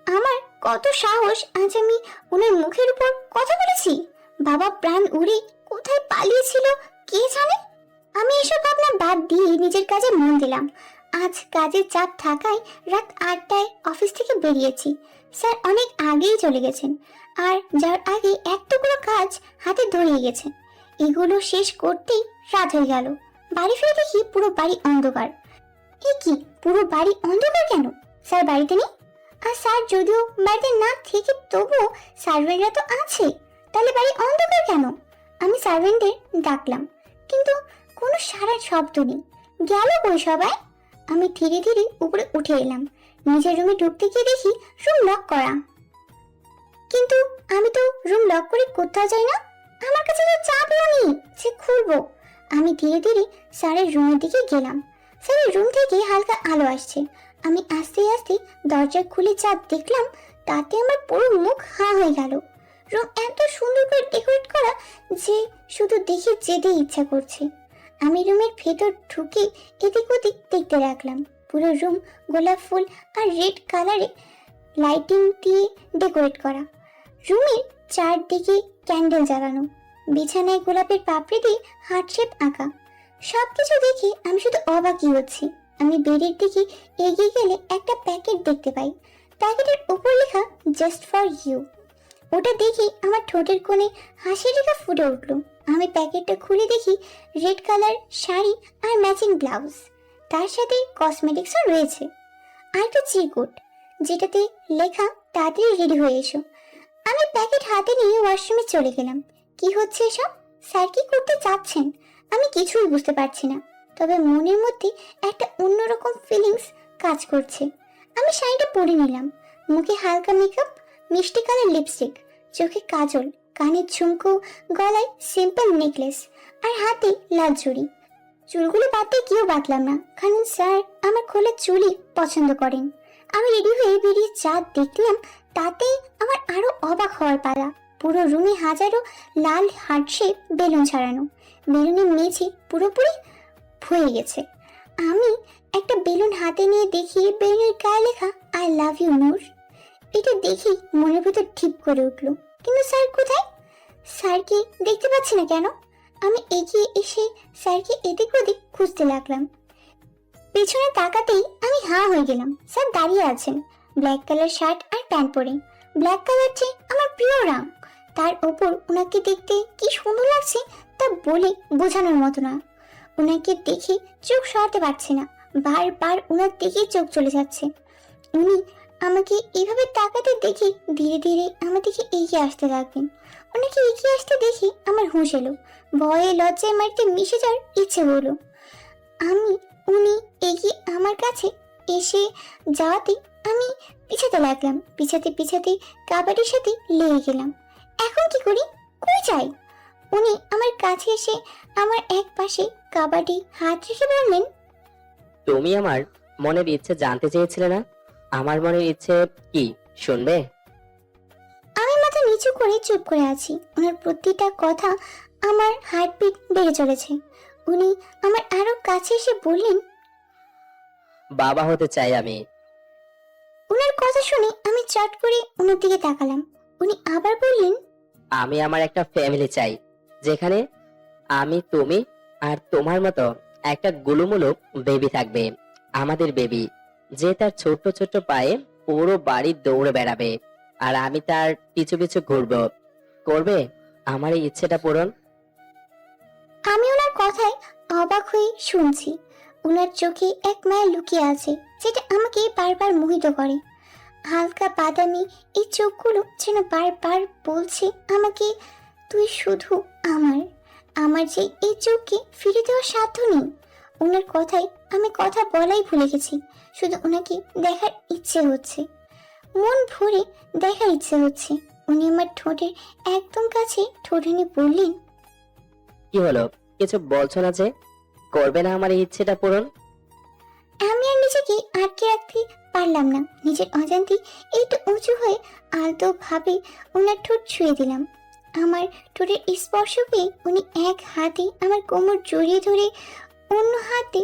আমার কত সাহস, আজ আমি ওনার মুখের উপর কথা বলেছি। বাবা প্রাণ উড়ে কোথায় পালিয়েছিল কে জানে। আমি এসব ভাবনা বাদ দিয়ে নিজের কাজে মন দিলাম। আজ কাজের চাপ থাকায় রাত 8টায় অফিস থেকে বেরিয়েছি। স্যার অনেক আগেই চলে গেছেন, আর যাওয়ার আগে এক টুকরো কাজ হাতে ধরিয়ে গেছেন। এগুলো শেষ করতেই রাত হয়ে গেল। বাড়ি ফিরে দেখি পুরো বাড়ি অন্ধকার। এ কি, পুরো বাড়ি অন্ধকার কেন? স্যার বাড়িতে নেই। আর স্যার যদিও বাড়িতে না থেকে তবুও সার্ভেন্টরা তো আছে, তাহলে বাড়ি অন্ধকার কেন? আমি সার্ভেন্টদের ডাকলাম, কিন্তু কোনো সারা শব্দ নেই। গেল কই সবাই? আমি ধীরে ধীরে উপরে উঠে এলাম। নিজের রুমে ঢুকতে গিয়ে দেখি রুম লক করা, কিন্তু আমি তো রুম লক করে কোথাও যাই না। আমার কাছে তো চাবিও নেই যে খুলবো। আমি ধীরে ধীরে স্যারের রুমের দিকে গেলাম। স্যারের রুম থেকে হালকা আলো আসছে। আমি আস্তে আস্তে দরজা খুলে যা দেখলাম তাতে আমার পুরো মুখ হাঁ হয়ে গেল। রুম এত সুন্দর করে ডেকোরেট করা যে শুধু দেখে যেতে ইচ্ছা করছে। আমি রুমের ভেতর ঢুকে এদিক ওদিক দেখতে লাগলাম। পুরো রুম গোলাপ ফুল আর রেড কালারে লাইটিং দিয়ে ডেকোরেট করা। রুমের চারদিকে ক্যান্ডেল জ্বালানো, বিছানায় গোলাপের পাপড়ি দিয়ে হার্ট শেপ আঁকা। সবকিছু দেখে আমি শুধু অবাকই হচ্ছি। আমি বেডের দিকে এগিয়ে গেলে একটা প্যাকেট দেখতে পাই। প্যাকেটের উপর লেখা জাস্ট ফর ইউ। ওটা দেখি আমার ঠোঁটের কোণে হাসির রেখা ফুটে উঠল। আমি প্যাকেটটা খুলে দেখি রেড কালার শাড়ি আর ম্যাচিং ব্লাউজ, তার সাথে কসমেটিক্সও রয়েছে। আর একটা চিরকুট যেটাতে লেখা তাড়াতাড়ি রেডি হয়ে এসো। আমি প্যাকেট হাতে নিয়ে ওয়াশরুমে চলে গেলাম। কি হচ্ছে এসব? স্যার কি করতে চাচ্ছেন আমি কিছুই বুঝতে পারছি না, তবে মনের মধ্যে একটা অন্যরকম ফিলিংস কাজ করছে। আমি শাড়িটা পরে নিলাম। মুখে হালকা মেকআপ, মিষ্টি কালার লিপস্টিক, চোখে কাজল, কানের ঝুমকো, গলায় সিম্পল নেকলেস আর হাতে লাল চুড়ি। চুলগুলো বাঁধতে কেউ বাঁধলাম না, কারণ স্যার আমার খোলা চুলই পছন্দ করেন। আমি রেডি হয়ে বেরিয়ে যা দেখলাম তাতে আমার আরো অবাক হওয়ার পালা। পুরো রুমে হাজারো লাল হার্ট শেপ বেলুন ছাড়ানো। বেলুনের মেঝে পুরোপুরি ভরে গেছে। আমি একটা বেলুন হাতে নিয়ে দেখি বেলুনের গায়ে লেখা আই লাভ ইউ নূর। এটা দেখি মনের ভেতর ঠিক করে উঠলো, কিন্তু স্যার কোথায়? স্যারকে দেখতে পাচ্ছি না কেন? আমি এগিয়ে এসে স্যারকে এদিক ওদিক খুঁজতে লাগলাম। পেছনে তাকাতেই আমি হাঁ হয়ে গেলাম। স্যার দাঁড়িয়ে আছেন, ব্ল্যাক কালার শার্ট আর প্যান্ট পরে। ব্ল্যাক কালার যে আমার প্রিয় রং, তার ওপর ওনাকে দেখতে কি সুন্দর লাগছে তা বলে বোঝানোর মতো না। ওনাকে দেখে চোখ সরাতে পারছে না, বারবার ওনার দিকে চোখ চলে যাচ্ছে। উনি আমাকে এভাবে তাকাতে দেখে ধীরে ধীরে আমার দিকে এগিয়ে আসতে লাগবেন। ওনাকে এগিয়ে আসতে দেখে আমার হুঁশ এলো। ভয়ে লজ্জায় মাটিতে মিশে যাওয়ার ইচ্ছে হলো। উনি এগিয়ে আমার কাছে এসে যাওয়াতে আমি পিছাতে লাগলাম। পিছাতে কাবাডির সাথে লেগে গেলাম। এখন কি করি, কই যাই? উনি আমার কাছে এসে আমার এক পাশে কাবাডি হাত রেখে বললেন, তুমি আমার মনের ইচ্ছে জানতে চেয়েছিলে না? আমার মনের ইচ্ছে কি শুনবে? আমি মাথা নিচু করে চুপ করে আছি। ওনার প্রতিটা কথা আমার হার্টবিট বেড়ে চলেছে। উনি আমার আরো কাছে এসে বললেন, বাবা হতে চাই আমি। ওনার কথা শুনে আমি চট করে ওনার দিকে তাকালাম। উনি আবার বললেন, আমি আমার একটা ফ্যামিলি চাই, যেখানে আমি, তুমি আর তোমার মতো একটা গুলুমুলু বেবি থাকবে। আমাদের বেবি, যে তার ছোট্ট ছোট্ট পায়ে পুরো বাড়ি দৌড়ে বেড়াবে, আর আমি তার পিছু পিছু ঘুরবো। করবে আমার এই ইচ্ছেটা পূরণ? আমি ওনার কথায় অবাক হয়ে শুনছি। ওনার চোখে এক মায়া লুকিয়ে আছে যেটা আমাকে বারবার মোহিত করে। হালকা বাদামি এই চোখগুলো যেন বারবার বলছে আমাকে, তুই শুধু আমার যে এই চোখকে ফিরে দেওয়ার সাধ্য নেই। ওনার কথায় আমি কথা বলাই ভুলে গেছি, শুধু ওনাকে দেখার ইচ্ছে হচ্ছে, মন ভরে দেখার ইচ্ছে হচ্ছে। উনি আমার ঠোঁটের একদম কাছে ঠোঁট এনে বললেন, কি হলো, কিছু বলছো না যে? করবে না আমার এই ইচ্ছেটা পূরণ? আমি আর নিজেকে আটকে রাখতে পারলাম না। নিজের অজান্তে একটু উঁচু হয়ে আলতো ভাবে ওনার ঠোঁট ছুঁয়ে দিলাম। আমার ঠোঁটের স্পর্শ পেয়ে উনি এক হাতে আমার কোমর জড়িয়ে ধরে, অন্য হাতে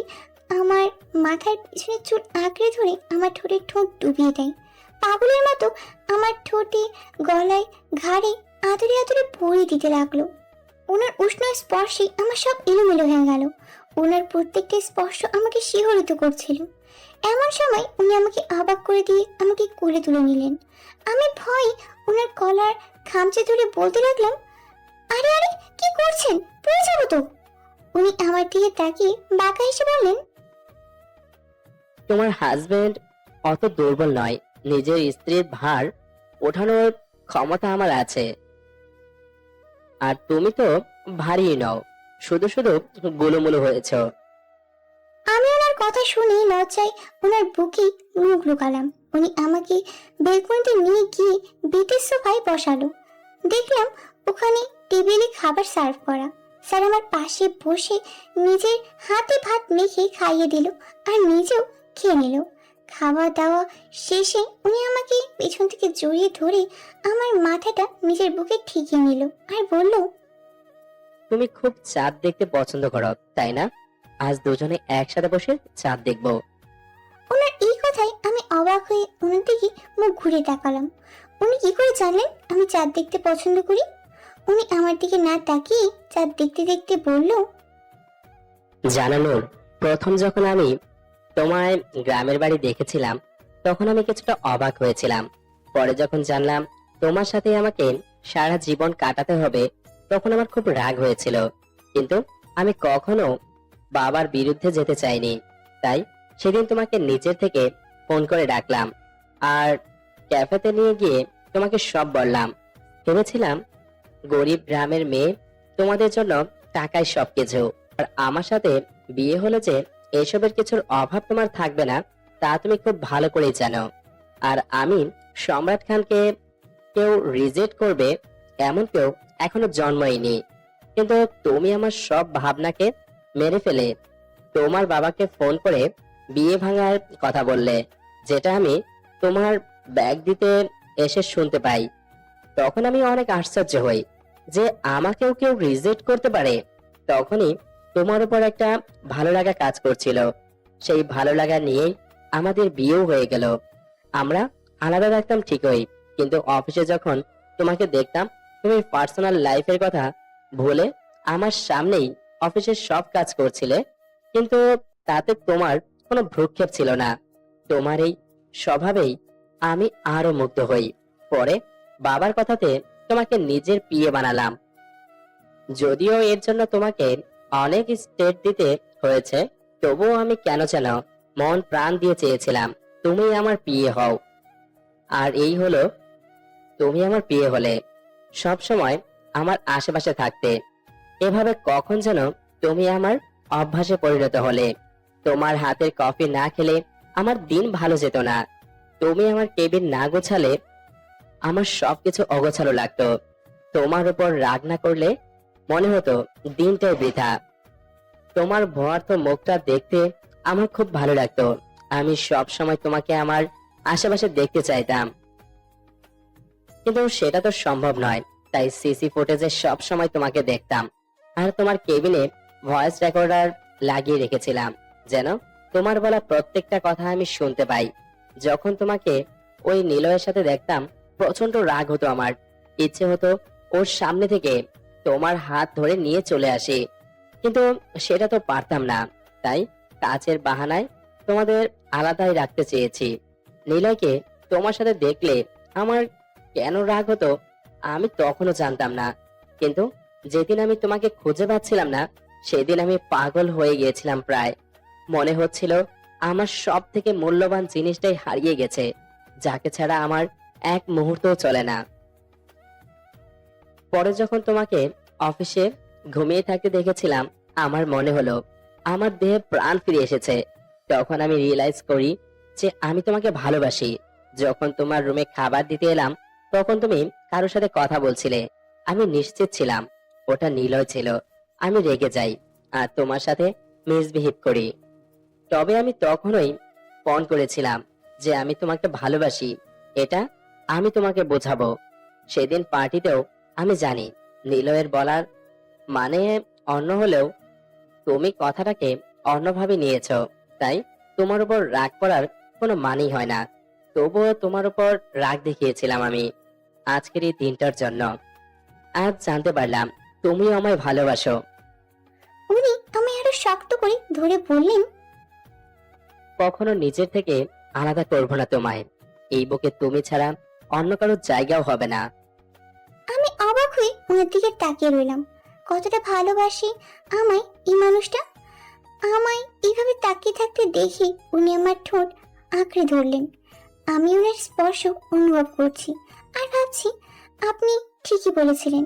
আমার মাথার পিছনে চুল আঁকড়ে ধরে আমার ঠোঁটের ঠোঁট ডুবিয়ে দেয়। পাগলের মতো আমার ঠোঁটে, গলায়, ঘাড়ে আদরে আদরে ভরিয়ে দিতে লাগলো। ওনার উষ্ণ স্পর্শে আমার সব এলোমেলো হয়ে গেল। ওনার প্রত্যেকটা স্পর্শ আমাকে শিহরিত করছিল। এমন সময় উনি আমাকে অবাক করে দিয়ে আমাকে কোলে তুলে নিলেন। আমি ভয় ওনার কলার খামচে ধরে বলতে লাগলাম, আরে আরে কি করছেন, পড়ে যাবো তো। উনি আমার দিকে তাকিয়ে বাঁকা হেসে বললেন, তোমার হাজবেন্ড অত দুর্বল নয়, নিজের স্ত্রীর ভার ওঠানোর ক্ষমতা আমার আছে। আর তুমি তো ভারী নও, শুধু শুধু গোলুমুলু হয়েছ। আমি ওনার কথা শুনে লজ্জায় ওনার বুকে মুখ লুকালাম। উনি আমাকে বেলকনিতে নিয়ে গিয়ে বেতের সোফায় বসালো। দেখলাম ওখানে টেবিলে খাবার সার্ভ করা। স্যার আমার পাশে বসে নিজের হাতে ভাত মেখে খাইয়ে দিল আর নিজেও খেয়ে নিল। খাওয়া দাওয়া শেষে উনি আমাকে পেছন থেকে জড়িয়ে ধরে আমার মাথাটা নিজের বুকে ঠেকিয়ে নিল আর বলল, তুমি খুব চাঁদ দেখতে পছন্দ করো তাই না? আজ দুজনে একসাথে বসে চাঁদ দেখবো। ওনার এই কথায় আমি অবাক হয়ে ওনার দিকে মুখ ঘুরে তাকালাম। উনি কি করে জানলেন আমি চাঁদ দেখতে পছন্দ করি? উনি আমার দিকে না তাকিয়ে চাঁদ দেখতে দেখতে বলল, জানানোর প্রথম যখন আমি তোমায় গ্রামের বাড়ি দেখেছিলাম তখন আমি কিছুটা অবাক হয়েছিলাম। পরে যখন জানলাম তোমার সাথে আমাকে সারা জীবন কাটাতে হবে তখন আমার খুব রাগ হয়েছিল, কিন্তু আমি কখনো বাবার বিরুদ্ধে যেতে চাইনি। তাই সেদিন তোমাকে নিচের থেকে ফোন করে ডাকলাম আর ক্যাফেতে নিয়ে গিয়ে তোমাকে সব বললাম। ভেবেছিলাম গরিব গ্রামের মেয়ে, তোমাদের জন্য টাকায় সবকিছু, আর আমার সাথে বিয়ে হলে যে এসবের কিছুর অভাব তোমার থাকবে না তা তুমি খুব ভালো করেই জানো। আর আমি সম্রাট খানকে কেউ রিজেক্ট করবে এমন কেউ এখনো জন্মইনি, কিন্তু তুমি আমার সব ভাবনাকে মেরে ফেলে তোমার বাবাকে ফোন করে বিয়ে ভাঙার কথা বললে, যেটা আমি তোমার ব্যাগ দিতে এসে শুনতে পাই। তখন আমি অনেক আশ্চর্য হই যে আমাকেও কেউ রিজেক্ট করতে পারে। তখনই তোমার উপর একটা ভালো লাগা কাজ করছিল, সেই ভালো লাগা নিয়েই আমাদের বিয়েও হয়ে গেল। আমরা আলাদা থাকতাম ঠিকই, কিন্তু অফিসে যখন তোমাকে দেখতাম তুমি পার্সোনাল লাইফের কথা ভুলে আমার সামনেই অফিসের সব কাজ করছিলে, কিন্তু তাতে তোমার কোনো ভ্রুক্ষেপ ছিল না। তোমার এই স্বভাবেই আমি আরো মুগ্ধ হই। পরে বাবার কথাতে তোমাকে নিজের পিয়ে বানালাম। যদিও এর জন্য তোমাকে অনেক স্টেট দিতে হয়েছে, তবুও আমি কেন যেন মন প্রাণ দিয়ে চেয়েছিলাম তুমি আমার পিয়ে হও। আর এই হলো তুমি আমার পিয়ে হলে, সব সময় আমার আশেপাশে থাকতে। এভাবে কখন যেন তুমি আমার অভ্যাসে পরিণত হলে। তোমার হাতের কফি না খেলে আমার দিন ভালো যেত না। তুমি আমার কেবিন না গোছালে আমার সবকিছু অগোছালো লাগতো। তোমার উপর রাগ না করলে মনে হতো দিনটাই বৃথা। তোমার ভয়ার্থ মুখটা দেখতে আমার খুব ভালো লাগতো। আমি সব সময় তোমাকে আমার আশেপাশে দেখতে চাইতাম, কিন্তু সেটা তো সম্ভব নয়। তাই সিসি ফুটেজে সব সময় তোমাকে দেখতাম, আর তোমার কেবিনে ভয়েস রেকর্ডার লাগিয়ে রেখেছিলাম যেন তোমার বলা প্রত্যেকটা কথা আমি শুনতে পাই। যখন তোমাকে ওই নিলয়ের সাথে দেখতাম প্রচন্ড রাগ হতো আমার। ইচ্ছে হতো ওর সামনে থেকে তোমার হাত ধরে নিয়ে চলে আসি, কিন্তু সেটা তো পারতাম না। তাই কাজের বাহানায় তোমাদের আলাদাই রাখতে চেয়েছি। নিলয়কে তোমার সাথে দেখলে আমার কেন রাগ হতো আমি তখনও জানতাম না, কিন্তু যেদিন আমি তোমাকে খুঁজে পাচ্ছিলাম না সেদিন আমি পাগল হয়ে গিয়েছিলাম। প্রায় মনে হচ্ছিল আমার সব থেকে মূল্যবান জিনিসটাই হারিয়ে গেছে, যাকে ছাড়া আমার এক মুহূর্তও চলে না। পরে যখন তোমাকে অফিসে ঘুমিয়ে থাকতে দেখেছিলাম আমার মনে হলো আমার দেহে প্রাণ ফিরে এসেছে। তখন আমি রিয়েলাইজ করি যে আমি তোমাকে ভালোবাসি। যখন তোমার রুমে খাবার দিতে এলাম তখন তুমি কারোর সাথে কথা বলছিলে। আমি নিশ্চিত ছিলাম ওটা নিলয় ছিল। আমি রেগে যাই আর তোমার সাথে মিসবিহেভ করি। তবে আমি তখনই ফোন করেছিলাম যে আমি তোমাকে ভালোবাসি, এটা আমি তোমাকে বোঝাবো। সেদিন পার্টিতেও আমি জানি নিলয়ের বলার মানে অন্য হলেও তুমি কথাটাকে অন্যভাবে নিয়েছো, তাই তোমার উপর রাগ করার কোনো মানেই হয় না। তবুও তোমার উপর রাগ দেখিয়েছিলাম আমি আজকের এই দিনটার জন্য। আজ জানতে পারলাম তুমিও আমায় ভালোবাসো। উনি আমায় আরো শক্ত করে ধরে বললেন, কখনো নিজের থেকে আলাদা করবো না তোমায়। এই বুকে তুমি ছাড়া অন্য কারোর জায়গাও হবে না। আমি অবাক হয়ে ওনার দিকে তাকিয়ে রইলাম। কতটা ভালোবাসি আমায় এই মানুষটা। আমায় এইভাবে তাকিয়ে থাকতে দেখে উনি আমার ঠোঁট আঁকড়ে ধরলেন। আমি ওনার স্পর্শ অনুভব করছি আর ভাবছি, আপনি ঠিকই বলেছিলেন।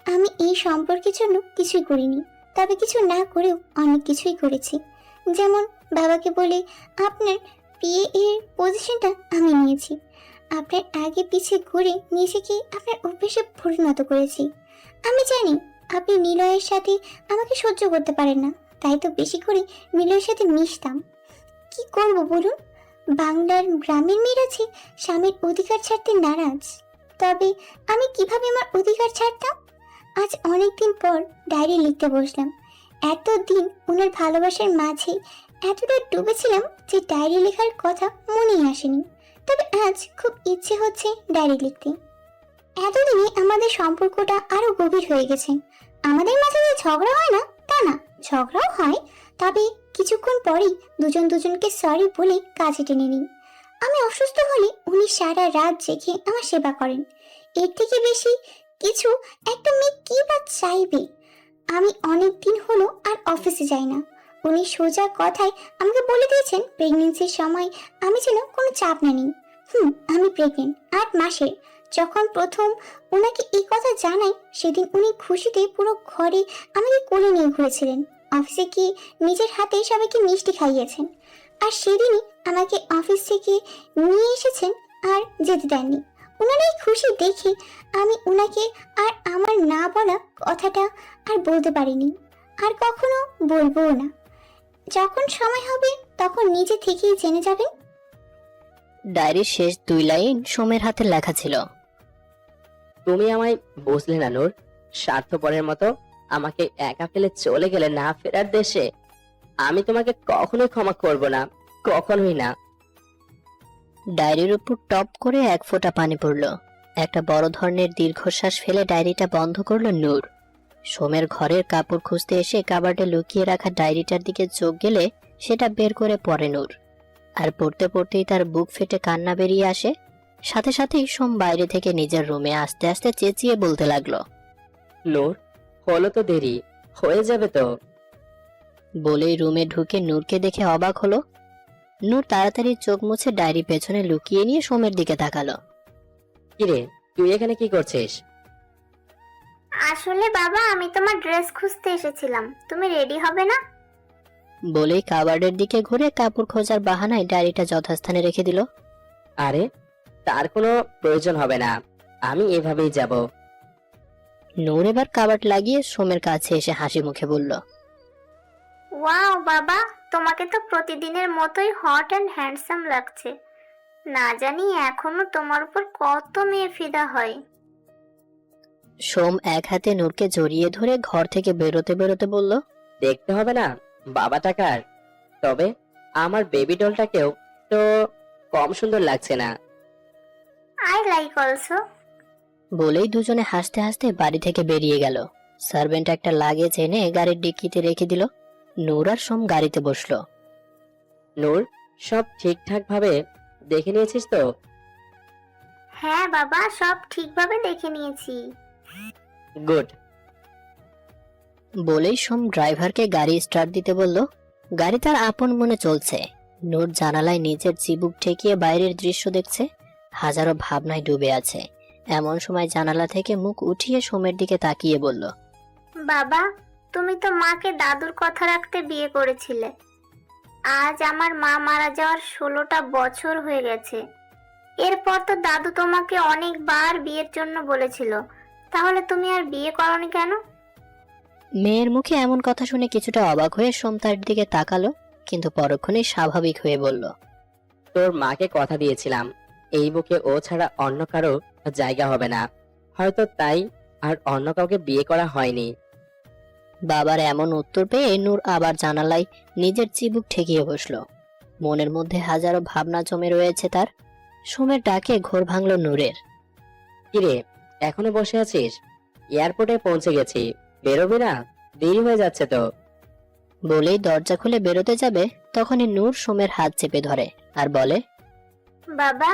আমি এই সম্পর্কের জন্য কিছুই করিনি, তবে কিছু না করেও অনেক কিছুই করেছি। যেমন বাবাকে বলে আপনার বিয়ে এর পজিশনটা আমি নিয়েছি। আপনার আগে পিছে ঘুরে নিজেকে আপনার অভ্যেসে পরিণত করেছি। আমি জানি আপনি নিলয়ের সাথে আমাকে সহ্য করতে পারেন না, তাই তো বেশি করে নিলয়ের সাথে মিশতাম। কি করব বলুন? বাংলার গ্রামের মেয়েরা আছে স্বামীর অধিকার ছাড়তে নারাজ, তবে আমি কিভাবে আমার অধিকার ছাড়তাম? আজ অনেকদিন পর ডায়েরি লিখতে বসলাম। এতদিন ওনার ভালোবাসার মাঝে এতটা ডুবেছিলাম যে ডায়েরি লেখার কথা মনেই আসেনি, তবে আজ খুব ইচ্ছে হচ্ছে ডায়েরি লিখতে। এতদিনে আমাদের সম্পর্কটা আরো গভীর হয়ে গেছে। আমাদের মাঝে যে ঝগড়া হয় না তা না, ঝগড়াও হয়, তবে কিছুক্ষণ পরেই দুজন দুজনকে সরি বলে কাজে টেনে নিই। আমি অসুস্থ হলে উনি সারা রাত জেগে আমার সেবা করেন। এর থেকে বেশি কিছু একটা মেয়ে কি বা চাইবে? আমি অনেক দিন হলো আর অফিসে যাই না। উনি সোজা কথায় আমাকে বলে দিয়েছেন প্রেগনেন্সির সময় আমি যেন কোনো চাপ না নিই। আমি প্রেগনেন্ট 8 মাসের। যখন প্রথম ওনাকে এই কথা জানাই, সেদিন উনি খুশিতে পুরো ঘরে আমাকে কোলে নিয়ে ঘুরেছিলেন। অফিসে গিয়ে নিজের হাতে সবাইকে মিষ্টি খাইয়েছেন, আর সেদিনই আমাকে অফিস থেকে নিয়ে এসেছেন আর যেতে দেননি। ওনার এই খুশি দেখে আমি ওনাকে আর আমার না বলা কথাটা আর বলতে পারিনি, আর কখনো বলবোও না। যখন সময় হবে তখন নিজে থেকেই জেনে যাবেন। ডায়েরির শেষ 2 লাইন সোমের হাতে লেখা ছিল। তুমি আমায় বুঝলে না নূর। স্বার্থপরের মতো আমাকে একা ফেলে চলে গেলে না ফেরার দেশে। আমি তোমাকে কখনোই ক্ষমা করব না, কখনোই না। ডায়েরির উপর টপ করে 1 ফোঁটা পানি পড়ল। একটা বড় ধরনের দীর্ঘশ্বাস ফেলে ডায়েরিটা বন্ধ করলো নূর। সোমের ঘরের কাপড় খুঁজতে এসে কাবার্ডে লুকিয়ে রাখা ডায়েরিটার দিকে চোখ গেলে সেটা বের করে পড়ে নূর। আর পড়তে পড়তেই তার বুক ফেটে কান্না বেরিয়ে আসে। সাথে সাথেই সোম বাইরে থেকে নিজের রুমে আস্তে আস্তে চেঁচিয়ে বলতে লাগলো, নূর, হলো তো দেরি, হয়ে যাবে তো। বলেই রুমে ঢুকে নূরকে দেখে অবাক হলো। নূর তাড়াতাড়ি চোখ মুছে ডায়েরি পেছনে লুকিয়ে নিয়ে সোমের দিকে তাকালো। কিরে, তুই এখানে কি করছিস? আসলে বাবা, আমি তোমার ড্রেস খুঁজতে এসেছিলাম, তুমি রেডি হবে না? বলেই কাবার্ডের দিকে ঘুরে কাপড় খোঁজার বাহানায় ডায়েরিটা যথাস্থানে রেখে দিল। আরে, তার কোনো প্রয়োজন হবে না, আমি এভাবেই যাব। নূর এবার কাবার্ড লাগিয়ে সোমের কাছে এসে হাসি মুখে বলল, ওয়াও বাবা, তোমাকে তো প্রতিদিনের মতোই হট অ্যান্ড হ্যান্ডসাম লাগছে। না জানি এখনো তোমার উপর কত মেয়ে ফিদা হয়। সোম এক হাতে নূরকে জড়িয়ে ধরে ঘর থেকে বেরোতে বেরোতে বলল, দেখতে হবে না বাবাটা কার, তবে আমার বেবি ডলটাকেও তো কম সুন্দর লাগছে না। I like also. বলেই দুজনে হাসতে হাসতে বাড়ি থেকে বেরিয়ে গেল। সার্ভেন্ট একটা লাগেজ এনে গাড়ির ডিক্কিতে রেখে দিল। নূর আর সোম গাড়িতে বসলো। নূর, সব ঠিকঠাক ভাবে দেখে নিয়েছিস তো? হ্যাঁ বাবা, সব ঠিকভাবে দেখে নিয়েছি। গুড। বলেই সোম ড্রাইভারকে গাড়ি স্টার্ট দিতে বলল। গাড়ি তার আপন মনে চলছে। নূর জানালায় নিজের চিবুক ঠেকিয়ে বাইরের দৃশ্য দেখছে। হাজারো ভাবনায় ডুবে আছে। এমন সময় জানালা থেকে মুখ উঠিয়ে সোমের দিকে তাকিয়ে বলল, বাবা, তুমি তো মাকে দাদুর কথা রাখতে বিয়ে করেছিলে। আজ আমার মা মারা যাওয়ার 16টা বছর হয়ে গেছে। এরপর তো দাদু তোমাকে অনেকবার বিয়ের জন্য বলেছিল, তাহলে তুমি আর বিয়ে করনি কেন? মেয়ের মুখে এমন কথা শুনে কিছুটা অবাক হয়ে সোম তার দিকে তাকালো, কিন্তু পরক্ষণেই স্বাভাবিক হয়ে বলল, তোর মাকে কথা দিয়েছিলাম এই বুকে ও ছাড়া অন্য কারো জায়গা হবে না, হয়তো তাই আর অন্য কাউকে বিয়ে করা হয়নি। বাবার এমন উত্তর পেয়ে নূর আবার জানালায় নিজের চিবুক ঠেকিয়ে বসলো। মনের মধ্যে হাজারো ভাবনা জমে রয়েছে তার। সোমের ডাকে ঘোর ভাঙল নূরের। কিরে, এখনো বসে আছিস? এয়ারপোর্টে পৌঁছে গেছি, বেরোবি না? দেরি হয়ে যাচ্ছে তো। বলেই দরজা খুলে বেরোতে যাবে, তখনই নূর সোমের হাত চেপে ধরে আর বলে, বাবা,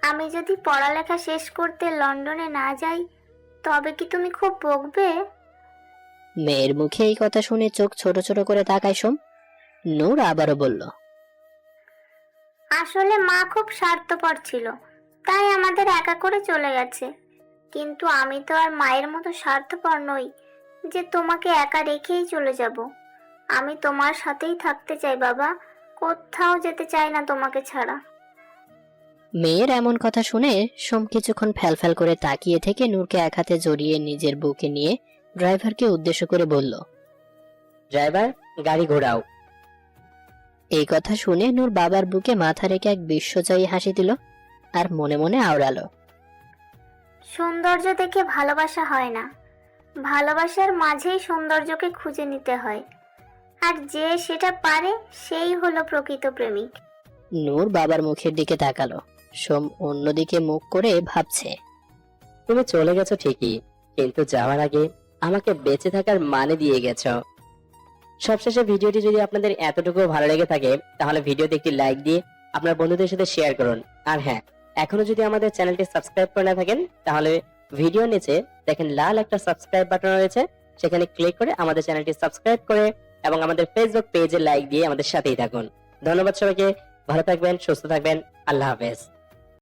আমি যদি পড়ালেখা শেষ করতে লন্ডনে না যাই তবে কি তুমি খুব বকবে? মেয়ের মুখে এই কথা শুনে চোখ ছোট ছোট করে তাকায় সোম। নূর আবারও বলল, আসলে মা খুব স্বার্থপর ছিল, তাই আমাদের একা করে চলে গেছে। কিন্তু আমি তো আর মায়ের মতো স্বার্থপর নই যে তোমাকে একা রেখেই চলে যাব। আমি তোমার সাথেই থাকতে চাই বাবা, কোথাও যেতে চাই না তোমাকে ছাড়া। মেয়ের এমন কথা শুনে সোম কিছুক্ষণ ফ্যালফ্যাল করে তাকিয়ে থেকে নূরকে এক হাতে জড়িয়ে নিজের বুকে নিয়ে ড্রাইভারকে উদ্দেশ্য করে বলল, ড্রাইভার, গাড়ি ঘোরাও। এই কথা শুনে নূর বাবার বুকে মাথা রেখে এক বিশ্বজয়ী হাসি দিল আর মনে মনে আওড়ালো, সৌন্দর্য দেখে ভালোবাসা হয় না, ভালোবাসার মাঝেই সৌন্দর্যকে খুঁজে নিতে হয়, আর যে সেটা পারে সেই হলো প্রকৃত প্রেমিক। নূর বাবার মুখের দিকে তাকালো। সোম অন্যদিকে মুখ করে ভাবছে, তুমি চলে গেছো ঠিকই, কিন্তু যাওয়ার আগে আমাকে বেঁচে থাকার মানে দিয়ে গেছো। সবশেষে ভিডিওটি যদি আপনাদের এতটুকু ভালো লেগে থাকে তাহলে ভিডিওতে একটি লাইক দিয়ে আপনার বন্ধুদের সাথে শেয়ার করুন। আর হ্যাঁ, এখনো যদি আমাদের চ্যানেলটি সাবস্ক্রাইব করে না থাকেন তাহলে ভিডিও নিচে দেখেন লাল একটা সাবস্ক্রাইব বাটন রয়েছে, সেখানে ক্লিক করে আমাদের চ্যানেলটি সাবস্ক্রাইব করে এবং আমাদের ফেসবুক পেজে লাইক দিয়ে আমাদের সাথেই থাকুন। ধন্যবাদ সবাইকে, ভালো থাকবেন, সুস্থ থাকবেন, আল্লাহ হাফেজ।